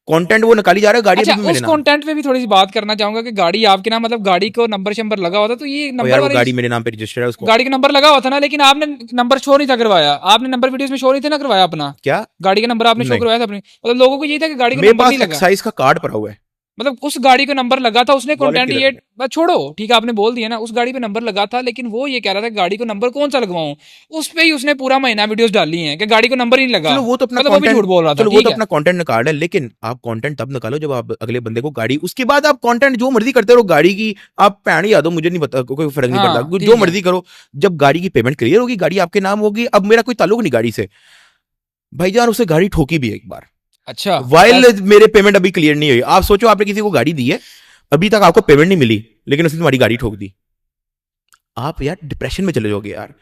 कंटेंट वो निकाली जा रहा है, गाड़ी अच्छा अभी भी उस मेरे नाम। कंटेंट पे भी थोड़ी सी बात करना चाहूंगा कि गाड़ी आपके नाम, मतलब गाड़ी को नंबर शंबर लगा हुआ था, तो ये और नंबर यार वो वाली गाड़ी मेरे नाम पे रजिस्टर्ड है उसको। गाड़ी का नंबर लगा हुआ था ना, लेकिन आपने नंबर शो नहीं था करवाया, आपने नंबर वीडियोस में शो नहीं थे ना करवाया अपना, क्या गाड़ी का नंबर आपने शो नहीं। करवाया था अपने, मतलब लोगों को ये था कि गाड़ी का मेरे नंबर पास नहीं लगा, एक्साइज का कार्ड पड़ा हुआ है। मतलब उस गाड़ी को नंबर लगा था, उसने Wallet कंटेंट किधर ये है? बस छोड़ो, ठीक है आपने बोल दिया ना, उस गाड़ी पे नंबर लगा था, लेकिन वो ये कह रहा था कि गाड़ी को नंबर कौन सा लगवाऊं, उस पे ही उसने पूरा महीना वीडियोस डाली हैं कि गाड़ी को नंबर ही नहीं लगा। चलो वो तो अपना मतलब वो भी कंटेंट, झूठ बोल रहा था, चलो वो ठीक तो है। अपना कंटेंट निकाल है, लेकिन आप कंटेंट तब निकालो जब आप अगले बंदे को गाड़ी, उसके बाद आप कंटेंट जो मर्जी करते रहो गाड़ी की, आप पैन या दो, मुझे नहीं पता, कोई फर्क नहीं हाँ, पड़ता, ठीक जो है। मर्जी करो। जब गाड़ी की पेमेंट क्लियर होगी, गाड़ी आपके नाम होगी, अब मेरा कोई ताल्लुक नहीं गाड़ी से। भाईजान उसे गाड़ी ठोकी भी एक बार, अच्छा वाइल मेरे पेमेंट अभी क्लियर नहीं हुई। आप सोचो आपने किसी को गाड़ी दी है, अभी तक आपको पेमेंट नहीं मिली, लेकिन उसने तुम्हारी गाड़ी ठोक दी, आप यार डिप्रेशन में चले जाओगे यार।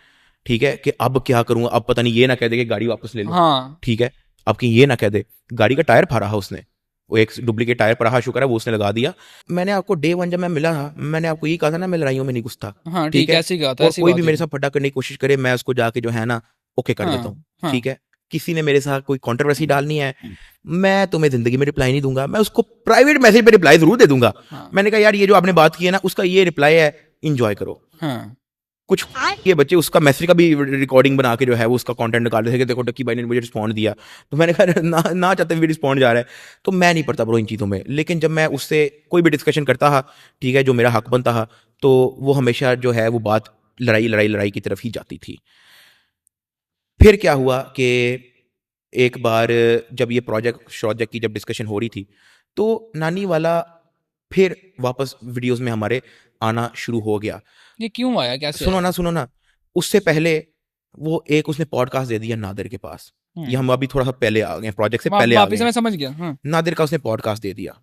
ठीक है कि अब क्या करूंगा, अब पता नहीं ये ना कह दे कि गाड़ी वापस ले लो। हाँ ठीक है, आपकी ये ना कह दे, गाड़ी का टायर फाड़ा उसने, वो एक डुप्लीकेट टायर पड़ा, शुक्र है वो उसने लगा दिया। मैंने आपको डे वन जब मैं मिला था, मैंने आपको ये कहा था ना, मैं लड़ाइयों में नहीं घुसता। हाँ ठीक ठीक है, है, ऐसी बात है, और ऐसी कोई बात भी है। मेरे साथ फटा करने की कोशिश करे, मैं उसको जाके जो है ना ओके कर देता हूँ। हाँ ठीक है, किसी ने मेरे साथ कोई कंट्रोवर्सी डालनी है, मैं तुम्हें जिंदगी में रिप्लाई नहीं दूंगा, मैं उसको प्राइवेट मैसेज पे रिप्लाई जरूर दे दूंगा। हाँ मैंने कहा यार ये जो आपने बात की है ना, उसका ये रिप्लाई है, इंजॉय करो। हाँ कुछ ये बच्चे उसका मैसेज का भी रिकॉर्डिंग बना के जो है वो उसका कंटेंट निकाल रहे थे कि देखो टक्की भाई ने मुझे रिस्पॉन्ड दिया, तो मैंने कहा ना चाहते भी रिस्पॉन्ड जा रहा है, तो मैं नहीं पढ़ता ब्रो इन चीज़ों में। लेकिन जब मैं उससे कोई भी डिस्कशन करता था, ठीक है, जो मेरा हक बनता था, तो वो हमेशा जो है वो बात लड़ाई की तरफ ही जाती थी। फिर क्या हुआ कि एक बार जब ये प्रोजेक्ट की जब डिस्कशन हो रही थी, तो नानी वाला फिर वापस वीडियोस में हमारे आना शुरू हो गया। ये क्यों आया, कैसे सुनो ना, उससे पहले वो एक उसने पॉडकास्ट दे दिया नादिर के पास। ये हम अभी थोड़ा सा पहले आ गए, प्रोजेक्ट से पहले आ वापिस गए। मैं समझ गया। हाँ नादिर का उसने पॉडकास्ट दे दिया,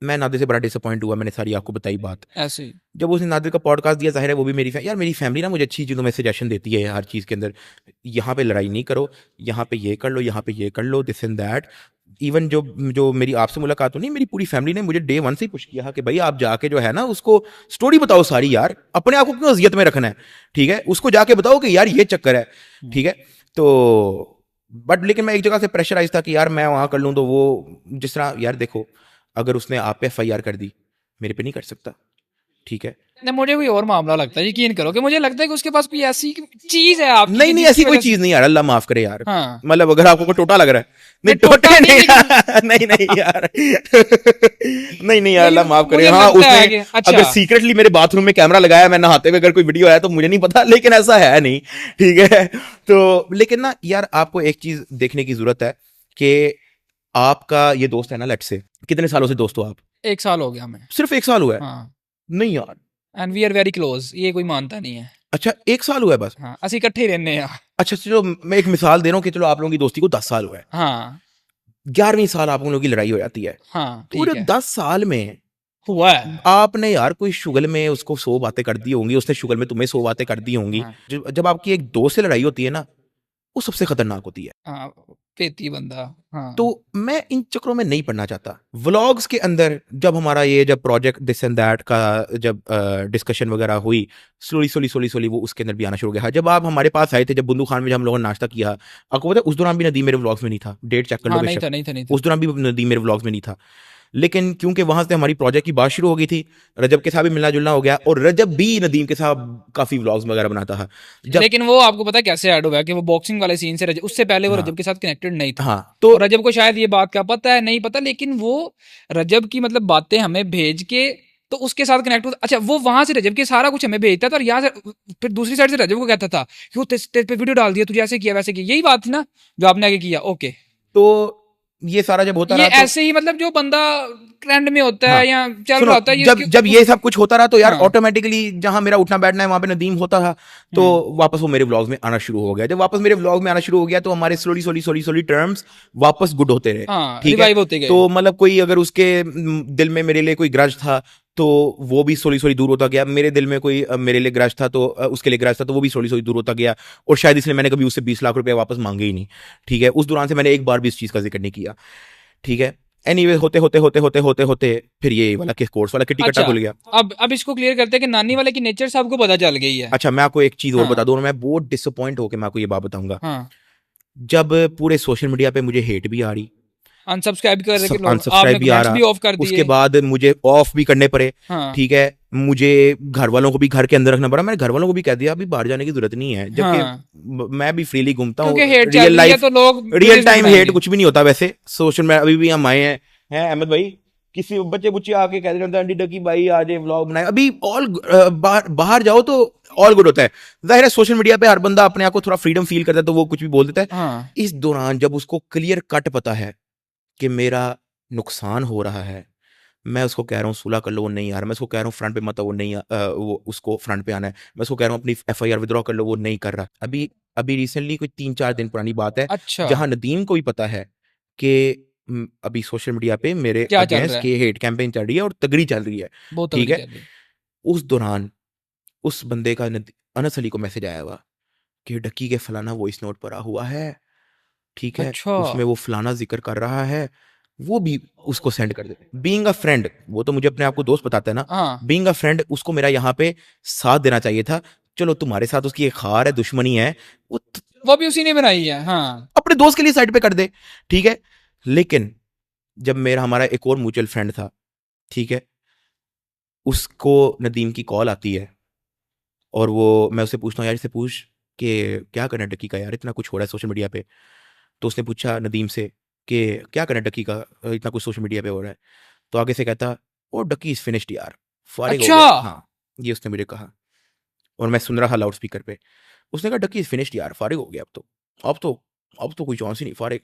मैं नादिर से बड़ा डिसअपॉइंट हुआ, मैंने सारी आपको बताई बात। ऐसे ही। जब उसने नादिर का पॉडकास्ट दिया, जाहिर है वो भी यार मेरी फैमिली ना मुझे अच्छी चीज़ों में सजेशन देती है हर चीज़ के अंदर, यहाँ पे लड़ाई नहीं करो, यहाँ पे ये कर लो, यहाँ पे ये कर लो, दिस एंड दैट। इवन जो मेरी आपसे मुलाकात हुई, मेरी पूरी फैमिली ने मुझे डे वन से ही पुश किया कि भाई आप जाके जो है ना उसको स्टोरी बताओ सारी, यार अपने आप को क्यों अजियत में रखना है। ठीक है, उसको जाके बताओ कि यार ये चक्कर है। ठीक है, तो बट लेकिन मैं एक जगह से प्रेशराइज था कि यार मैं वहाँ कर लूँ, तो वो जिस तरह, यार देखो अगर उसने आप पे FIR कर दी, मेरे पे नहीं कर सकता। ठीक है, नहीं, मुझे कोई और मामला लगता है, यकीन करो कि मुझे लगता है कि उसके पास कोई ऐसी चीज है आपकी नहीं कि नहीं जिसकी ऐसी कोई वजह से- चीज नहीं यार, अल्लाह माफ करे यार। हाँ मतलब अगर आपको कोई टोटा लग रहा है, नहीं टोटा टोटा नहीं, नहीं यार, नहीं यार नहीं यार, अल्लाह माफ करे। मुझे हाँ लगता है उसने कि- अच्छा। अगर सीक्रेटली मेरे बाथरूम में कैमरा लगाया, मैं नहाते हुए अगर कोई वीडियो आया तो मुझे नहीं पता, लेकिन ऐसा है नहीं। ठीक है, तो लेकिन ना यार आपको एक चीज देखने की जरूरत है कि आपका ये दोस्त है ना, लेट से कितने सालों से दोस्त हो आप? 1 साल हो गया हमें। सिर्फ 1 साल हुआ है? हाँ नहीं यार, and we are very close, ये कोई मानता नहीं है। अच्छा 1 साल हुआ है बस? हाँ ਅਸੀਂ ਇਕੱਠੇ ਹੀ ਰਹਿੰਦੇ ਆ। अच्छा चलो मैं एक मिसाल दे रहा हूँ कि चलो आप लोगों की दोस्ती को 10 साल हुआ है, हाँ 11वीं साल आप लोगों की लड़ाई हो जाती है। हाँ पूरे ठीक है, 10 साल में हुआ है। आपने यार कोई शुगल में उसको 100 बातें कर दी होंगी, उसने शुगल में तुम्हें 100 बातें कर दी होंगी। हाँ। जब आपकी एक दोस्त से लड़ाई होती है ना, वो सबसे खतरनाक होती है। हाँ पेती बंदा। हाँ तो मैं इन चक्रों में नहीं पड़ना चाहता। व्लॉग्स के अंदर जब हमारा ये जब प्रोजेक्ट दिस एंड दैट का जब डिस्कशन वगैरह हुई, स्लोली वो उसके अंदर भी आना शुरू हो गया। जब आप हमारे पास आए थे, जब बुंदू खान में जब हम लोगों ने नाश्ता किया, आपको पता है उस दौरान भी नदीम मेरे व्लॉग्स में नहीं था। डेट चेक कर लो हाँ नहीं बेशक, था नहीं था। उस दौरान भी नदीम मेरे व्लॉग्स में नहीं था। लेकिन क्योंकि वहां से हमारी प्रोजेक्ट की बात शुरू हो गई थी, रजब के साथ भी मिलना जुलना हो गया, और रजब भी नदीम के साथ काफी व्लॉग्स वगैरह बनाता था। जब लेकिन वो आपको पता है कैसे ऐड हो गया कि वो बॉक्सिंग वाले सीन से रजब, उससे पहले वो हाँ। रजब के साथ कनेक्टेड नहीं था। हाँ तो और रजब को शायद ये बात का पता है, नहीं पता, लेकिन वो रजब की मतलब बातें हमें भेज के तो उसके साथ कनेक्ट होता। अच्छा वो वहां से रजब के सारा कुछ हमें भेजता था, और यहाँ से फिर दूसरी साइड से रजब को कहता था कि वो तेरे पे वीडियो डाल दिया, तुझे ऐसे किया वैसे किया। यही बात थी ना जो आपने आगे किया। ओके, तो ये सारा जब होता ये रहा तो ऐसे ही मतलब जो बंदा ट्रेंड में होता है हाँ। या चल सुनो, रहा होता है, जब ये सब कुछ होता रहा तो यार हाँ। ऑटोमेटिकली जहां मेरा उठना बैठना है वहां पे नदीम होता था, तो वापस वो मेरे व्लॉग्स में आना शुरू हो गया। जब वापस मेरे व्लॉग में आना शुरू हो गया तो हमारे स्लोली टर्म्स वापस गुड होते रहे। हाँ, ठीक है, रिवाइव होते गए। तो मतलब कोई अगर उसके दिल में मेरे लिए कोई ग्रज था तो वो भी स्लोली दूर होता गया। मेरे दिल में कोई मेरे लिए ग्रज था तो उसके लिए ग्रज था तो वो भी स्लोली दूर होता गया। और शायद इसलिए मैंने कभी उससे 20 लाख रुपए वापस मांगे ही नहीं। ठीक है, उस दौरान से मैंने एक बार भी इस चीज का जिक्र नहीं किया। ठीक है, एनीवे होते फिर ये वाला किस कोर्स वाला किट्टी कट्टा खुल गया। अब इसको क्लियर करते हैं कि नानी वाले की नेचर से आपको पता चल गई है। अच्छा मैं आपको एक चीज और हाँ। बता दूं, मैं बहुत डिसअपॉइंट होकर मैं आपको ये बात बताऊंगा। हाँ जब पूरे सोशल मीडिया पे मुझे हेट भी आ रही, अनसब्सक्राइब कर रहे लोग, अनसब्सक्राइब भी आ कमेंट्स भी रहा, ऑफ कर दिए। उसके बाद मुझे ऑफ भी करने पड़े, हाँ ठीक है। मुझे घर वालों को भी घर के अंदर रखना पड़ा, मैंने घर वालों को भी कह दिया अभी बाहर जाने की जरूरत नहीं है, जबकि हाँ, मैं भी फ्रीली घूमता हूँ। क्योंकि हेट चल रियल रही है लाइफ, तो लोग रियल वीडियोस टाइम बनाएंगे। हेट कुछ भी नहीं होता वैसे सोशल में। अभी भी हम आए हैं अहमद भाई, किसी बच्चे बुच्चे आके कह रहे हैं डकी भाई आज व्लॉग बनाए, अभी ऑल बाहर जाओ तो ऑल गुड होता है। जाहिर है सोशल मीडिया पे हर बंदा अपने आप को थोड़ा फ्रीडम फील करता है तो वो कुछ भी बोल देता है। हाँ इस दौरान जब उसको क्लियर कट पता है कि मेरा नुकसान हो रहा है, मैं उसको कह रहा हूँ सुलह कर लो, वो नहीं आ रहा। मैं उसको कह रहा हूँ फ्रंट पे मत आओ, वो नहीं वो उसको फ्रंट पे आना है। मैं उसको कह रहा हूँ अपनी FIR विड्रॉ कर लो, वो नहीं कर रहा। अभी अभी रिसेंटली कोई 3-4 दिन पुरानी बात है, अच्छा जहां नदीम को भी पता है कि अभी सोशल मीडिया पे मेरे क्या चल अगेंस्ट रहा है, के हेट कैंपेन चल रही है और तगड़ी चल रही है, बहुत ठीक तगड़ी है। चल रही है। उस दौरान उस बंदे का अनस अली को मैसेज आया हुआ कि डक्की के फलाना वॉइस नोट पड़ा हुआ है, ठीक है, अच्छा उसमें वो फलाना जिक्र कर रहा है, वो भी उसको सेंड कर दे। बीइंग अ फ्रेंड, वो तो मुझे अपने आप को दोस्त बताता है ना, हाँ बीइंग अ फ्रेंड उसको मेरा यहाँ पे साथ देना चाहिए था। चलो तुम्हारे साथ उसकी एक खार है, दुश्मनी है, वो वो भी उसी ने बनाई है। हाँ अपने दोस्त के लिए साइड पे कर दे, ठीक है। लेकिन जब मेरा हमारा एक और म्यूचुअल फ्रेंड था, ठीक है, उसको नदीम की कॉल आती है और वो मैं उससे पूछता हूँ यार इससे पूछ कि क्या करना है डक्की का, यार इतना कुछ हो रहा है सोशल मीडिया पे। तो उसने पूछा नदीम से कि क्या करना है डक्की का, इतना कुछ सोशल मीडिया पे हो रहा है। तो आगे से कहता ओ डक्की इज फिनिश्ड यार, फारिग हो अच्छा गया। हाँ ये उसने मुझे कहा और मैं सुन रहा लाउड स्पीकर पे। उसने कहा डक्की इज फिनिश्ड यार, फारिग हो गया अब तो कोई चांस ही नहीं, फारिग,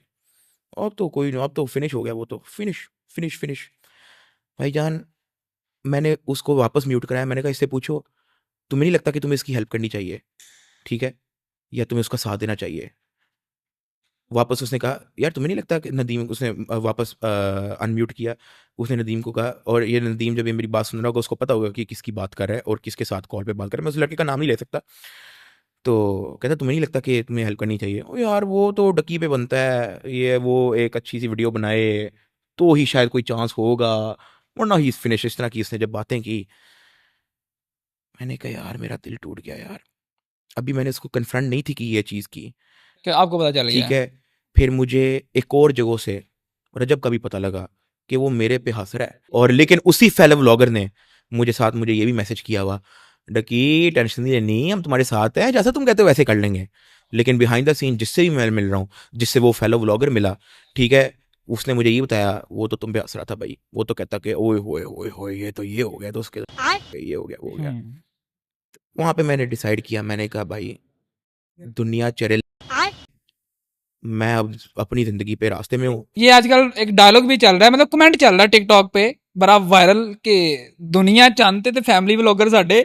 अब तो फिनिश हो गया, वो तो फिनिश फिनिश फिनिश। भाईजान मैंने उसको वापस म्यूट कराया, मैंने कहा इससे पूछो तुम्हें नहीं लगता कि तुम्हें इसकी हेल्प करनी चाहिए, ठीक है, या तुम्हें उसका साथ देना चाहिए। वापस उसने कहा यार तुम्हें नहीं लगता कि नदीम, उसने वापस अनम्यूट किया, उसने नदीम को कहा, और ये नदीम जब ये मेरी बात सुन रहा होगा उसको पता होगा कि किसकी बात कर रहा है और किसके साथ कॉल पे बात कर रहा है। मैं उस लड़के का नाम नहीं ले सकता। तो कहता तुम्हें नहीं लगता कि तुम्हें हेल्प करनी चाहिए। ओ यार वो तो डकी पे बनता है, ये वो एक अच्छी सी वीडियो बनाए तो ही शायद कोई चांस होगा, वरना ही फिनिश। इस तरह की उसने जब बातें की, मैंने कहा यार मेरा दिल टूट गया यार। अभी मैंने उसको कन्फ्रंट नहीं थी कि ये चीज़ की, क्या आपको पता चल गया? ठीक है। फिर मुझे एक और जगह से रजब का भी पता लगा कि वो मेरे पे हंस रहा है, और लेकिन उसी फेलो व्लॉगर ने मुझे ये भी मैसेज किया हुआ, डकी टेंशन नहीं लेनी, हम तुम्हारे साथ हैं, जैसा तुम कहते हो वैसे कर लेंगे। लेकिन बिहाइंड द सीन जिससे भी मैं मिल रहा हूँ, जिससे वो फेलो व्लॉगर मिला, ठीक है, उसने मुझे ये बताया वो तो तुम पे हंस रहा था भाई, वो तो कहता कि ओए होए होए होए ये तो ये हो गया, तो उसके ये हो गया वो हो गया। वहां पे मैंने डिसाइड किया, मैंने कहा भाई दुनिया चरे, मैं अब अपनी जिंदगी पे रास्ते में हूँ। ये आजकल एक डायलॉग भी चल रहा है, मतलब कमेंट चल रहा है टिकटॉक पे बड़ा वायरल के दुनिया चाहते थे फैमिली व्लॉगर साडे।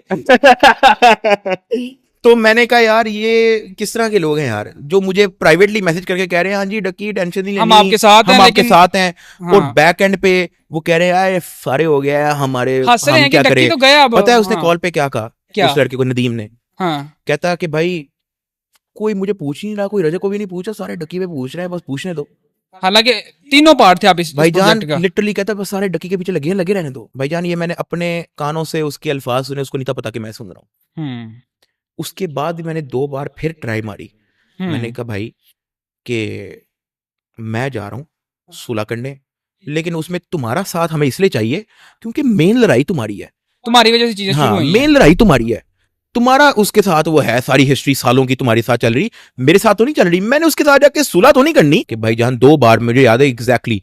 तो मैंने कहा यार ये किस तरह के लोग हैं यार, जो मुझे प्राइवेटली मैसेज करके कह रहे हैं हाँ जी डकी टेंशन नहीं लेनी, हम आपके साथ हैं, हम आपके लेकिन साथ हैं, और हाँ, बैक एंड पे वो कह रहे हैं यार सारे हो गया है हमारे, हंस रहे हम हैं कि क्या डक्की करें। तो गया अब। पता है उसने हाँ, कॉल पे क्या कहा, क्या? उस लड़के को, नदीम ने, हाँ कहता कि भाई कोई मुझे पूछ ही नहीं रहा, कोई रजत को भी नहीं पूछा, सारे डकी पे पूछ रहे हैं, बस पूछने दो। हालांकि तीनों पार्ट थे आप इस भाईजान प्रोजेक्ट का। लिटरली कहता बस सारे डकी के पीछे लगे रहने दो। भाईजान ये मैंने अपने कानों से उसके अल्फाज सुने, उसको नहीं था पता कि मैं सुन रहा हूँ। हम्म उसके बाद भी मैंने 2 बार फिर ट्राई मारी। मैंने कहा भाई कि मैं जा रहा हूँ सुलह करने, लेकिन उसमें तुम्हारा साथ हमें इसलिए चाहिए क्योंकि मेन लड़ाई तुम्हारी है। तुम्हारी वजह से चीजें शुरू हाँ हुई मेन लड़ाई तुम्हारी है, तुम्हारा उसके साथ वो है, सारी हिस्ट्री सालों की तुम्हारे साथ चल रही, मेरे साथ तो नहीं चल रही। मैंने उसके साथ जाके सुलह तो नहीं करनी कि भाईजान 2 बार मुझे याद है एग्जैक्टली,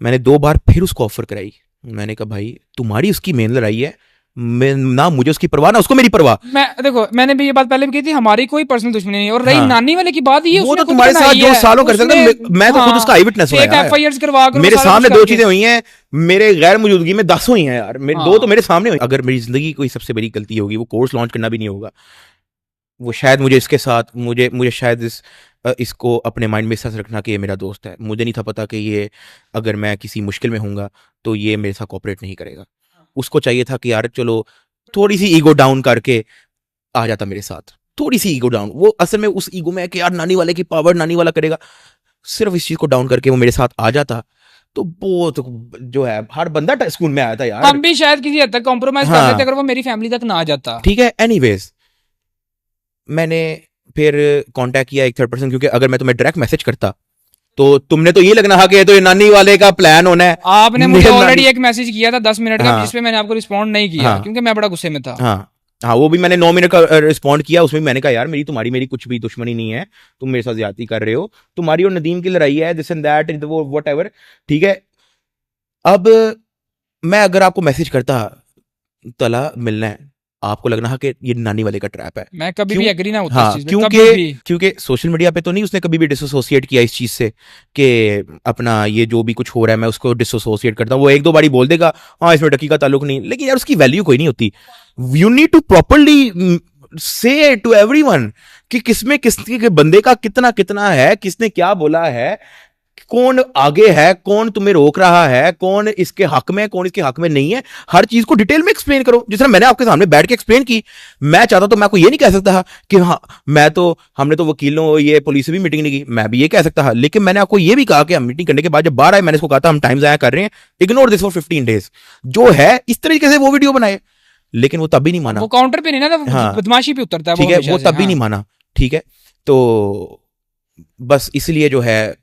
मैंने 2 बार फिर उसको ऑफर कराई। मैंने कहा भाई तुम्हारी उसकी मेन लड़ाई है, ना मुझे उसकी परवाह ना उसको मेरी परवाह। मैं देखो मैंने भी ये बात पहले भी की थी, हमारी कोई पर्सनल दुश्मनी नहीं है। और रही हाँ। नानी वाले की बात, ये वो उसने तो खुद तुम्हारे साथ बनाई जो है। सालों कर सकता, उसने- मैं तो खुद उसका आई विटनेस हूं एक यार। FIR करवा कर वो मेरे सारा सामने कुछ 2 करके- चीजें हुई हैं, मेरे गैर मौजूदगी में 10 हुई हैं यार, मेरे हाँ। 2 तो मेरे सामने हुई। अगर मेरी जिंदगी की कोई सबसे बड़ी गलती होगी वो कोर्स लॉन्च करना भी नहीं होगा। वो शायद मुझे इसके साथ मुझे शायद इसको अपने माइंड में ऐसा रखना कि ये मेरा दोस्त है। मुझे नहीं था पता कि ये अगर मैं किसी मुश्किल में होऊंगा तो ये मेरे साथ कोऑपरेट नहीं करेगा। उसको चाहिए था कि यार चलो थोड़ी सी ईगो डाउन करके आ जाता मेरे साथ, थोड़ी सी ईगो डाउन। वो असल में उस ईगो में है कि यार नानी वाले की पावर नानी वाला करेगा, सिर्फ इस चीज को डाउन करके वो मेरे साथ आ जाता तो वो तो जो है हर बंदा स्कूल में आया था यार। हम भी शायद किसी हद तक कॉम्प्रोमाइज कर हाँ। लेते अगर वो मेरी फैमिली तक ना आ जाता। ठीक है, एनीवेज मैंने फिर कांटेक्ट किया एक 3rd पर्सन, क्योंकि अगर मैं तुम्हें डायरेक्ट मैसेज करता तो तुमने तो ये लगना है कि ये तो ये नानी वाले का प्लान होना है। आपने मुझे मेरे ऑलरेडी नानी- एक मैसेज किया था 10 मिनट का, हाँ। जिसपे मैंने आपको रिस्पॉन्ड नहीं किया हाँ। क्योंकि मैं बड़ा गुस्से में था। हाँ हाँ, वो भी मैंने 9 मिनट का रिस्पॉन्ड किया, उसमें भी मैंने कहा यार मेरी तुम्हारी मेरी कुछ भी दुश्मनी नहीं है, तुम मेरे साथ ज्यादती कर रहे हो, तुम्हारी और नदीम की लड़ाई है, दिस एंड दैट वो वट एवर, ठीक है। अब मैं अगर आपको मैसेज करता तला मिलना है, आपको लगना है कि ये नानी वाले का ट्रैप है। मैं कभी भी क्यों? एग्री ना होता हाँ, इस चीज में, कभी भी। क्योंकि सोशल मीडिया पे तो नहीं उसने कभी भी डिसोसिएट किया इस चीज से कि अपना ये जो भी कुछ हो रहा है मैं उसको डिसोसिएट करता हूँ। वो एक दो बारी बोल देगा हाँ इसमें डकी का ताल्लुक नहीं, लेकिन यार उसकी वैल्यू कोई नहीं होती। यू नीड टू प्रॉपरली से टू एवरीवन कि किसमें किसके के बंदे का कितना कितना है, किसने क्या बोला है, कौन आगे है, कौन तुम्हें रोक रहा है, कौन इसके हक में, कौन इसके हक में नहीं है। हर चीज को डिटेल में एक्सप्लेन करो, जिस तरह मैंने आपके सामने बैठ के एक्सप्लेन की। मैं चाहता तो मैं आपको ये नहीं कह सकता कि हाँ मैं तो, हमने तो वकीलों ये पुलिस से भी मीटिंग नहीं की, मैं भी ये कह सकता था। लेकिन मैंने आपको ये भी कहा कि हम मीटिंग करने के बाद जब बाहर आए, मैंने इसको कहा था हम टाइम जाया कर रहे हैं, इग्नोर दिस फॉर 15 डेज, जो है इस तरीके से वो वीडियो बनाए। लेकिन वो तब भी नहीं माना। वो काउंटर पे नहीं ना, तो हाँ। बदमाशी पे उतरता है ठीक है, हमेशा वो से, तब भी हाँ। नहीं माना। ठीक है, तो बस इसलिए जो है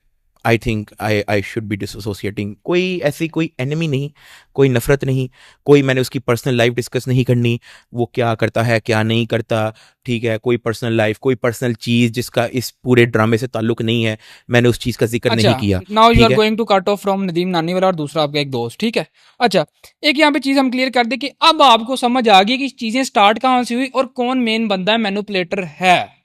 I think I should be dissociating. कोई ऐसी कोई एनिमी नहीं, कोई नफरत नहीं, कोई मैंने उसकी पर्सनल लाइफ डिस्कस नहीं करनी, वो क्या करता है क्या नहीं करता, ठीक है। कोई पर्सनल लाइफ, कोई पर्सनल चीज जिसका इस पूरे ड्रामे से ताल्लुक नहीं है, मैंने उस चीज का जिक्र नहीं किया। नाउ यू ठीक आर है? Going to cut off from Nadeem Naniwala और दूसरा आपका एक दोस्त, ठीक है। अच्छा, एक यहाँ पे चीज हम क्लियर कर दे कि अब आपको समझ आ गई कि चीजें स्टार्ट कहाँ से हुई और कौन मेन बंदा है, मैनिपुलेटर है,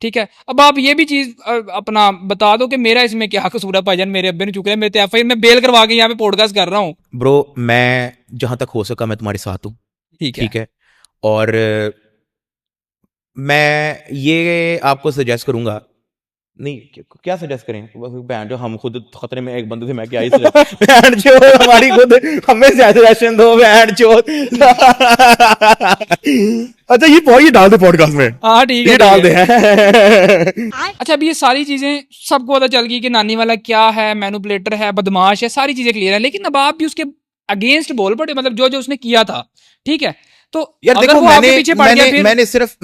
ठीक है। अब आप ये भी चीज अपना बता दो कि मेरा इसमें क्या कसूर है भाईजान, मेरे अब्बे ने चुके हैं, मेरे एफआईआर में बेल करवा के यहाँ पे पॉडकास्ट कर रहा हूँ। ब्रो मैं जहां तक हो सका मैं तुम्हारे साथ हूँ, ठीक है। ठीक है। और मैं ये आपको सजेस्ट करूंगा, नहीं क्या सजेस्ट करें, बस बहन जो हम खुद खतरे में एक बंदे से, मैं क्या ही बहन जो हमारी खुद हमें सजेशन दो बहन जो। अच्छा ये डाल दे पॉडकास्ट में, हाँ ठीक है, ये डाल दे। अच्छा, अभी ये सारी चीजें सबको पता चल गई कि नानी वाला क्या है, मैनिपुलेटर है, बदमाश है, सारी चीजें क्लियर है। लेकिन अब आप भी उसके अगेंस्ट बोल पड़े, मतलब जो जो उसने किया था, ठीक है। तो यार अगर देखो, वो आपके पीछे पड़ गया, फिर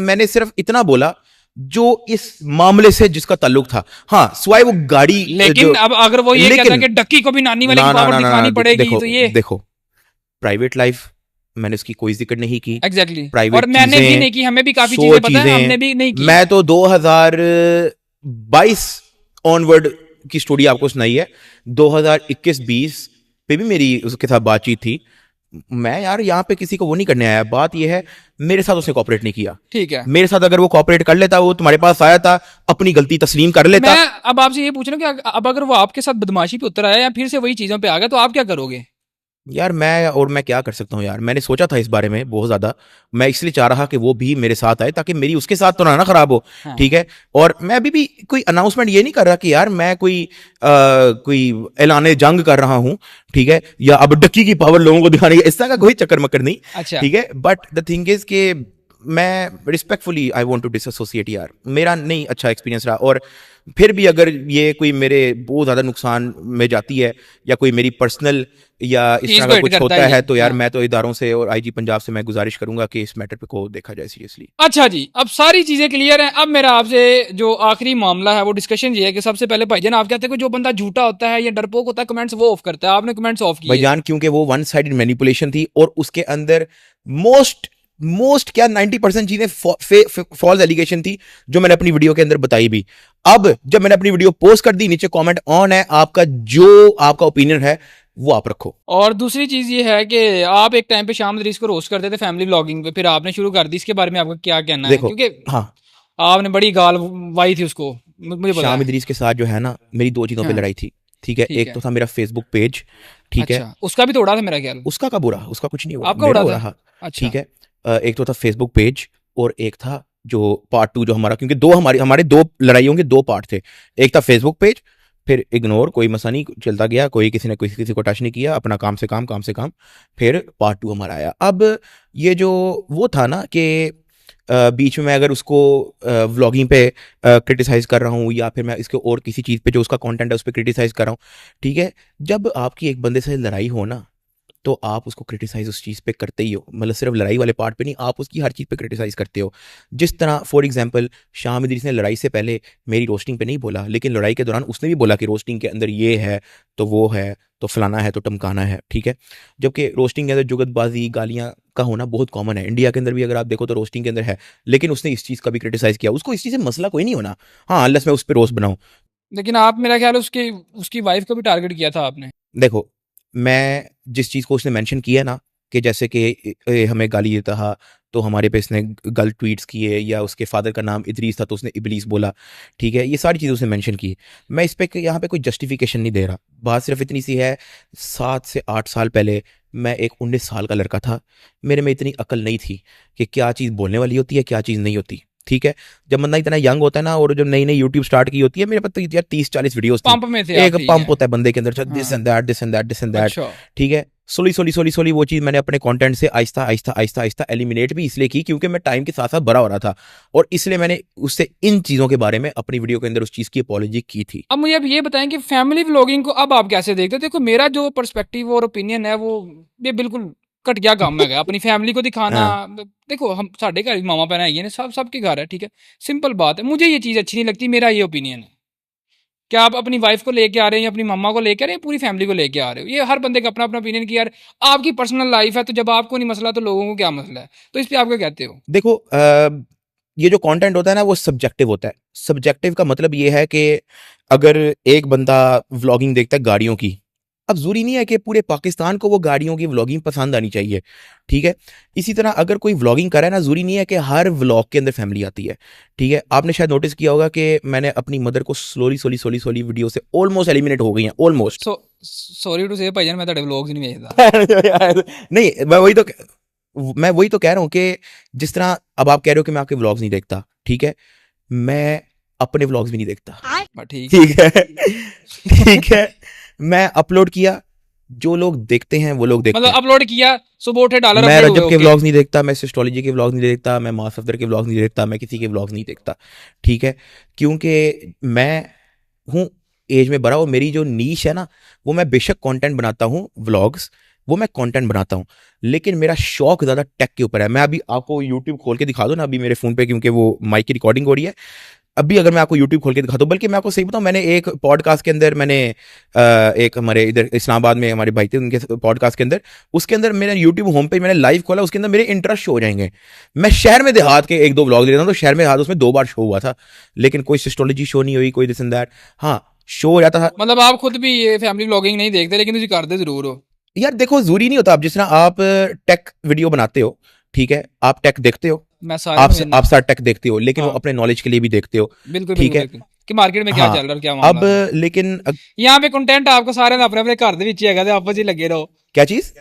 मैंने सिर्फ इतना बोला जो इस मामले से जिसका ताल्लुक था। हाँ स्वाई वो गाड़ी, लेकिन अब अगर वो ये कहता है कि डक्की को भी नानी वाले की पावर दिखानी पड़ेगी, तो ये देखो प्राइवेट लाइफ मैंने उसकी कोई जिक्र नहीं की। एग्जैक्टली, प्राइवेट और मैंने भी चीजें, नहीं की, हमें भी काफी 100 चीजें पता है, चीजें, हमने भी नहीं की। मैं तो 2022 ऑनवर्ड की स्टोरी आपको सुनाई है। 2021-20 पे भी मेरी उसके साथ बातचीत थी। मैं यार यहाँ पे किसी को वो नहीं करने आया। बात ये है मेरे साथ उसने कॉपरेट नहीं किया, ठीक है। मेरे साथ अगर वो कॉपरेट कर लेता, वो तुम्हारे पास आया था, अपनी गलती तस्लीम कर लेता। मैं अब आपसे ये पूछ रहा हूँ कि अब अगर वो आपके साथ बदमाशी पे उतर आया या फिर से वही चीजों पे आ गया, तो आप क्या करोगे? यार मैं क्या कर सकता हूँ यार, मैंने सोचा था इस बारे में बहुत ज्यादा। मैं इसलिए चाह रहा कि वो भी मेरे साथ आए ताकि मेरी उसके साथ तो ना खराब हो, हाँ। ठीक है। और मैं अभी भी कोई अनाउंसमेंट ये नहीं कर रहा कि यार मैं कोई ऐलान जंग कर रहा हूँ, ठीक है, या अब डक्की की पावर लोगों को दिखाने का, इस तरह का कोई चक्कर मक्कर नहीं, अच्छा। ठीक है। बट द थिंग इज कि मैं respectfully I want to dissociate यार, मेरा नहीं अच्छा एक्सपीरियंस रहा। और फिर भी अगर ये कोई मेरे बहुत ज़्यादा नुकसान में जाती है या कोई मेरी पर्सनल या इस चीज़ तरह को का हिट कुछ करता होता है है ये, तो यार हाँ। मैं तो इदारों से और आईजी पंजाब से मैं गुजारिश करूंगा कि इस मैटर पे को देखा जाए सीरियसली। अच्छा जी, अब सारी चीजें क्लियर हैं। अब मेरा आपसे जो आखिरी मामला है वो डिस्कशन ये है कि सबसे पहले भाईजान आप कहते हैं कि जो बंदा झूठा होता है या डरपोक होता है कमेंट्स वो ऑफ करता है, आपने कमेंट्स ऑफ किए। भाईजान क्योंकि वो वन साइडेड मैनिपुलेशन थी और उसके अंदर मोस्ट क्या 90% चीजें फॉल्स एलिगेशन थी जो मैंने अपनी वीडियो के अंदर बताई भी। अब जब मैंने अपनी वीडियो पोस्ट कर दी, नीचे कमेंट ऑन है, आपका जो आपका ओपिनियन है वो आप रखो। और दूसरी चीज ये है कि आप एक टाइम पे शाम दरीस को रोस्ट करते थे फैमिली व्लॉगिंग पे, फिर आपने शुरू कर दी, इसके बारे में आपका क्या कहना है? देखो, क्योंकि हाँ आपने बड़ी गाल वाई थी उसको, मुझे पता शाम है। इदरीस के साथ जो है ना मेरी दो चीजों पे हाँ। लड़ाई थी, ठीक है। ठीक एक है। तो था मेरा फेसबुक पेज, ठीक है, अच्छा, उसका भी तोड़ा था मेरा ख्याल। उसका का बुरा, उसका कुछ नहीं हुआ, आपका मेरा उड़ा हो था? रहा, अच्छा, ठीक है। एक तो था फेसबुक पेज और एक था जो पार्ट 2 जो हमारा, क्योंकि दो हमारे दो लड़ाइयों के 2 पार्ट थे। एक था फेसबुक पेज, फिर इग्नोर, कोई मसला नहीं, चलता गया, कोई किसी ने किसी को टच नहीं किया, अपना काम से काम, फिर पार्ट 2 हमारा आया। अब ये जो वो था ना कि बीच में मैं अगर उसको व्लॉगिंग पे क्रिटिसाइज कर रहा हूँ या फिर मैं इसके और किसी चीज़ पे जो उसका कंटेंट है उस पर क्रिटिसाइज कर रहा हूँ, ठीक है। जब आपकी एक बंदे से लड़ाई हो ना तो आप उसको क्रिटिसाइज उस चीज़ पे करते ही हो, मतलब सिर्फ लड़ाई वाले पार्ट पे नहीं, आप उसकी हर चीज़ पे क्रिटिसाइज करते हो। जिस तरह फॉर एग्जांपल शाम इदरीस ने लड़ाई से पहले मेरी रोस्टिंग पे नहीं बोला, लेकिन लड़ाई के दौरान उसने भी बोला कि रोस्टिंग के अंदर ये है तो वो है तो फलाना है तो टमकाना है, ठीक है। जबकि रोस्टिंग के अंदर जुगतबाजी गालियाँ का होना बहुत कॉमन है, इंडिया के अंदर भी अगर आप देखो तो रोस्टिंग के अंदर है, लेकिन उसने इस चीज़ का भी क्रिटिसाइज किया, उसको इस चीज़ से मसला कोई नहीं होना, हाँ अनलेस मैं उस पर रोस्ट बनाऊँ। लेकिन आप मेरा ख्याल है उसकी उसकी वाइफ को भी टारगेट किया था आपने। देखो, मैं जिस चीज़ को उसने मेंशन किया ना कि जैसे कि हमें गाली देता था तो हमारे पे इसने गलत ट्वीट्स किए, या उसके फादर का नाम इदरीस था तो उसने इबलीस बोला, ठीक है, ये सारी चीज़ें उसने मेंशन की। मैं इस पे यहाँ पे कोई जस्टिफिकेशन नहीं दे रहा, बात सिर्फ इतनी सी है, 7 से 8 साल पहले मैं एक 19 साल का लड़का था, मेरे में इतनी अकल नहीं थी कि क्या चीज़ बोलने वाली होती है क्या चीज़ नहीं होती, ठीक है। जब बंदा इतना यंग होता है ना, और जब नई नई यूट्यूब स्टार्ट की होती है, मेरे पास तो यार 30-40 वीडियोस थी, पंप में थे आप, एक ठीक पंप है। होता है बंदे के अंदर, हाँ। This and that this and that this and that, अच्छा, ठीक है। सोली वो चीज़ मैंने अपने कंटेंट से आहिस्ता आहिस्ता आहिस्ता आहिस्ता एलिमिनेट भी इसलिए की क्योंकि मैं टाइम के साथ साथ बड़ा हो रहा था, और इसलिए मैंने उससे इन चीज़ों के बारे में अपनी वीडियो के अंदर उस चीज़ की अपॉलॉजी की थी। अब मुझे अब ये बताएं कि फैमिली व्लॉगिंग को अब आप कैसे देखते हो? देखो मेरा जो पर्सपेक्टिव और ओपिनियन है वो ये बिल्कुल घटिया काम है अपनी फैमिली को दिखाना। देखो हम साढ़े घर भी मामा बहन है, सब सबके घर है, ठीक है, सिंपल बात है। मुझे ये चीज़ अच्छी नहीं लगती, मेरा ये ओपिनियन है। क्या आप अपनी वाइफ को लेके आ रहे हैं या अपनी मम्मा को लेके आ रहे हैं, पूरी फैमिली को लेके आ रहे हो? ये हर बंदे का अपना अपना ओपिनियन कि यार आपकी पर्सनल लाइफ है, तो जब आपको नहीं मसला तो लोगों को क्या मसला है? तो इस पे आप क्या कहते हो? देखो ये जो कंटेंट होता है ना वो सब्जेक्टिव होता है। सब्जेक्टिव का मतलब ये है कि अगर एक बंदा व्लॉगिंग देखता है गाड़ियों की, अब ज़रूरी नहीं है कि पूरे पाकिस्तान को वो गाड़ियों की व्लॉगिंग पसंद आनी चाहिए, ठीक है। इसी तरह अगर कोई व्लॉगिंग कर रहा है ना, ज़रूरी नहीं है कि हर व्लॉग के अंदर फैमिली आती है, ठीक है। आपने शायद नोटिस किया होगा कि मैंने अपनी मदर को स्लोली वीडियो से ऑलमोस्ट एलिमिनेट हो गई हैं, ऑलमोस्ट। सॉरी टू से भाईजान, मैं तेरे व्लॉग्स नहीं भेजता। नहीं, मैं वही तो कह रहा हूँ कि जिस तरह अब आप कह रहे हो कि मैं आपके व्लॉग्स नहीं देखता, ठीक है, मैं अपने व्लॉग्स भी नहीं देखता, ठीक है। ठीक है। ठीक है, मैं अपलोड किया, जो लोग देखते हैं वो लोग देखते मतलब हैं। अपलोड किया, सुबह उठे डॉलर मैं अपलोड रजब हुए, के ओके। व्लॉग्स नहीं देखता, मैं सिस्टोलॉजी के व्लॉग्स नहीं देखता, मैं मास अफदर के व्लॉग्स नहीं देखता, मैं किसी के व्लॉग्स नहीं देखता, ठीक है। क्योंकि मैं हूँ एज में बड़ा, और मेरी जो नीश है ना, वो मैं बेशक कंटेंट बनाता हूँ, व्लॉग्स वो मैं कंटेंट बनाता हूँ, लेकिन मेरा शौक ज़्यादा टेक के ऊपर है। मैं अभी आपको यूट्यूब खोल के दिखा दूँ ना, अभी मेरे फ़ोन पे, क्योंकि वो माइक की रिकॉर्डिंग हो रही है, अभी अगर मैं आपको यूट्यूब खोल के दिखा दूँ, बल्कि मैं आपको सही बताऊँ, मैंने एक पॉडकास्ट के अंदर मैंने एक हमारे इधर इस्लामाबाद में हमारे भाई थे, उनके पॉडकास्ट के अंदर, उसके अंदर मेरा यूट्यूब होम पेज मैंने लाइव खोला, उसके अंदर मेरे इंटरेस्ट शो हो जाएंगे। मैं शहर में देहात के 1-2 व्लॉग ले रहा हूँ, तो शहर में देहात उसमें 2 बार शो हुआ था, लेकिन कोई सिस्टोलॉजी शो नहीं हुई, कोई दिस एंड दैट, हाँ शो हो जाता था। मतलब आप खुद भी ये फैमिली व्लॉगिंग नहीं देखते, लेकिन तुम करते जरूर हो। यार देखो, जरूरी नहीं होता, आप जिस तरह आप टेक वीडियो बनाते हो, ठीक है, आप टेक देखते हो, मैं आप सारा टेक देखते हो, लेकिन वो हाँ। अपने नॉलेज के लिए भी देखते हो, बिल्कुल ठीक है, बिल्कुल कि मार्केट में क्या हाँ। चल रहा है, क्या अब मामला है। लेकिन यहाँ पे कंटेंट आपको सारे अपने अपने घर ਦੇ ਵਿੱਚ ਹੀ ਹੈਗਾ, ਤੇ आपस ही लगे रहो। क्या चीज?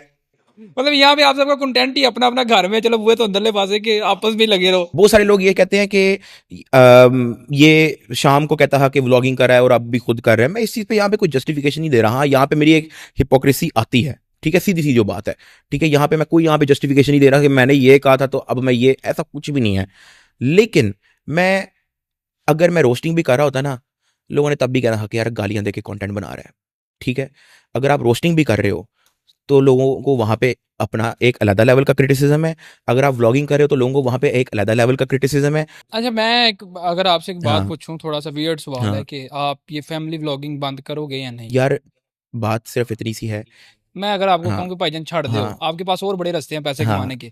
मतलब यहाँ पे आप सबका कंटेंट ही अपना अपना घर में, चलो वो तो अंदरले पासे के आपस में लगे रहो। बहुत सारे लोग ये कहते हैं कि ये शाम को कहता है कि व्लॉगिंग कर रहा है और अब भी खुद कर रहा है। मैं इस चीज़ पे यहाँ पे कोई जस्टिफिकेशन नहीं दे रहा। हाँ, यहाँ पे मेरी एक हिपोक्रेसी आती है, ठीक है, सीधी सी जो बात है, ठीक है, यहाँ पे मैं कोई यहाँ पे जस्टिफिकेशन नहीं दे रहा कि मैंने ये कहा था तो अब मैं ये, ऐसा कुछ भी नहीं है। लेकिन मैं अगर मैं रोस्टिंग भी कर रहा होता ना, लोगों ने तब भी कहना कि यार गालियां दे के कंटेंट बना रहा है, ठीक है। अगर आप रोस्टिंग भी कर रहे हो तो लोगों को वहां पे अपना एक अलग लेवल का क्रिटिसिज्म है, अगर आप व्लॉगिंग कर रहे हो तो लोगों को वहां पे एक अलग लेवल का क्रिटिसिज्म है। अच्छा, मैं अगर आपसे एक बात हाँ। पूछूं, थोड़ा सा वियर्ड सवाल हाँ। है कि आप ये फैमिली व्लॉगिंग बंद करोगे या नहीं? यार बात सिर्फ इतनी सी है। मैं अगर आपको हाँ। कहूँ कि भाईजान छाड़ दो, हाँ। आपके पास और बड़े रास्ते हैं पैसे हाँ। कमाने के,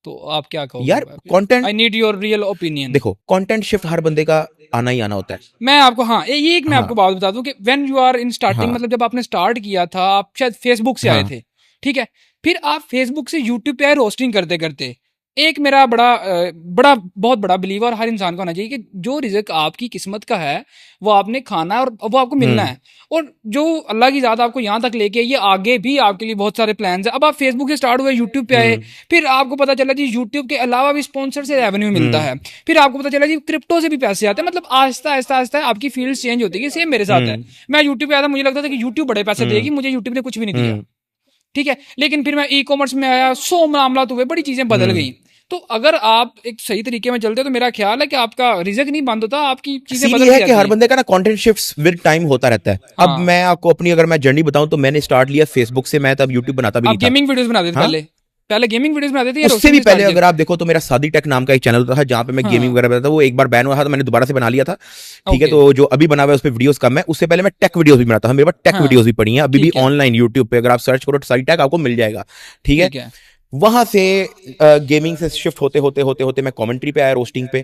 तो आप क्या कहोगे? यार content, I need your real opinion. देखो कंटेंट शिफ्ट हर बंदे का आना ही आना होता है। मैं आपको, हाँ, ये एक मैं हाँ। आपको बात बता दूं कि when you are in starting, हाँ। मतलब जब आपने स्टार्ट किया था, आप शायद फेसबुक से आए हाँ। थे, ठीक है, फिर आप फेसबुक से यूट्यूब पे आए रोस्टिंग करते करते। एक मेरा बहुत बड़ा बिलीवर हर इंसान का होना चाहिए कि जो रिज़्क आपकी किस्मत का है वो आपने खाना है और वो आपको मिलना है, और जो अल्लाह की ज़ात आपको यहाँ तक लेके, ये आगे भी आपके लिए बहुत सारे प्लान्स हैं। अब आप फेसबुक से स्टार्ट हुए, यूट्यूब पे आए, फिर आपको पता चला जी यूट्यूब के अलावा भी स्पॉन्सर से रेवेन्यू मिलता है, फिर आपको पता चला जी क्रिप्टो से भी पैसे आते हैं। मतलब आहिस्ता आहिस्ता आहिस्ता आपकी फील्ड चेंज होती है। सेम मेरे साथ है। मैं यूट्यूब पे आया था, मुझे लगता था कि यूट्यूब बड़े पैसे देगी, मुझे यूट्यूब ने कुछ भी नहीं दिया, ठीक है। लेकिन फिर मैं ई कॉमर्स में आया, 100 मामला हुए, बड़ी चीज़ें बदल गई। तो अगर आप एक सही तरीके में चलते हो तो मेरा ख्याल है कि आपका रिजक नहीं बंद होता, आपकी चीजें सीन बदल ये है जाती कि हर हैं। बंदे का ना कंटेंट शिफ्ट्स विद टाइम होता रहता है। अब हाँ। मैं आपको अपनी अगर मैं जर्नी बताऊं तो मैंने स्टार्ट लिया फेसबुक से, मैं तब यूट्यूब बनाता भी आप नहीं था। गेमिंग वीडियोस बनाते थे हाँ? पहले पहले गेमिंग वीडियोस बनाते थे या उससे रोस्टिंग भी से स्टार्ट पहले किया? अगर आप देखो तो मेरा सादी टेक नाम का एक चैनल होता था जहां पे मैं हाँ। गेमिंग वगैरह बनाता था। वो एक बार बैन हुआ था तो मैंने दोबारा से बना लिया था। ठीक है, ओके। तो जो अभी बना हुआ है उस पे वीडियोस कम है। उससे पहले मैं टेक वीडियोस भी बनाता था, मेरे पास टेक हाँ। वीडियोस भी पड़ी हैं अभी भी ठीक है। ऑनलाइन यूट्यूब पे। अगर आप सर्च करो तो सारी टेक आपको मिल जाएगा। ठीक है, ठीक है। वहां से गेमिंग से शिफ्ट होते होते होते होते मैं कमेंट्री पे आया, रोस्टिंग पे।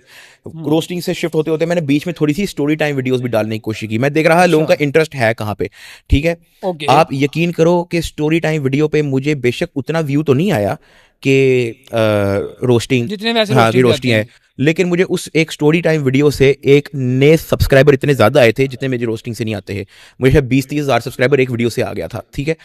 रोस्टिंग से शिफ्ट होते होते मैंने बीच में थोड़ी सी स्टोरी टाइम वीडियोस भी डालने की कोशिश की। मैं देख रहा है लोगों का अच्छा। इंटरेस्ट है कहाँ पे। ठीक है, ओके। आप यकीन करो कि स्टोरी टाइम वीडियो पे मुझे बेशक उतना व्यू तो नहीं आया कि रोस्टिंग, जितने वैसे हाँ कि रोस्टिंग रोस्टिंग है, लेकिन मुझे उस एक स्टोरी टाइम वीडियो से एक नए सब्सक्राइबर इतने ज्यादा आए थे जितने मेरे रोस्टिंग से नहीं आते हैं। मुझे शायद 20-30 हज़ार सब्सक्राइबर एक वीडियो से आ गया था। ठीक है,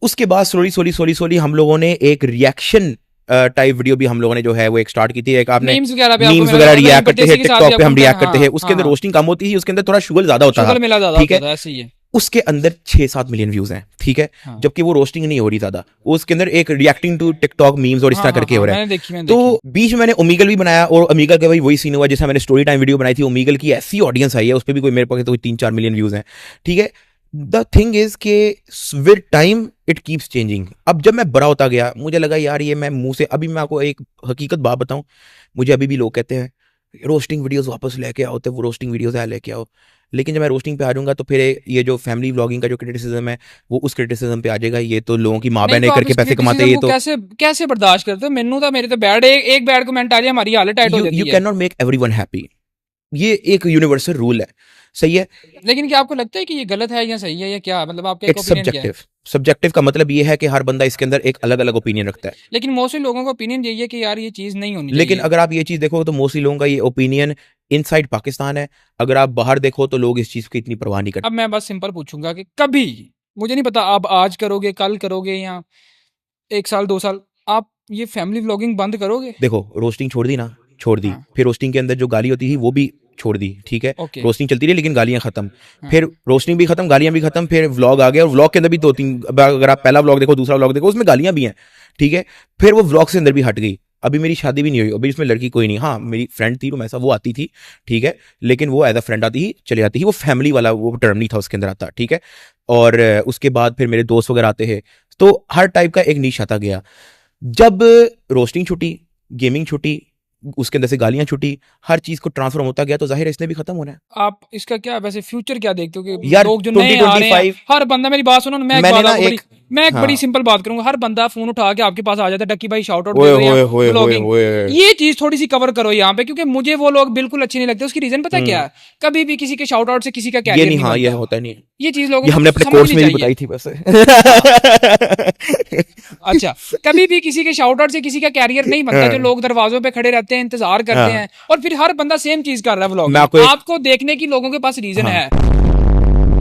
उसके बाद स्लोली स्लोली स्लोली स्लोली हम लोगों ने एक रिएक्शन टाइप वीडियो भी हम लोगों ने जो है वो एक स्टार्ट की थी। एक आपने मीम्स वगैरह पे आपको मीम्स मेरा वगैरह लगता है रिएक्ट करते हैं, इंपटेंसी के साथ टिकटॉक पे हम भी रिएक्ट आपको करते हैं। उसके अंदर हाँ। रोस्टिंग कम होती थी, उसके अंदर थोड़ा शुगर ज्यादा होता शुगर था। मिला ज्यादा ठीक होता है, था, ऐसे ही है। उसके अंदर 6-7 मिलियन व्यूज हैं। ठीक है, हाँ। जबकि वो रोस्टिंग नहीं हो रही ज्यादा, वो उसके अंदर एक रिएक्टिंग टू टिकटॉक मीम्स और इस हाँ, तरह हाँ, करके हो हाँ, रहा है। मैंने तो देखी। बीच में मैंने ओमीगल भी बनाया और ओमीगल का वही सीन हुआ जैसा मैंने स्टोरी टाइम वीडियो बनाई थी। ओमीगल की ऐसी ऑडियंस आई है, उस पर भी कोई मेरे पास तो 3-4 मिलियन व्यूज हैं। ठीक है, द थिंग इज के with time it keeps changing. अब जब मैं बड़ा होता गया मुझे लगा यार ये मैं मुंह से, अभी मैं आपको एक हकीकत बात बताऊं, मुझे अभी भी लोग कहते हैं रोस्टिंग वीडियोस वापस लेके आओ, तो वो रोस्टिंग वीडियोस है लेके आओ। लेकिन जब मैं रोस्टिंग पे आ जाऊंगा तो फिर ये जो फैमिली व्लॉगिंग का जो क्रिटिसिज्म है वो उस क्रिटिसिज्म पे आ जाएगा। ये तो लोगों की माँ नहीं बहनें तो आप करके इस पैसे कमाते हैं, criticism ये को तो कैसे कैसे बर्दाश्त करते हो? मेनू तो मेरे तो बैड एक बैड कमेंट आ जाए हमारी हालत टाइट हो यू जाती है। Can not make everyone happy. ये एक यूनिवर्सल रूल है, सही है। लेकिन क्या आपको लगता है कि ये गलत है या सही है या क्या, मतलब आपका एक इट्स ओपिनियन क्या है? सब्जेक्टिव। सब्जेक्टिव का मतलब ये है कि हर बंदा इसके अंदर एक अलग अलग ओपिनियन रखता है। लेकिन मोस्टली लोगों का ओपिनियन यही है कि यार ये चीज नहीं होनी लेकिन चाहिए। अगर आप ये चीज देखो तो मोस्टली लोगों का ये ओपिनियन इनसाइड पाकिस्तान है। अगर आप बाहर देखो तो लोग इस चीज की इतनी परवाह नहीं करते। अब मैं बस सिंपल पूछूंगा कि कभी, मुझे नहीं पता आप आज करोगे, कल करोगे, या 1 साल 2 साल, आप ये फैमिली व्लॉगिंग बंद करोगे? देखो रोस्टिंग छोड़ दी ना, छोड़ दी। हाँ। फिर रोस्टिंग के अंदर जो गाली होती थी वो भी छोड़ दी। ठीक है, ओके। रोस्टिंग चलती रही लेकिन गालियां खत्म। हाँ। फिर रोस्टिंग भी खत्म, गालियां भी खत्म, फिर व्लॉग आ गया और व्लॉग के अंदर भी 2-3, अगर आप पहला व्लॉग देखो दूसरा व्लॉग देखो उसमें गालियां भी हैं। ठीक है, फिर वो व्लॉग से अंदर भी हट गई। अभी मेरी शादी भी नहीं हुई, अभी इसमें लड़की कोई नहीं। हाँ मेरी फ्रेंड थी रोमैसा, वो आती थी। ठीक है, लेकिन वो एज अ फ्रेंड आती ही चली जाती थी, वो फैमिली वाला वो टर्म नहीं था उसके अंदर आता। ठीक है, और उसके बाद फिर मेरे दोस्त वगैरह आते हैं, तो हर टाइप का एक नीश आता गया। जब रोस्टिंग छुटी, गेमिंग छुटी, उसके अंदर से गालियां छुटी, हर चीज को ट्रांसफॉर्म होता गया, तो जाहिर है इसने भी खत्म होना है। आप इसका क्या वैसे फ्यूचर क्या देखते हो कि यार, लोग जो नए आ रहे हैं, 2025 हर बंदा, मेरी बात सुनो ना, मैं एक मैंने बात ना आपको बड़ी, मैं एक हाँ। बड़ी सिंपल बात करूंगा, हर बंदा फोन उठा के आपके पास आ जाता है, डक्की भाई शाउट आउट ओए दे रहे होए हैं, होए होए व्लॉगिंग। होए। ये चीज थोड़ी सी कवर करो यहाँ पे, क्योंकि मुझे वो लोग बिल्कुल अच्छे नहीं लगते। उसकी रीजन पता है क्या है? कभी भी किसी के शाउट आउट से किसी का ये कैरियर नहीं, नहीं हाँ ये बनता। होता नहीं है। ये चीज लोगों ये को हमने अपने कोर्स समझनी में भी चाहिए। बताई थी वैसे। अच्छा, कभी भी किसी के शाउट आउट से किसी का कैरियर नहीं बनता। जो लोग दरवाजों पे खड़े रहते हैं, इंतजार करते हैं, और फिर हर बंदा सेम चीज कर रहा है व्लॉग। मैं आपको आपको देखने की लोगों के पास रीजन है,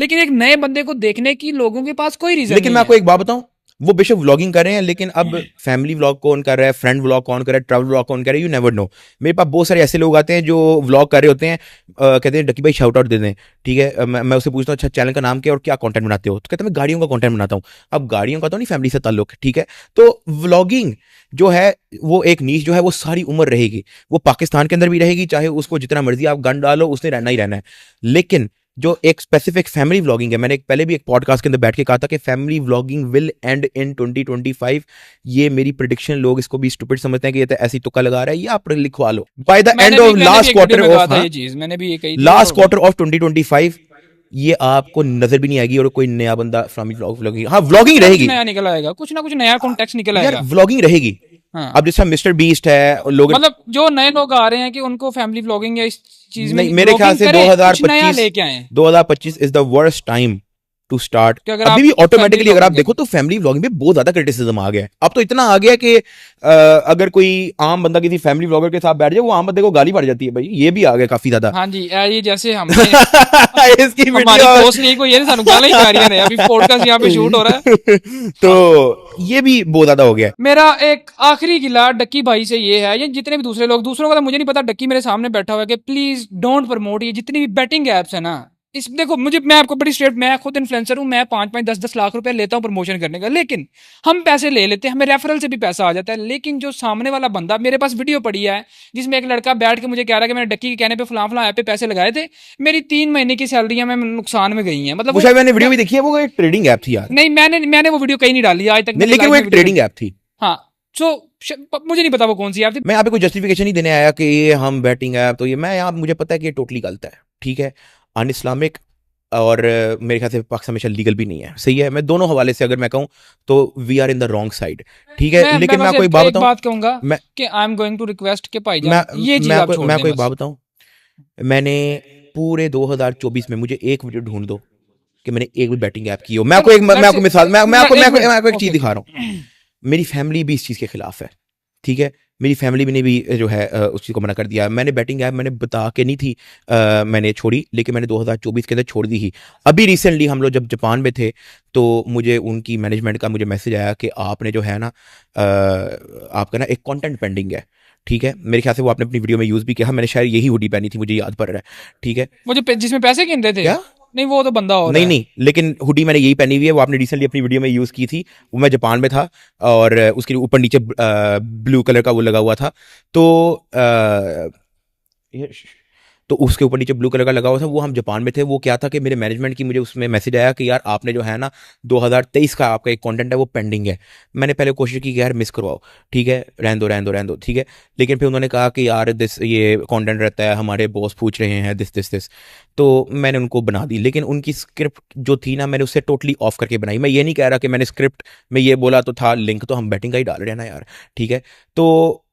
लेकिन एक नए बंदे को देखने की लोगों के पास कोई रीजन लेकिन नहीं मैं है। आपको एक बात बताऊं, वो बेशक व्लॉगिंग कर रहे हैं लेकिन अब फैमिली व्लॉग कौन कर रहा है, फ्रेंड व्लॉग कौन कर रहा है, ट्रैवल व्लॉग कौन कर रहा है, यू नेवर नो। मेरे पास बहुत सारे ऐसे लोग आते हैं जो व्लॉग कर रहे होते हैं, कहते हैं डक्की भाई शाउट आउट दे दें। ठीक है, मैं उससे पूछता हूँ अच्छा चैनल का नाम क्या है और क्या कंटेंट बनाते हो, तो कहते हैं मैं गाड़ियों का कंटेंट बनाता हूँ। अब गाड़ियों का तो नहीं फैमिली से ताल्लुक। ठीक है, तो व्लॉगिंग जो है वो एक नीश जो है वो सारी उम्र रहेगी। वो पाकिस्तान के अंदर भी रहेगी, चाहे उसको जितना मर्जी आप गन डालो, उसने रहना ही रहना है। लेकिन जो एक स्पेसिफिक फैमिली व्लॉगिंग है, मैंने पहले भी एक पॉडकास्ट के अंदर बैठ के कहा था कि family vlogging will and in 2025। ये मेरी प्रिडिक्शन, लोग इसको भी स्टूपिड समझते हैं कि ये तो ऐसी तुक्का लगा रहा है, ये आप लिखवा लो। By the end of last quarter of ये चीज मैंने भी ये कही थी। लास्ट क्वार्टर ऑफ 2025 ये आपको नजर भी नहीं आएगी और कोई नया बंदा फैमिली व्लॉगिंग, हाँ व्लॉगिंग रहेगी, नया निकल आएगा, कुछ ना कुछ नया कॉन्टेक्स्ट निकल यार आएगा। व्लॉगिंग रहेगी। हाँ। अब जैसा मिस्टर बीस्ट है, लोग मतलब जो नए लोग आ रहे हैं कि उनको फैमिली व्लॉगिंग या इस चीज में नहीं, मेरे ख्याल से 2025 is the worst time to start. कि अगर अभी भी आप ऑटोमेटिकली family अगर आप vlogging देखो तो फैमिली व्लॉगिंग में बहुत ज्यादा क्रिटिसिज्म आ गया है। अब तो इतना आ गया कि अगर कोई आम बंदा किसी फैमिली व्लॉगर के साथ बैठ जाए, वो आम बंदे को गाली पड़ जाती है भाई। ये भी आ गया काफी ज्यादा। हाँ जी, ये जैसे हम इसकी हमारी वीडियो पोस्ट नहीं कोई ये सानू गाली जा रही है, अभी पॉडकास्ट यहाँ पे शूट हो रहा है। तो ये भी बहुत ज्यादा हो गया है। मेरा एक आखिरी गिला डक्की भाई से ये है, ये जितने भी दूसरे लोग, दूसरों का तो मुझे नहीं पता, डक्की मेरे सामने बैठा हुआ है, कि प्लीज डोंट प्रमोट ये जितनी भी बैटिंग एप्स है ना, इस देखो मुझे, मैं आपको बड़ी स्ट्रेट, मैं खुद इन्फ्लुएंसर हूँ, मैं 5-5 10-10 लाख रुपए लेता हूँ प्रमोशन करने का, लेकिन हम पैसे ले लेते हैं, हमें रेफरल से भी पैसा आ जाता है, लेकिन जो सामने वाला बंदा, मेरे पास वीडियो पड़ी है जिसमें एक लड़का बैठ के मुझे कह रहा है कि मैंने डक्की के कहने पे फलां ऐप पे पैसे लगाए थे, मेरी 3 महीने की सैलरियां मैं नुकसान में गई हैं, मतलब मुझे मैंने वीडियो भी देखी है, वो एक ट्रेडिंग ऐप थी यार। नहीं, मैंने वो वीडियो कहीं नहीं डाली आज तक, नहीं, लेकिन वो एक ट्रेडिंग ऐप थी। हाँ, सो मुझे नहीं पता वो कौन सी ऐप थी। मैं यहाँ पे कोई जस्टिफिकेशन नहीं देने आया कि ये हम बैटिंग ऐप, तो ये मैं यहाँ, मुझे पता है कि ये टोटली गलत है, ठीक है, अन इस्लामिक, और मेरे ख्याल से पाकिस्तान में लीगल भी नहीं है, सही है। मैं दोनों हवाले से अगर मैं कहूँ तो we are in the wrong side, ठीक है। लेकिन मैं आपको एक बात बताऊं, कहूंगा कि I am going to request के भाईजान ये चीज आप छोड़ दें। मैं आपको एक बात बताऊं, मैंने पूरे 2024 में, मुझे एक वीडियो ढूंढ दो कि मैंने एक भी बैटिंग ऐप की हो। मैं आपको मिसाल, मैं आपको एक चीज दिखा रहा हूँ, मेरी फैमिली भी इस चीज के खिलाफ है, ठीक है, मेरी फैमिली ने भी जो है उस चीज़ को मना कर दिया। मैंने बैटिंग ऐप मैंने बता के नहीं थी मैंने छोड़ी, लेकिन मैंने 2024 के अंदर छोड़ दी ही। अभी रिसेंटली हम लोग जब जापान में थे तो मुझे उनकी मैनेजमेंट का मुझे मैसेज आया कि आपने जो है ना आपका ना एक कंटेंट पेंडिंग है, ठीक है। मेरे ख्याल से वो आपने अपनी वीडियो में यूज़ भी किया, मैंने शायद यही हुडी पहनी थी, मुझे याद पड़ रहा है, ठीक है। मुझे जिसमें पैसे गिन रहे थे क्या? नहीं, वो तो बंदा और नहीं, लेकिन हुडी मैंने यही पहनी हुई है, वो आपने रिसेंटली अपनी वीडियो में यूज़ की थी। वो मैं जापान में था और उसके ऊपर नीचे ब्लू कलर का वो लगा हुआ था, तो उसके ऊपर नीचे ब्लू कलर का लगा हुआ था, वो हम जापान में थे। वो क्या था कि मेरे मैनेजमेंट की मुझे उसमें मैसेज आया कि यार आपने जो है ना 2023 का आपका एक कंटेंट है वो पेंडिंग है। मैंने पहले कोशिश की कि यार मिस करवाओ, ठीक है, रहने दो, ठीक है। लेकिन फिर उन्होंने कहा कि यार ये कंटेंट रहता है, हमारे बॉस पूछ रहे हैं दिस, तो मैंने उनको बना दी। लेकिन उनकी स्क्रिप्ट जो थी ना, मैंने उससे टोटली ऑफ करके बनाई। मैं ये नहीं कह रहा कि मैंने स्क्रिप्ट में ये बोला तो था, लिंक तो हम बैटिंग का ही डाल रहे हैं ना यार, ठीक है। तो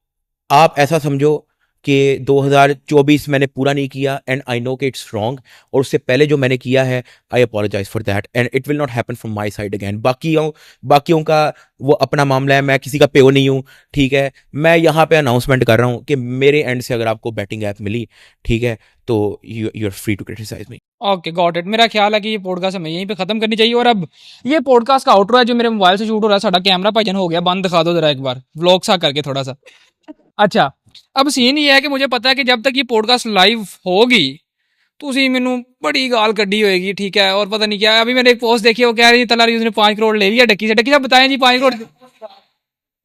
आप ऐसा समझो कि 2024 मैंने पूरा नहीं किया एंड आई नो कि इट्स रॉन्ग, और उससे पहले जो मैंने किया है I apologise for that and it will not happen from my side again. बाकियों का वो अपना मामला है, मैं किसी का पेओ नहीं हूँ, ठीक है। मैं यहाँ पे अनाउंसमेंट कर रहा हूँ कि मेरे एंड से अगर आपको बैटिंग ऐप मिली, ठीक है, तो you are free to criticise me. Okay, got it. मेरा ख्याल है कि ये पॉडकास्ट हमें यहीं पे खत्म करनी चाहिए। और अब ये पॉडकास्ट का आउटरो है जो मेरे मोबाइल से शूट हो रहा है। साडा कैमरा भाईजान हो गया बंद, दिखा दो जरा एक बार व्लॉग सा करके थोड़ा सा। अच्छा, अब सीन ये है कि मुझे पता है कि जब तक ये पॉडकास्ट लाइव होगी तुसी मैनू बड़ी गाल कड्डी होएगी, ठीक है। और पता नहीं क्या, अभी मैंने एक पोस्ट देखी, वो कह रही तलारी उसने 5 करोड़ ले लिया डक्की से। डक्की साहब बताएं जी 5 करोड़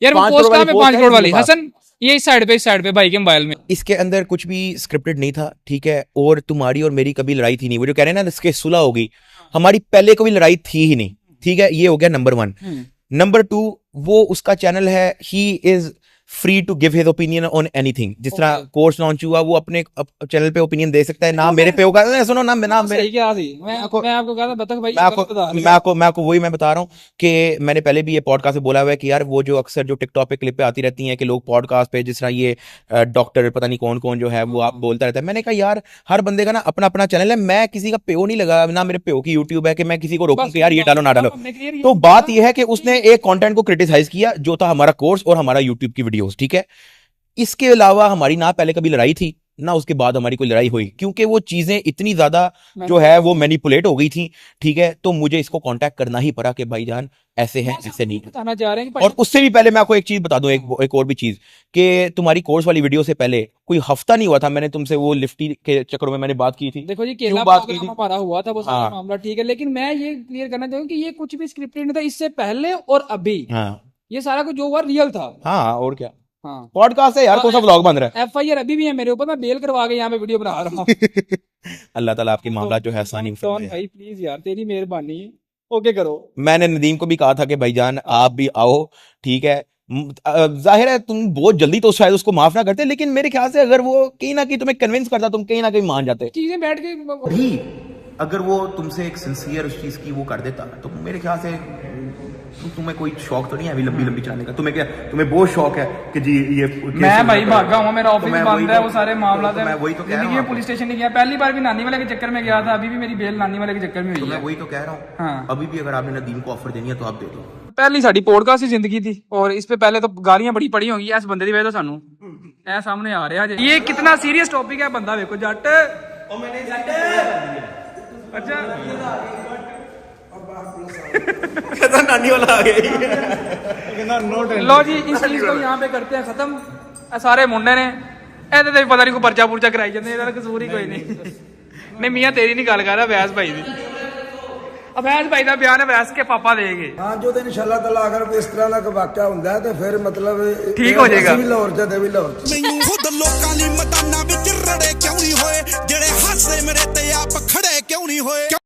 यार, वो पोस्ट कहाँ पे 5 करोड़ वाली? हसन, ये इस साइड पे भाई के मोबाइल में। इसके अंदर कुछ भी स्क्रिप्टेड नहीं था, ठीक है। और तुम्हारी और मेरी कभी लड़ाई थी नहीं। वो जो कह रहे हैं ना इसके सुलह होगी, हमारी पहले कभी लड़ाई थी ही नहीं, ठीक है। ये हो गया नंबर 1। नंबर 2, वो उसका चैनल है, he is free to give his opinion on anything. जिस तरह कोर्स लॉन्च हुआ, वो अपने चैनल पे ओपिनियन दे सकता है ना। मेरे पे होगा, सुनो ना, मैं आपको कहा था बतख भाई, मैं आपको वही मैं बता रहा हूँ कि मैंने पहले भी ये पॉडकास्ट में बोला हुआ है कि यार वो जो अक्सर जो टिकटॉक पे क्लिपें आती रहती हैं कि लोग पॉडकास्ट पे जिस तरह ये डॉक्टर पता नहीं कौन कौन जो है वो आप बोलता रहता है। मैंने कहा यार हर बंदे का ना अपना अपना चैनल है, मैं किसी का पेओ नहीं लगा, ना मेरे पेओ की यूट्यूब है कि मैं किसी को रोकूं कि यार ये डालो ना डालो। तो बात यह है कि उसने एक कंटेंट को क्रिटिसाइज किया जो था हमारा कोर्स और हमारा यूट्यूब की वीडियोस, ठीक है। इसके अलावा हमारी ना पहले कभी लड़ाई थी ना उसके बाद हमारी कोई लड़ाई हुई, क्योंकि वो चीजें इतनी ज्यादा जो है वो मैनिपुलेट हो गई थी, ठीक है। तो मुझे इसको कांटेक्ट करना ही पड़ा कि भाईजान ऐसे है, ऐसे नहीं बताना चाह रहे हैं। और उससे भी पहले मैं आपको एक चीज बता दूं, एक और भी चीज, कि तुम्हारी कोर्स वाली वीडियो से पहले कोई हफ्ता नहीं हुआ था मैंने तुमसे वो लिफ्टी के चक्करों में मैंने बात की थी। देखो जी, केला बात की थी हमारा हुआ था वो सारा मामला, ठीक है। लेकिन मैं ये क्लियर करना चाहूंगा कि ये कुछ भी स्क्रिप्टेड नहीं था। इससे पहले और अभी ये सारा कुछ जो हुआ रियल था। हाँ, और क्या, हाँ, पॉडकास्ट है यार, कौन सा व्लॉग बन रहा है। FIR अभी भी है मेरे ऊपर, मैं बेल करवा के यहाँ पे वीडियो बना रहा हूँ। अल्लाह ताला आपके मामला जो है आसानी में भाई प्लीज यार, तेरी मेहरबानी है, ओके करो। मैंने नदीम को भी कहा था कि भाईजान आप भी आओ, ठीक है। जाहिर है तुम बहुत जल्दी तो शायद उसको माफ ना करते, लेकिन मेरे ख्याल से अगर वो कहीं ना कहीं तुम्हें कन्विंस करता, तुम कहीं ना कहीं मान जाते। चीजें बैठ के भी अगर वो तुमसे एक सिंसियर उस चीज की वो कर देता, तो मेरे ख्याल से तुम्हें कोई शौक तो नहीं है अभी लंबी चलाने का। तुम्हें बहुत शौक है कि जी ये मैं भाई भागा हूँ, मेरा ऑफिस बंद है, वो सारे मामला मैं वही तो कह रहा हूँ, पुलिस स्टेशन नहीं गया। पहली बार भी नानी वाले के चक्कर में गया था, अभी भी मेरी बेल नानी वाले के चक्कर में हुई है। मैं वही तो कह रहा हूँ, अभी भी अगर आपने नदीम को ऑफर देनी है तो आप दे दो। पहली साड़ी पॉडकास्ट की जिंदगी थी, और इस पे पहले तो गालियां बड़ी पड़ी होंगी इस बंदे की वजह तो सानू ऐ सामने आ रहा है। ये कितना सीरियस टॉपिक है, बंदा देखो जट। अच्छा नानी वाला आ गया। लो जी, इस चीज को यहाँ पे करते हैं खत्म। सारे मुंडे ने पता नहीं को पर्चा पुर्चा कराई जाते, कसूर ही कोई नहीं। ਨਹੀਂ ਮੀਆਂ ਤੇਰੀ ਨਹੀਂ ਗੱਲ ਕਰ ਰਿਹਾ, ਅਵੈਸ ਭਾਈ ਦੀ। ਅਵੈਸ ਭਾਈ ਦਾ ਬਿਆਨ ਅਵੈਸ ਕੇ ਪਾਪਾ ਦੇਗੇ। ਹਾਂ ਜੋ ਤੇ ਇਨਸ਼ਾਅੱਲਾ ਤਾਲਾ ਅਗਰ ਕੋਈ ਇਸ ਤਰ੍ਹਾਂ ਦਾ ਕੋਈ ਵਾਕਿਆ ਹੁੰਦਾ ਹੈ ਤੇ ਫਿਰ ਮਤਲਬ ਠੀਕ ਹੋ ਜਾਏਗਾ। ਅਸੀਂ ਵੀ ਲਾਹੌਰ ਚ ਤੇ ਵੀ ਲਾਹੌਰ ਚ। ਮੈਨੂੰ ਖੁਦ ਲੋਕਾਂ ਲਈ ਮੈਦਾਨਾਂ ਵਿੱਚ ਰੜੇ ਕਿਉਂ ਨਹੀਂ ਹੋਏ, ਜਿਹੜੇ ਹਾਸੇ ਮੇਰੇ ਤੇ ਆਪ ਖੜੇ ਕਿਉਂ ਨਹੀਂ ਹੋਏ।